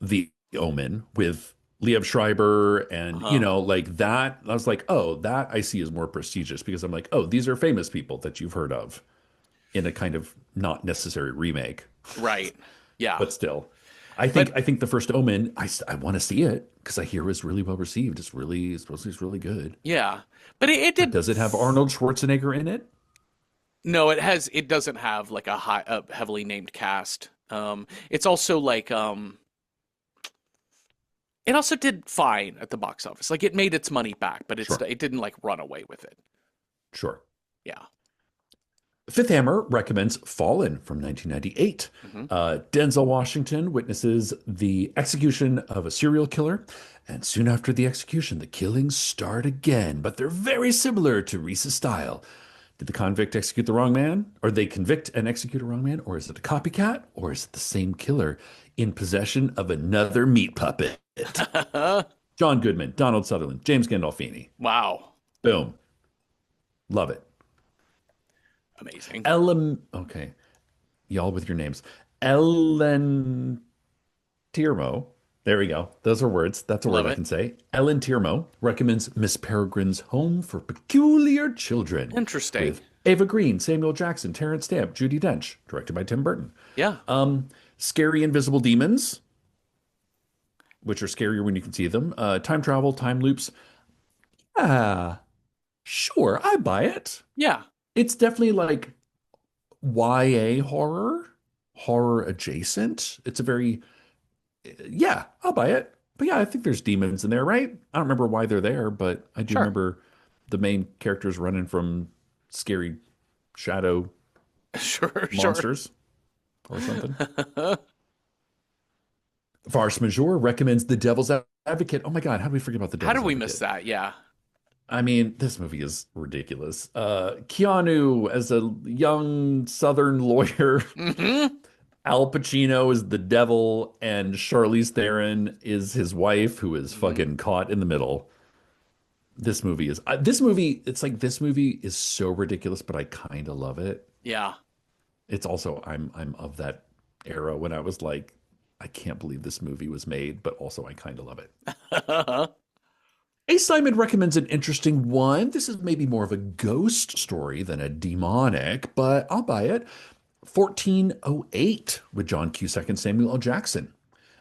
The Omen with Liev Schreiber and Uh-huh. like that. I was like, oh, that I see is more prestigious because I'm like, oh, these are famous people that you've heard of in a kind of not necessary remake, Right. Yeah. but still. I think But I think the first Omen, I want to see it because I hear it was really well received. It's supposedly it's really good. yeah. But it But did does it have Arnold Schwarzenegger in it? no, it doesn't have like a heavily named cast. It's also like it also did fine at the box office. Like it made its money back, but Sure, it didn't like run away with it. sure. Yeah. Fifth Hammer recommends Fallen from 1998. Hmm. Denzel Washington witnesses the execution of a serial killer, and soon after the execution, the killings start again, but they're very similar to Reese's style. Did the convict execute the wrong man? Or they convict and execute a wrong man? Or is it a copycat? Or is it the same killer in possession of another meat puppet? John Goodman, Donald Sutherland, James Gandolfini. Wow. Boom. Love it. Amazing. Okay. Y'all with your names. Ellen Tiermo. There we go. Those are words. That's a word Love I it. can say. Ellen Tiermo recommends Miss Peregrine's Home for Peculiar Children Interesting. with Ava Green, Samuel Jackson, Terrence Stamp, Judi Dench, directed by Tim Burton. Yeah. Scary Invisible Demons, which are scarier when you can see them. Time travel, time loops. Ah, sure, I buy it. Yeah. It's definitely like YA horror, horror adjacent. It's a very, yeah, I'll buy it. But yeah, I think there's demons in there, right? I don't remember why they're there, but I do Sure. remember the main characters running from scary shadow Sure. Sure. monsters or something. Farce Majeure recommends The Devil's Advocate. Oh my God, how do we forget about The How Devil's did we miss Advocate? that? Yeah. I mean, this movie is ridiculous. Keanu as a young Southern lawyer. Hmm. Al Pacino is the devil, and Charlize Theron is his wife, who is Hmm. fucking caught in the middle. This movie. It's like this movie is so ridiculous, but I kind of love it. Yeah. It's also I'm of that era when I was like, I can't believe this movie was made, but also I kind of love it. A. Simon recommends an interesting one. This is maybe more of a ghost story than a demonic, but I'll buy it. 1408 with John Cusack and Samuel L. Jackson.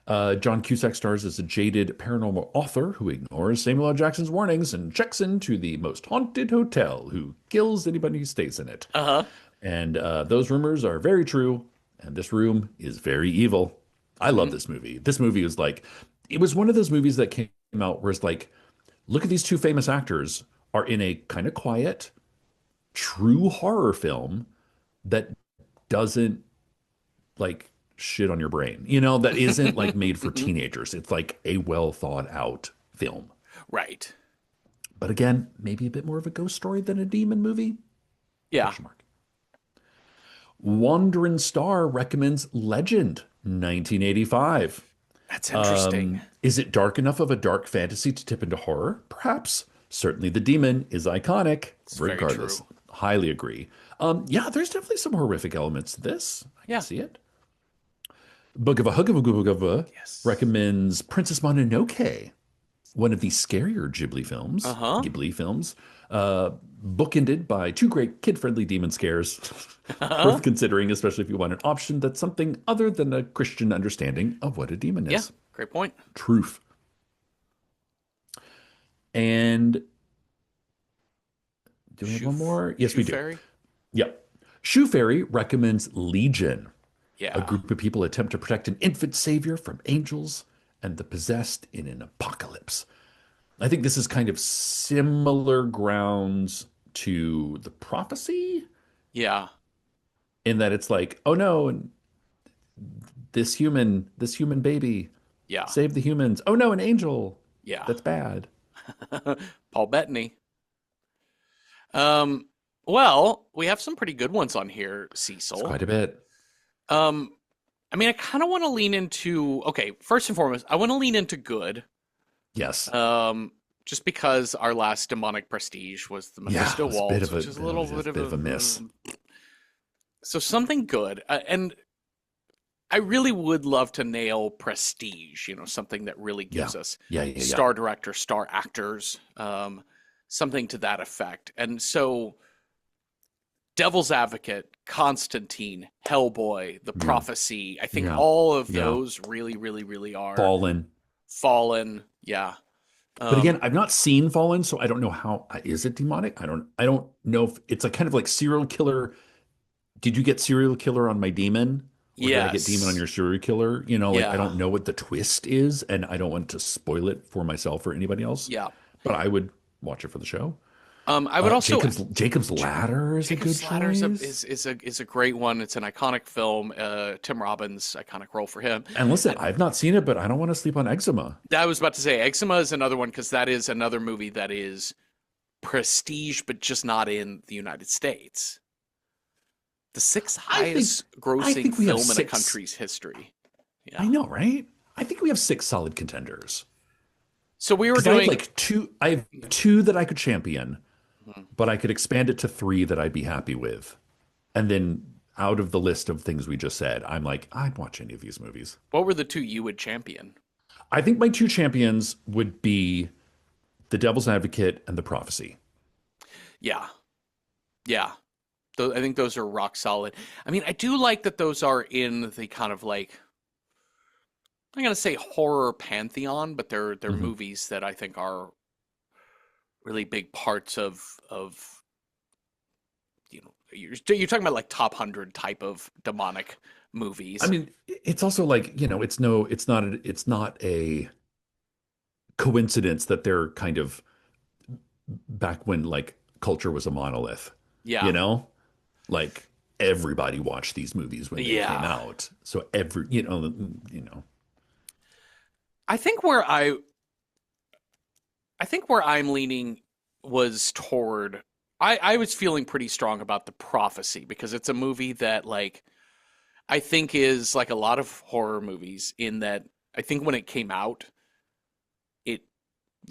John Cusack stars as a jaded paranormal author who ignores Samuel L. Jackson's warnings and checks into the most haunted hotel, who kills anybody who stays in it. Uh-huh. And those rumors are very true, and this room is very evil. I love Hmm. this movie. This movie was like, it was one of those movies that came out where it's like, look at these two famous actors are in a kind of quiet, true horror film that doesn't like shit on your brain. That isn't like made for teenagers. It's like a well thought out film. Right. But again, maybe a bit more of a ghost story than a demon movie? Yeah. Question mark. Wandering Star recommends Legend 1985. That's interesting. Is it dark enough of a dark fantasy to tip into horror? Perhaps. Certainly the demon is iconic, It's very regardless. true. Highly agree. Yeah, there's definitely some horrific elements to this. I can Yeah. see it. Bugava Yes. recommends Princess Mononoke, one of the scarier Uh-huh. Ghibli films, bookended by two great kid-friendly demon scares. Uh-huh. Worth considering, especially if you want an option that's something other than a Christian understanding of what a demon Yeah. is. Great point. Truth. And do we have one more? Yes, Shoe we do. fairy. Yep. Shoe Fairy recommends Legion. A Yeah. group of people attempt to protect an infant savior from angels and the possessed in an apocalypse. I think this is kind of similar grounds to the prophecy Yeah. in that it's like, oh no, and this human baby, Yeah. save the humans. Oh no, an angel. Yeah. That's bad. Paul Bettany. Um, well, we have some pretty good ones on here, It's Cecil. quite a bit. Um, I mean, I kind of want to lean into, okay, first and foremost, I want to lean into good. Yes. Just because our last demonic prestige was the Yeah, it Mephisto was a bit Waltz, of a, which is a little it was bit a of bit of a miss. so something good. And I really would love to nail prestige, something that really Yeah. gives us Yeah, yeah, yeah. star director, star actors, something to that effect. And so Devil's Advocate, Constantine, Hellboy, The Yeah. Prophecy, I think Yeah. all of Yeah. those really, really, really are Fallen. Fallen. Yeah. But again, Um, I've not seen Fallen, so I don't know how is it demonic? I don't know if it's like kind of like serial killer. Did you get serial killer on my demon? Or did I get demon on yes. your serial killer? Like I Yeah. don't know what the twist is, and I don't want to spoil it for myself or anybody else. Yeah. But I would watch it for the show. I would also Jacob's Ladder is a good Jacob's Ladder is choice. a great one. It's an iconic film. Tim Robbins, iconic role for him. And listen, I've not seen it, but I don't want to sleep on eczema. I was about to say Eczema is another one because that is another movie that is prestige, but just not in the United States. The sixth I think highest I grossing think we have film in a six. country's history. I Yeah. know, right? I think we have six solid contenders. So we were Because I have doing. like two. I have two that I could champion, Mhm. but I could expand it to three that I'd be happy with. And then out of the list of things we just said, I'm like, I'd watch any of these movies. What were the two you would champion? I think my two champions would be The Devil's Advocate and The Prophecy. Yeah. Yeah. I think those are rock solid. I mean, I do like that those are in the kind of like I'm gonna say horror pantheon, but they're Mhm. movies that I think are really big parts of you're talking about like top 100 type of demonic I movies. mean, it's also like, it's not a coincidence that they're kind of back when like culture was a monolith, you Yeah. know? Like everybody watched these movies when they came Yeah. out. So every. I think where I'm leaning was toward I was feeling pretty strong about The Prophecy because it's a movie that like I think is like a lot of horror movies in that I think when it came out, it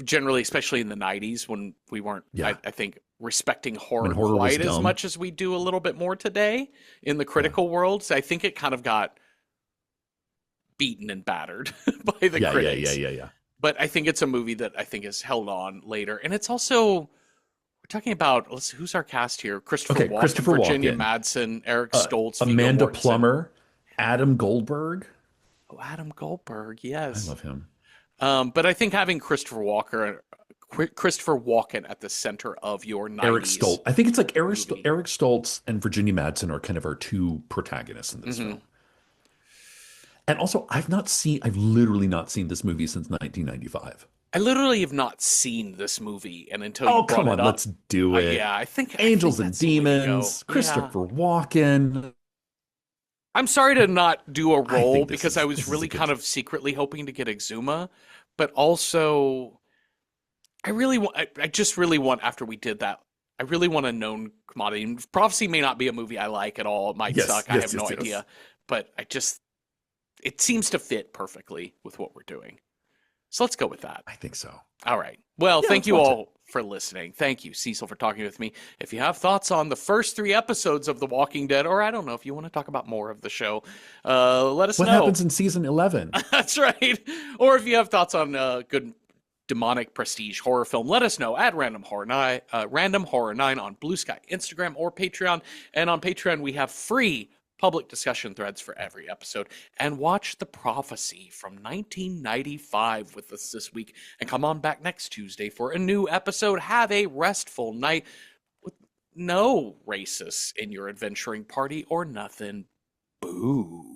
generally, especially in the 90s when we weren't, Yeah. I think, respecting When horror horror was quite as dumb. much as we do a little bit more today in the Yeah. critical world. So I think it kind of got beaten and battered by the Yeah, yeah, yeah, critics. yeah, yeah. But I think it's a movie that I think is held on later. And it's also, we're talking about, let's see, who's our cast here? Christopher Okay, Walken, Christopher Virginia Walken, Madsen, Eric Stoltz, Viggo Amanda Mortensen. Plummer, Adam Goldberg. Oh, Adam Goldberg, I yes. love him. But I think having Christopher Walken at the center of your Eric 90s Stoltz. I think it's like movie. Eric Stoltz and Virginia Madsen are kind of our two protagonists in this Hmm. film. And also, I've literally not seen this movie since 1995. I literally have not seen this movie, and until you Oh, brought come it on, up, let's do it. yeah, I think Angels and that's the way to go. Demons, Yeah, Christopher Walken. I'm sorry to not do a I roll think because I was this is a really good kind of secretly hoping to get Exuma, but also I really want. I just really want after we did that. I really want a known commodity. Prophecy may not be a movie I like at all. It might Yes, suck. I yes, have no yes, yes. idea, but it seems to fit perfectly with what we're doing. So let's go with that. I think so. All right. Well, Yeah, thank let's you watch it. all for listening. Thank you, Cecil, for talking with me. If you have thoughts on the first 3 episodes of The Walking Dead, or I don't know if you want to talk about more of the show, let us What know. happens in season 11? That's right. Or if you have thoughts on good demonic prestige horror film, let us know at Random Horror 9 on Blue Sky, Instagram, or Patreon. And on Patreon, we have free public discussion threads for every episode. And watch The Prophecy from 1995 with us this week. And come on back next Tuesday for a new episode. Have a restful night with no racists in your adventuring party or nothing. Boo.